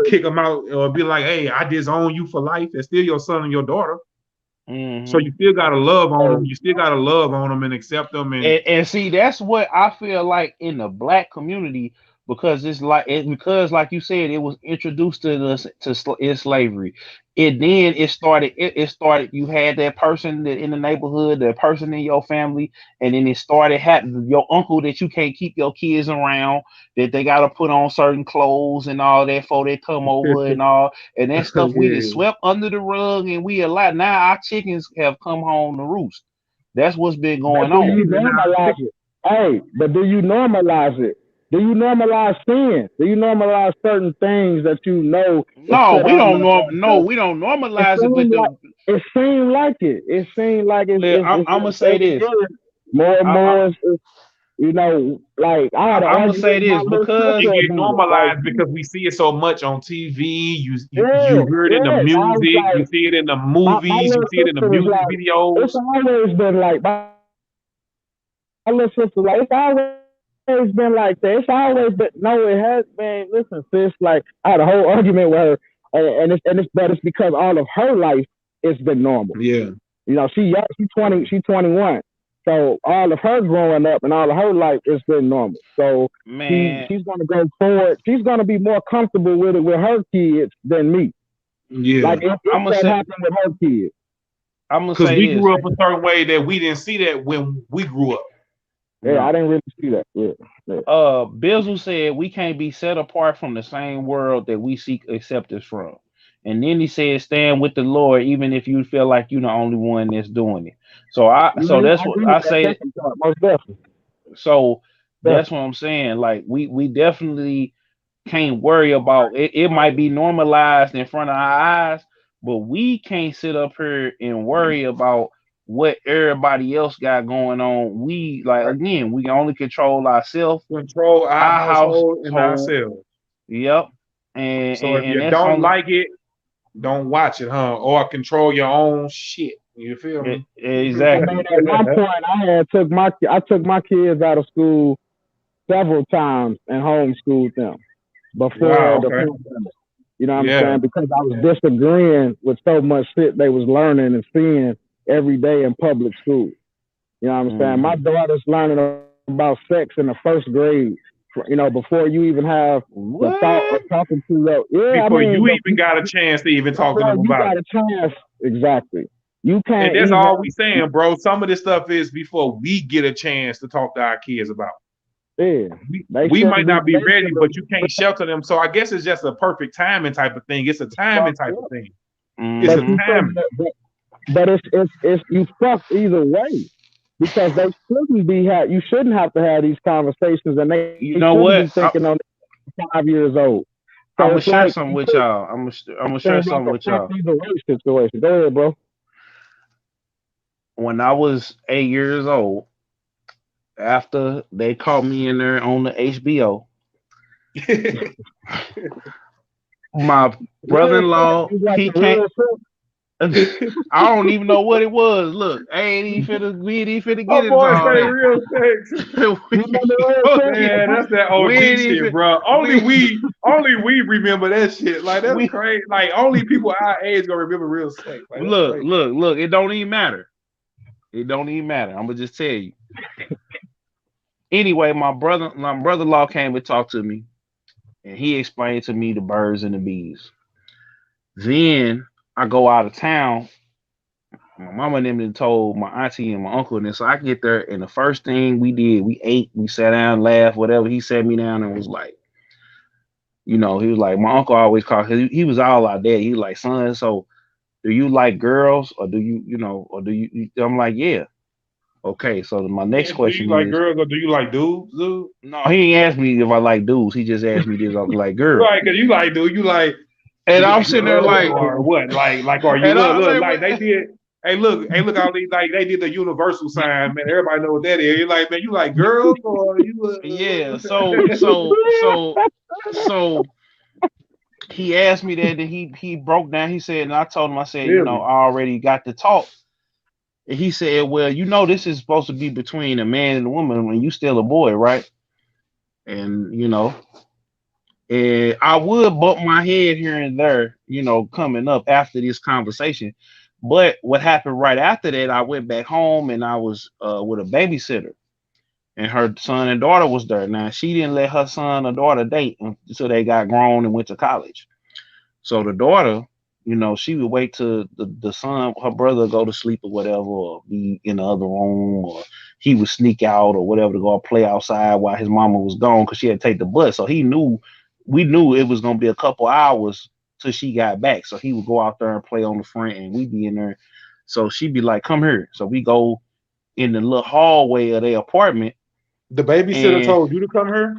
kick them out or be like, hey, I disown you for life? It's still your son and your daughter. Mm-hmm. So you still gotta love on them. You still gotta love on them and accept them. And see, that's what I feel like in the black community, because like you said, it was introduced to us in slavery. It started. You had that person that in the neighborhood, the person in your family, and then it started happening. Your uncle that you can't keep your kids around, that they got to put on certain clothes and all that before they come over and all, and that stuff we just swept under the rug, and we allowed. Now our chickens have come home to roost. That's what's been going on. Hey, but do you normalize it? Do you normalize sin? Do you normalize certain things that you know? No, we don't normalize it. But it seemed like it. It seemed like it. I'm gonna say this. More and more. You know, like I'm gonna say this because it get normalized because we see it so much on TV. You hear it in the music. You see it in the movies. You see it in the music videos. It's always been like my little sister. Like it's always been like that. It's always been. No, it has been. Listen, sis. Like I had a whole argument with her, and it's because all of her life it's been normal. Yeah. You know, she's 20. She's 21. So all of her growing up and all of her life it's been normal. So she's gonna go forward. She's gonna be more comfortable with it with her kids than me. Yeah. Like if that happened with her kids. I'm gonna say because we grew up a certain way that we didn't see that when we grew up. Yeah, I didn't really see that. Yeah. Bizzle said we can't be set apart from the same world that we seek acceptance from. And then he said, stand with the Lord, even if you feel like you're the only one that's doing it. So that's what I say. So that's what I'm saying. Like we definitely can't worry about it. It might be normalized in front of our eyes, but we can't sit up here and worry about what everybody else got going on. We again, we can only control ourselves, control our household and ourselves. Yep. And so if you don't like it, don't watch it, huh? Or control your own shit. You feel me? Exactly. At one point, I took my kids out of school several times and homeschooled them before the pandemic. You know what I'm saying? Because I was disagreeing with so much shit they was learning and seeing every day in public school. You know what I'm saying? My daughter's learning about sex in the first grade. You know, before you even have the thought of talking to them. Before you even got a chance to even talk to them about it. You got a chance, exactly. You can't. And that's all we saying, bro. Some of this stuff is before we get a chance to talk to our kids about. Yeah, we might not be ready, but you can't shelter them. So I guess it's just a perfect timing type of thing. It's a timing type of thing. It's a timing. But it's you fucked either way. Because they shouldn't be you shouldn't have to have these conversations, and they be thinking on 5 years old. So I'm gonna share something with y'all. I'm gonna share something with y'all. Situation. Go ahead, bro. When I was 8 years old, after they caught me in there on the HBO, my brother-in-law he came. I don't even know what it was. Look, we ain't finna get into all that. Real sex. Man, that's that OG shit, bro. Only we remember that shit. Like that's crazy. Like only people our age gonna remember real sex. Like, look. It don't even matter. I'm gonna just tell you. Anyway, my brother-in-law came and talked to me, and he explained to me the birds and the bees. Then I go out of town. My mama and them told my auntie and my uncle, and so I get there, and the first thing we did, we ate, we sat down, laughed, whatever. He sat me down and was like, he was like, my uncle always called, he was all our dad. He was like, son, so do you like girls or do you? I'm like, yeah. Okay, so my next question is, do you like girls or do you like dudes? No, he ain't asked me if I like dudes. He just asked me this. I was like, girls. Right, because you like dude, you like. And I'm sitting there like, or what? Like, are you look like they did? Hey, look, Ali, like they did the universal sign, man. Everybody know what that is. You're like, man, you like girls or you? Yeah. So he asked me that, and he broke down. He said, and I told him, I said, Really? you know, I already got the talk. And he said, well, you know, this is supposed to be between a man and a woman when you still a boy, right? And you know, and I would bump my head here and there, you know, coming up after this conversation. But what happened right after that, I went back home and I was with a babysitter, and her son and daughter was there. Now she didn't let her son or daughter date until they got grown and went to college. So the daughter, you know, she would wait till the son, her brother, go to sleep or whatever, or be in the other room, or he would sneak out or whatever to go play outside while his mama was gone because she had to take the bus. So we knew it was gonna be a couple hours till she got back. So he would go out there and play on the front, and we'd be in there. So she'd be like, "Come here." So we go in the little hallway of their apartment. The babysitter told you to come here?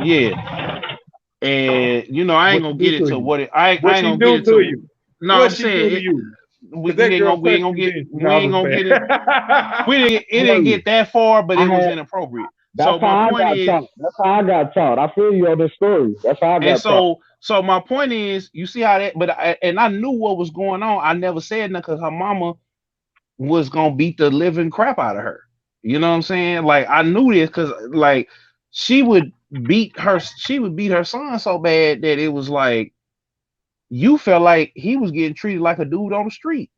Yeah. And you know, I ain't gonna get into what it. I ain't gonna get into you. No, I'm saying we ain't gonna get it. It didn't get that far, but it was inappropriate. So my point is, that's how I got taught. I feel you on this story. That's how I got taught. So my point is, you see how that, but I knew what was going on. I never said nothing because her mama was gonna beat the living crap out of her. You know what I'm saying? Like I knew this because like she would beat her son so bad that it was like you felt like he was getting treated like a dude on the street,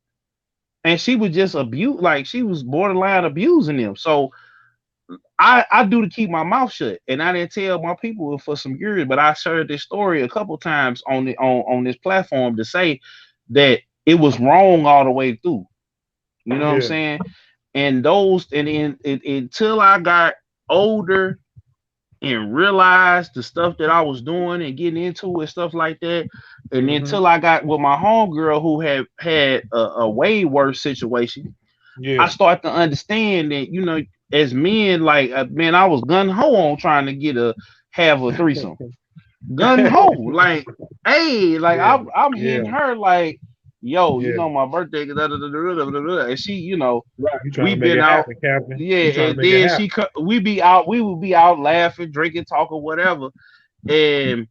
and she would just abuse, like she was borderline abusing him. So I do to keep my mouth shut, and I didn't tell my people for some years, but I shared this story a couple times on this platform to say that it was wrong all the way through. You know what I'm saying? And until I got older and realized the stuff that I was doing and getting into and stuff like that, and until I got with my homegirl who had a way worse situation, I started to understand that, you know, as men, like man, I was gun ho on trying to have a threesome, gun ho, like, hey, like I'm hitting her like, yo, you know, my birthday, and she, you know, we been out, and then we would be out laughing, drinking, talking, whatever, and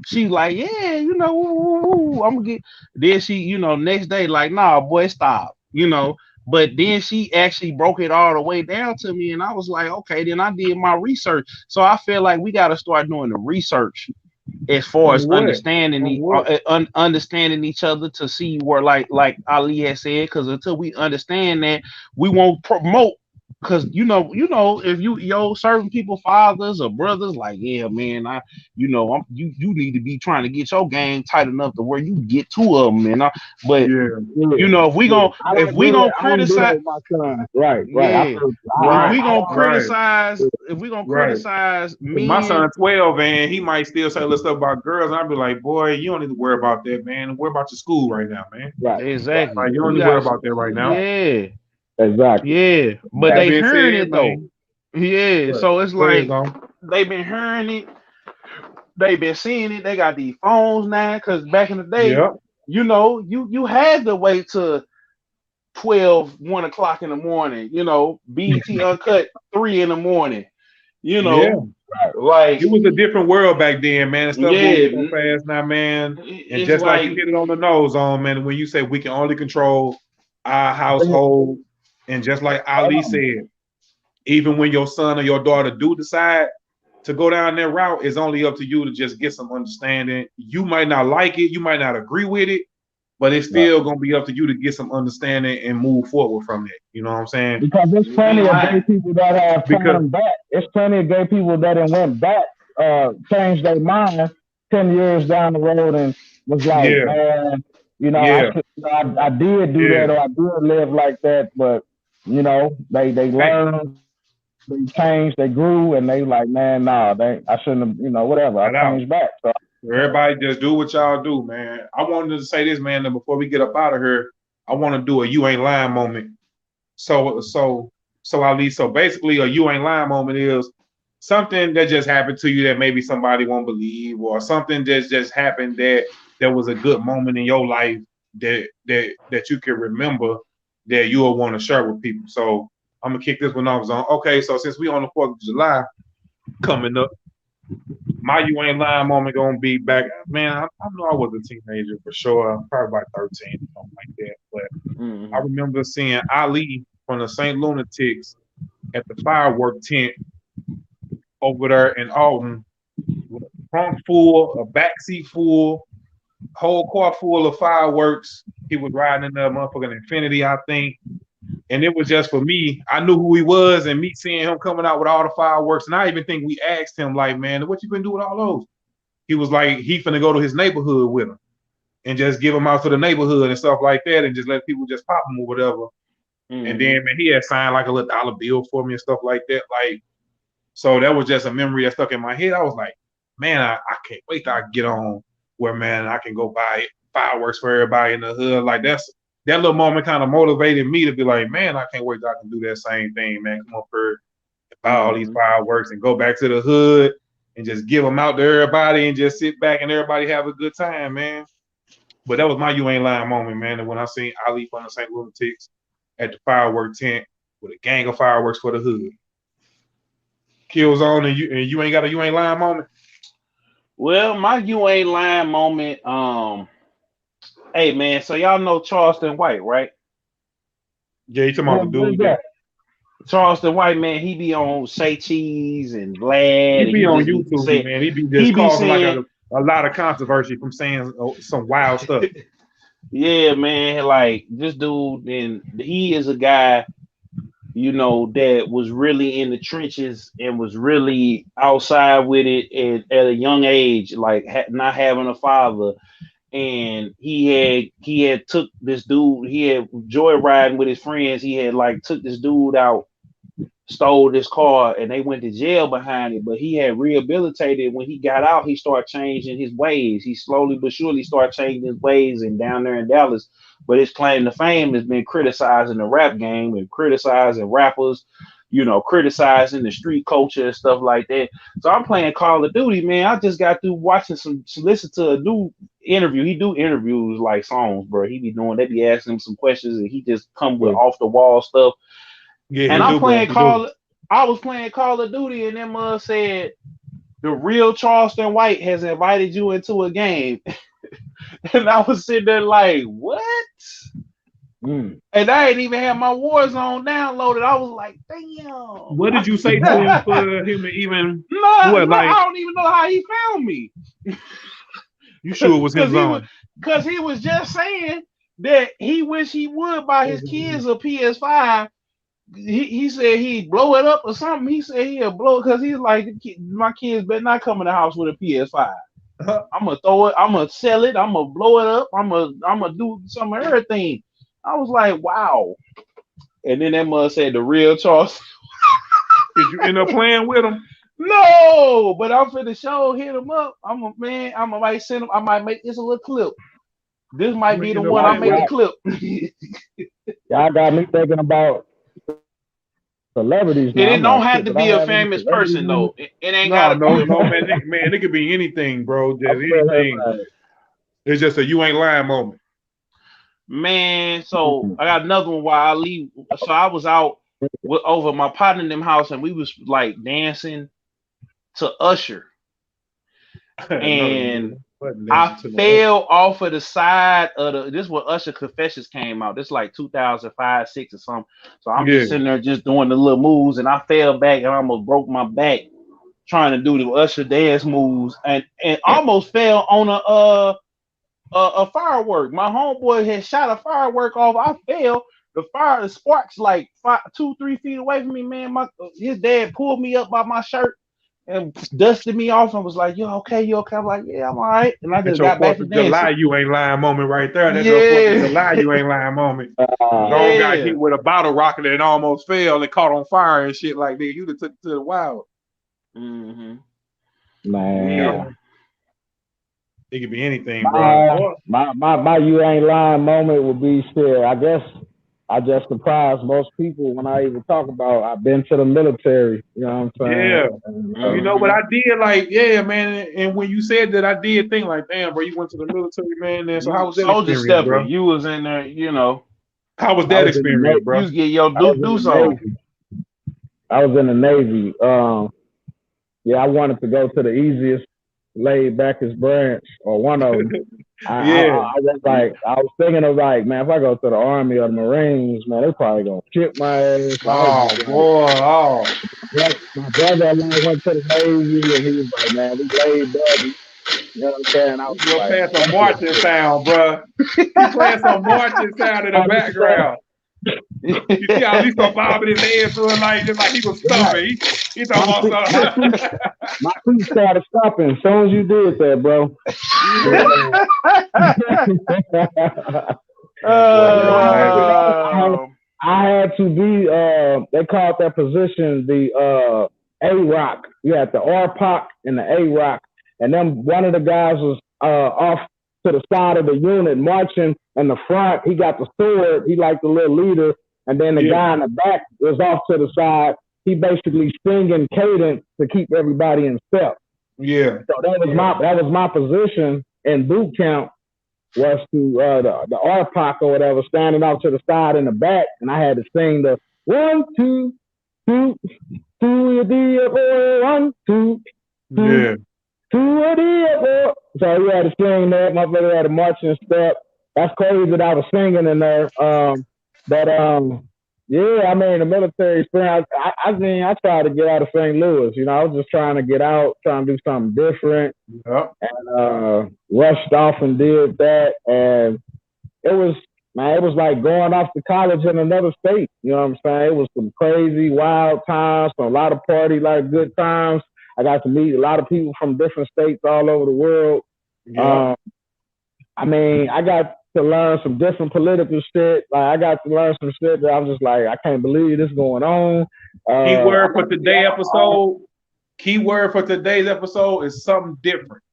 she like, yeah, you know, I'm gonna get. Then she, you know, next day like, nah, boy, stop, you know. But then she actually broke it all the way down to me, and I was like, okay, then I did my research. So I feel like we got to start doing the research as far as understanding each other to see where, like Ali has said, because until we understand that, we won't promote. Because you know, if you certain people, fathers or brothers, like, yeah, man, you need to be trying to get your game tight enough to where you get two of them, man. But you know, if we gonna criticize, if we gonna criticize men, my son's 12 and he might still say little stuff about girls, and I'd be like, boy, you don't need to worry about that, man. Worry about your school right now, man. Right, exactly. Like, you don't need to worry about that right now. Yeah. Exactly. Yeah, but they hearing it though. Yeah, so it's like they've been hearing it, they've been seeing it. They got these phones now, because back in the day, you know, you had to wait till 1 o'clock in the morning. You know, BET Uncut 3 in the morning. You know, like it was a different world back then, man. Stuff moved so fast now, man. And just like you hit it on the nose, man. When you say we can only control our household. And just like Ali said, even when your son or your daughter do decide to go down that route, it's only up to you to just get some understanding. You might not like it, you might not agree with it, but it's still gonna be up to you to get some understanding and move forward from it. You know what I'm saying? Because there's plenty of gay people that have turned back. There's plenty of gay people that went back, changed their mind 10 years down the road and was like, man, you know, I did do that, or I did live like that, but you know, they learned, they changed, they grew, and they like, man, nah, I shouldn't have, you know, whatever. I changed back. So everybody just do what y'all do, man. I wanted to say this, man, that before we get up out of here, I want to do a you ain't lying moment. So Ali, so basically a you ain't lying moment is something that just happened to you that maybe somebody won't believe, or something that just happened that there was a good moment in your life that you can remember that you'll want to share with people. So I'm gonna kick this one off on. Okay, so since we on the 4th of July coming up, my you ain't lying moment gonna be back. Man, I know I was a teenager for sure, probably about 13 or something like that. But I remember seeing Ali from the St. Lunatics at the firework tent over there in Alton, with a trunk full, a backseat full, whole car full of fireworks. He was riding in the motherfucking Infinity, I think. And it was just for me. I knew who he was, and me seeing him coming out with all the fireworks. And I even think we asked him, like, man, what you been doing with all those? He was like, he finna go to his neighborhood with him and just give them out to the neighborhood and stuff like that, and just let people just pop them or whatever. And then, man, he had signed like a little dollar bill for me and stuff like that. Like, so that was just a memory that stuck in my head. I was like, man, I can't wait till I get on where, man, I can go buy fireworks for everybody in the hood. Like, that little moment kind of motivated me to be like, man, I can't wait till I can do that same thing, man. Come up here and buy all these fireworks and go back to the hood and just give them out to everybody and just sit back and everybody have a good time, man. But that was my you ain't lying moment, man. And when I seen Ali from the St. Lunatics at the firework tent with a gang of fireworks for the hood. Kills on, and you ain't got a you ain't lying moment. Well, my you ain't lying moment. Hey man, so y'all know Charleston White, right? Yeah, you talking about the dude? Yeah. Charleston White, man, he be on Say Cheese and Glad. He be on YouTube, man. He be just causing like a lot of controversy from saying some wild stuff. Yeah, man, like this dude, and he is a guy, you know, that was really in the trenches and was really outside with it at a young age, like not having a father. And he had took this dude, he had joyriding with his friends. He had like took this dude out, stole this car, and they went to jail behind it. But he had rehabilitated. When he got out, he started changing his ways. He slowly but surely started changing his ways, and down there in Dallas. But his claim to fame has been criticizing the rap game and criticizing rappers, you know, criticizing the street culture and stuff like that. So I'm playing Call of Duty, man. I just got through watching listen to a new interview. He do interviews like songs, bro. He be doing, they be asking him some questions, and he just come with off the wall stuff. Yeah, and I'm playing I was playing Call of Duty, and them said the real Charleston White has invited you into a game. And I was sitting there like, what? And I ain't even had my Warzone downloaded. I was like, damn. What did you say to him for him to even? I don't even know how he found me. You sure it was his own? Because he was just saying that he wish he would buy his kids a PS5. He said he'd blow it up or something. He said he'll blow it because he's like, my kids better not come in the house with a PS5. I'm gonna throw it. I'm gonna sell it. I'm gonna blow it up. I'm gonna do some of everything. I was like, wow. And then that mother said the real Charles. Did you end up playing with him? No, but I'm finna show hit him up. I might send him. I might make this a little clip. This might be the one I make a clip. Y'all got me thinking about celebrities. It don't have to be a famous person though. It ain't gotta be. No, man, it could be anything, bro. Just anything. It's just a you ain't lying moment. Man, so I got another one while I leave. So I was out over my partner in them house, and we was like dancing to Usher. And I fell off of the side of this is when Usher Confessions came out. This like 2005, 6 or something. So I'm just sitting there just doing the little moves, and I fell back and I almost broke my back trying to do the Usher dance moves, and almost fell on a firework. My homeboy had shot a firework off. I fell. The sparks like 2-3 feet away from me, man. His dad pulled me up by my shirt and dusted me off and was like, "You okay? You okay?" I'm like, "Yeah, I'm all right." And I just got back to dancing. July, you ain't lying moment right there. That's your 4th of July, you ain't lying moment. Dog got hit with a bottle rocket and almost fell and caught on fire and shit like that. You'd have took it to the wild. Man. Yeah. It could be anything, bro. My you ain't lying moment would be still, I guess I just surprise most people when I even talk about I've been to the military. You know what I'm saying? Yeah. You know, but I did like, yeah, man. And when you said that, I did think like, damn, bro, you went to the military, man. And so how was that soldier experience, stepping. bro? You was in there, you know. How was I that was in the experience, Navy. bro? You was getting your I was in deuce the on. Navy. I was in the Navy. Yeah, I wanted to go to the easiest, laid backest branch or one of them. Yeah. I was like, I was thinking of like, man, if I go to the Army or the Marines, man, they probably gonna kick my ass. Oh boy, oh. My brother went to the Navy and he was like, man, we laid back. You know what I'm saying? I was You're like, playing some marching sound, bro. You playing some marching sound in the background. You see how Lisa bobbing his head through it like just like he was stumping. He talking about something. My feet started stopping as soon as you did that, bro. I had to be they called that position the A-Rock. You had the R-Poc and the A-Rock. And then one of the guys was off to the side of the unit marching in the front. He got the sword. He like the little leader. And then the guy in the back was off to the side. He basically singing cadence to keep everybody in step. Yeah. So that was my position in boot camp, was to the R-Poc or whatever, standing off to the side in the back, and I had to sing the 1, 2, 2, 2, 1, 2, 2, yeah. 2, so he had to sing that. My brother had a marching step. That's crazy that I was singing in there. Yeah, I mean, the military experience, I mean, I tried to get out of St. Louis. You know, I was just trying to get out, trying to do something different. Yep. And rushed off and did that. And it was like going off to college in another state. You know what I'm saying? It was some crazy, wild times, a lot of party, like good times. I got to meet a lot of people from different states all over the world. Yeah. I mean, I got to learn some different political shit. Like, I got to learn some shit that I'm just like, I can't believe this going on. Keyword for today's episode is something different.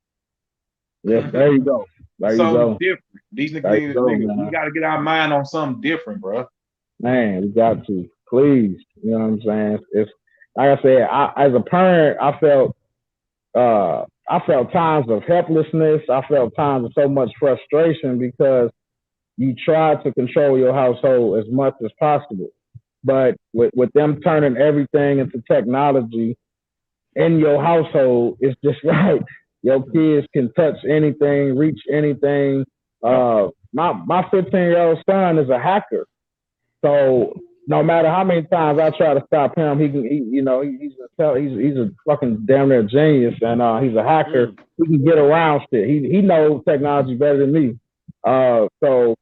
Yes, there you go. Something different. These niggas, we got to get our mind on something different, bro. Man, we got to. Please. You know what I'm saying? It's like I said, as a parent, I felt times of helplessness. I felt times of so much frustration because you try to control your household as much as possible. But with them turning everything into technology in your household, it's just like your kids can touch anything, reach anything. My 15-year-old son is a hacker. So no matter how many times I try to stop him, he's a fucking damn near genius, and he's a hacker. He can get around shit. He knows technology better than me. So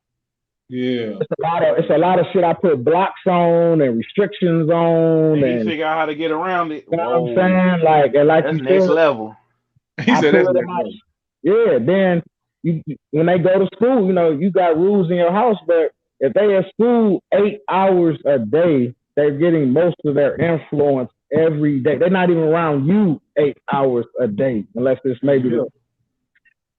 yeah, it's a lot of shit I put blocks on and restrictions on, and figure out how to get around it. You know what I'm saying? Like that's next level. He said that's next level. Yeah, then when they go to school, you got rules in your house, but if they at school 8 hours a day, they're getting most of their influence every day. They're not even around you 8 hours a day, unless it's maybe.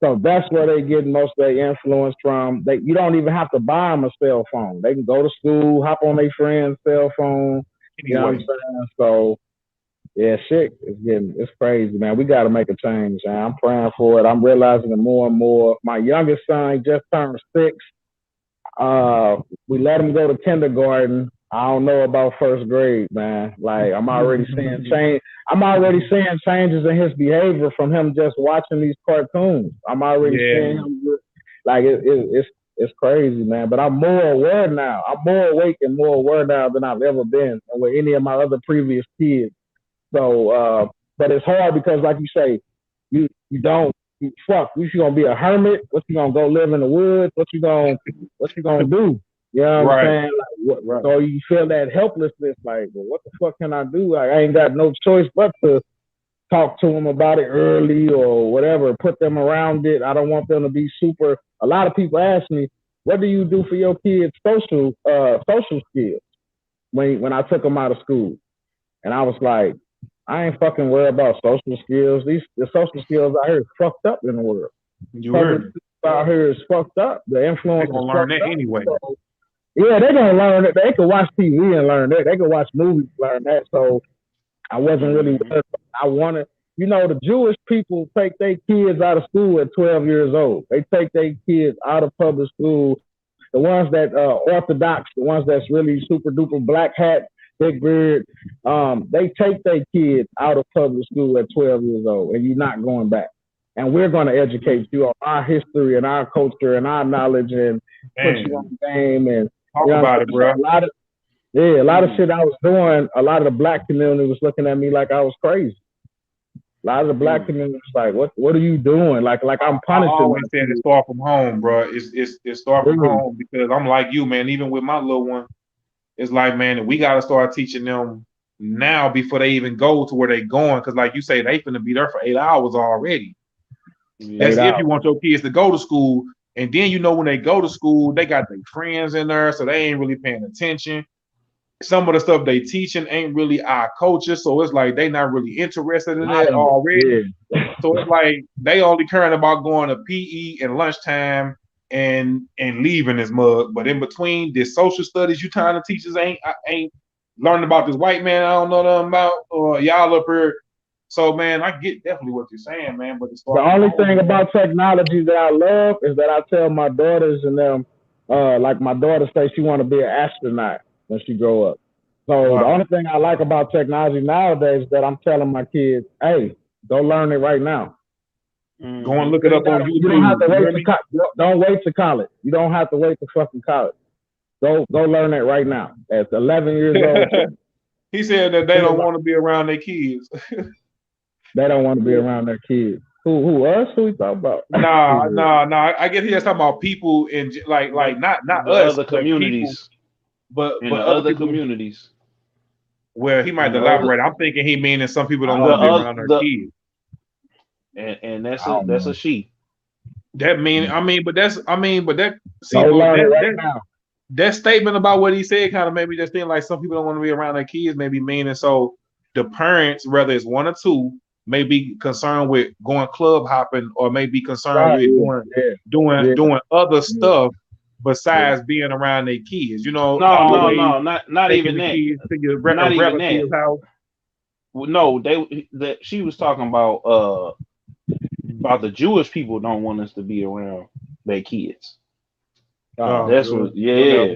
So that's where they get most of their influence from. You don't even have to buy them a cell phone. They can go to school, hop on their friend's cell phone. You know what I'm saying? So yeah, shit it's crazy, man. We got to make a change, man. I'm praying for it. I'm realizing it more and more. My youngest son just turned 6. We let him go to kindergarten. I don't know about first grade, man. Like I'm already seeing change. I'm already seeing changes in his behavior from him just watching these cartoons. I'm already seeing him like it's crazy, man. But I'm more aware now. I'm more awake and more aware now than I've ever been with any of my other previous kids. So, but it's hard because, like you say, you don't. Fuck, you gonna be a hermit? What you gonna go live in the woods? What you gonna do? You know what I'm saying? Like, so you feel that helplessness, like, well, what the fuck can I do? Like, I ain't got no choice but to talk to them about it early or whatever, put them around it. I don't want them to be super. A lot of people ask me, what do you do for your kids' social skills when I took them out of school? And I was like, I ain't fucking worried about social skills. The social skills out here is fucked up in the world. You heard out here is fucked up. The influence is learn that up. anyway. Yeah, they're gonna learn it. They can watch TV and learn that. They can watch movies and learn that. So I wasn't really worried. I wanted, the Jewish people take their kids out of school at 12 years old. They take their kids out of public school. The ones that Orthodox, the ones that's really super duper black hat, big beard, they take their kids out of public school at 12 years old, and you're not going back. And we're going to educate you on our history and our culture and our knowledge and put you on the game and talk about it, bro. A lot of shit I was doing, a lot of the black community was looking at me like I was crazy. A lot of the black community was like, "What are you doing?" Like I'm punishing. I always said it start from home, bro. It start from home because I'm like you, man. Even with my little one, it's like, man, we got to start teaching them now before they even go to where they going. Because, like you say, they finna be there for 8 hours already. That's if you want your kids to go to school, and then when they go to school, they got their friends in there, so they ain't really paying attention. Some of the stuff they teaching ain't really our culture, so it's like they not really interested in that already. Yeah. So it's like they only caring about going to PE and lunchtime and leaving this mug. But in between, this social studies you trying to teach us ain't learning about this white man I don't know nothing about, or y'all up here. So man, I get definitely what you're saying, man. But the only thing about technology that I love is that I tell my daughters and them, like my daughter says she want to be an astronaut when she grow up. So the only thing I like about technology nowadays is that I'm telling my kids, hey, go learn it right now. Go and look it up on YouTube. You don't have to wait don't wait to college. You don't have to wait to fucking college. Go learn it right now. At 11 years old. He said that they don't want to be around their kids. They don't want to be around their kids. Who us? Who we talking about? Nah. I guess he just talking about people in like not us, other communities. But other communities. Well, he might elaborate. I'm thinking he meaning some people don't want to be around their kids. And that's a she. That statement about what he said kind of made me just think like some people don't want to be around their kids, maybe meaning so the parents, whether it's one or two, may be concerned with going club hopping or may be concerned with doing other stuff besides being around their kids. No, not even that. Not even that. House. No, she was talking about the Jewish people don't want us to be around their kids. That's what. Yeah,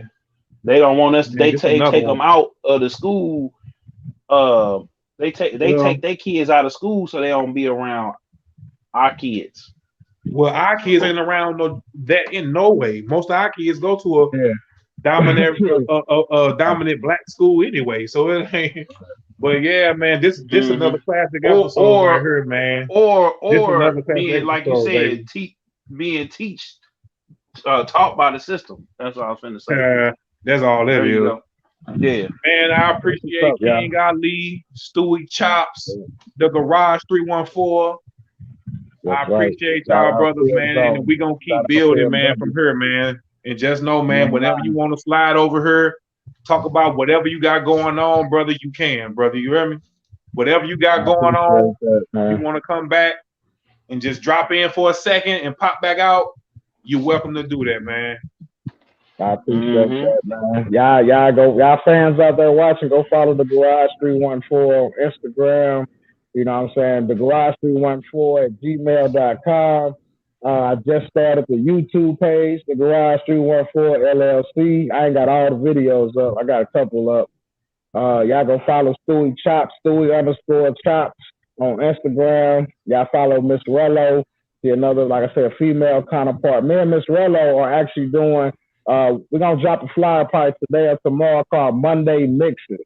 they don't want us. They take them out of the school. They take their kids out of school so they don't be around our kids. Well, our kids ain't around that in no way. Most of our kids go to a dominant black school anyway, so it ain't. But yeah, man, this another classic episode right here, man. Or being like you said, being taught by the system. That's what I was finna say. That's all that is. Yeah, man, I appreciate King Ali, Stewie Chops, the Garage 314. I appreciate y'all, brothers, man, and we gonna keep building, man, from here, man. And just know, man, whenever you want to slide over here, talk about whatever you got going on, brother. You can, brother. You hear me? Whatever you got going on, you want to come back and just drop in for a second and pop back out. You're welcome to do that, man. I appreciate that, man. Y'all fans out there watching, go follow the Garage 314 on Instagram. You know what I'm saying? The Garage 314 at gmail.com. I just started the YouTube page, the Garage 314 LLC. I ain't got all the videos up. I got a couple up. Y'all go follow Stewie Chops, Stewie_Chops on Instagram. Y'all follow Miss Rello. See another, like I said, a female counterpart. Me and Miss Rello are actually doing, we're going to drop a flyer probably today or tomorrow called Monday Mixes,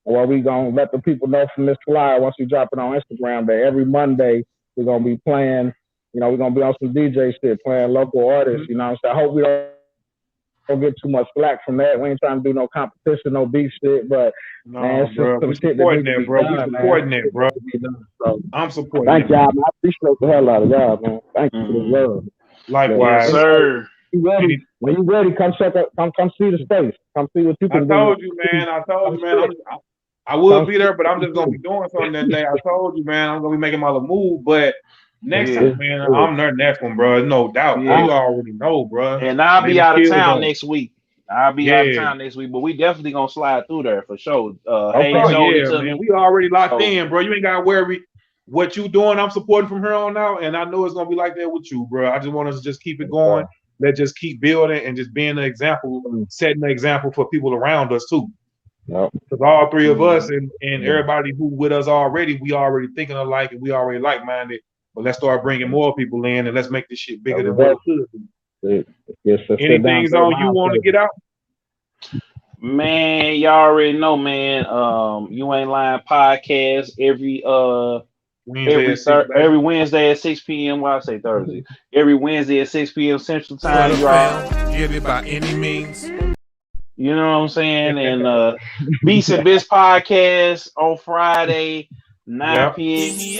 where we going to let the people know from this flyer once we drop it on Instagram that every Monday we're going to be playing, we're going to be on some DJ shit, playing local artists, you know what I'm saying? I hope we don't get too much slack from that. We ain't trying to do no competition, no beef shit, but man, it's just some shit that needs to be done, supporting that, bro. So, I'm supporting thank y'all, man. I appreciate the hell out of y'all, man. Thank you for the love. Likewise, yes, sir. When you ready, come check out, come see the space. Come see what you can do. I told you, man. I will be there, but I'm just gonna be doing something that day. I told you, man. I'm gonna be making my little move, but next time, man, I'm there next one, bro. No doubt. Yeah. You already know, bro. And I'll be out of town next week. I'll be out of town next week, but we definitely gonna slide through there for sure. Hey, man, we already locked in, bro. You ain't gotta worry what you doing. I'm supporting from here on out, and I know it's gonna be like that with you, bro. I just want us to just keep it going. Let's just keep building and just being an example, setting an example for people around us too. Because all three of us and everybody who with us already, we already thinking alike and we already like-minded. But let's start bringing more people in and let's make this shit bigger than what it could be. Anything's on you want to get out? Man, y'all already know, man. You Ain't Lying podcast every Wednesday at 6 p.m. Well, I say Thursday. Every Wednesday at 6 p.m. Central Time. Get it by any means. You know what I'm saying? And Beats and Biz podcast on Friday, 9 p.m. You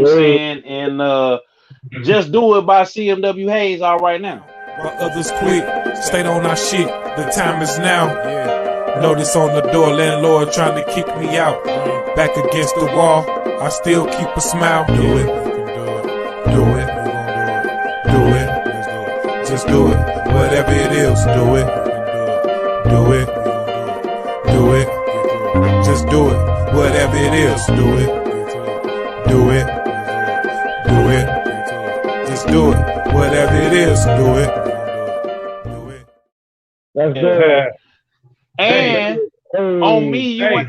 know what I'm saying? And Just Do It by CMW Hayes all right now. While others quit, stayed on our shit. The time is now. Notice on the door, landlord trying to kick me out. Back against the wall, I still keep a smile. Do it. Do it. Do it. Just do it. Whatever it is, do it. Do it. Do it. Just do it. Whatever it is, do it. Do it. Do it. Just do it. Whatever it is, do it. Do it. That's good. And on me, I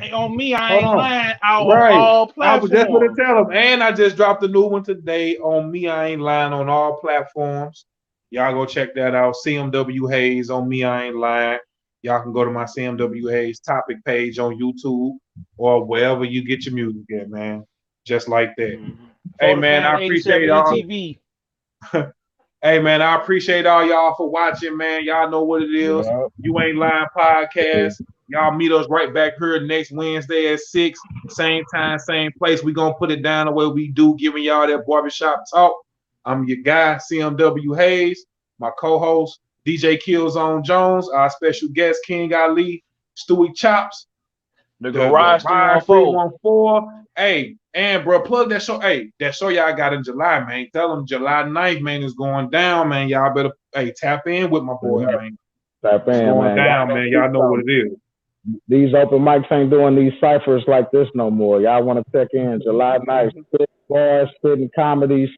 ain't lying out on all platforms. I was just going to tell them. And I just dropped a new one today. On Me, I Ain't Lying on all platforms. Y'all go check that out. CMW Hayes, On Me, I Ain't Lying. Y'all can go to my CMW Hayes topic page on YouTube or wherever you get your music at, man. Just like that. Hey, man, I appreciate all. Hey, man, I appreciate all y'all for watching, man. Y'all know what it is. You Ain't Lying podcast. Y'all meet us right back here next Wednesday at 6. Same time, same place. We going to put it down the way we do, giving y'all that barbershop talk. I'm your guy, CMW Hayes. My co-host, DJ Killzone Jones. Our special guest, King Ali, Stewie Chops. The Garage 314. Hey, and bro, plug that show. Hey, that show y'all got in July, man. Tell them July 9th, man, is going down, man. Y'all better tap in with my boy, man. Tap in, it's going down, man. Y'all know what it is. These open mics ain't doing these ciphers like this no more. Y'all want to check in July 9th, spit bars, spitting comedies.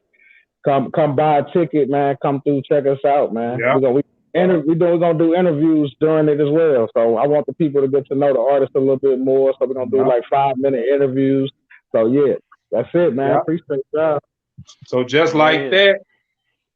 Come buy a ticket, man. Come through, check us out, man. We're gonna do interviews during it as well. So I want the people to get to know the artist a little bit more. So we're gonna do like 5-minute interviews. So yeah, that's it, man. Appreciate y'all. So just like that,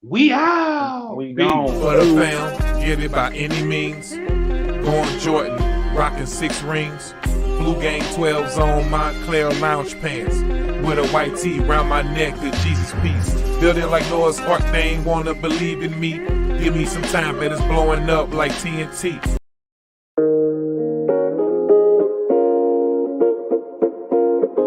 we out. We gone for the fam. Get it by any means. Going Jordan, rocking 6 rings. Blue Gang 12s on Montclair lounge pants. With a white tee round my neck, the Jesus piece. Building like Noah's Ark, they ain't wanna believe in me. Give me some time, but it's blowing up like TNT.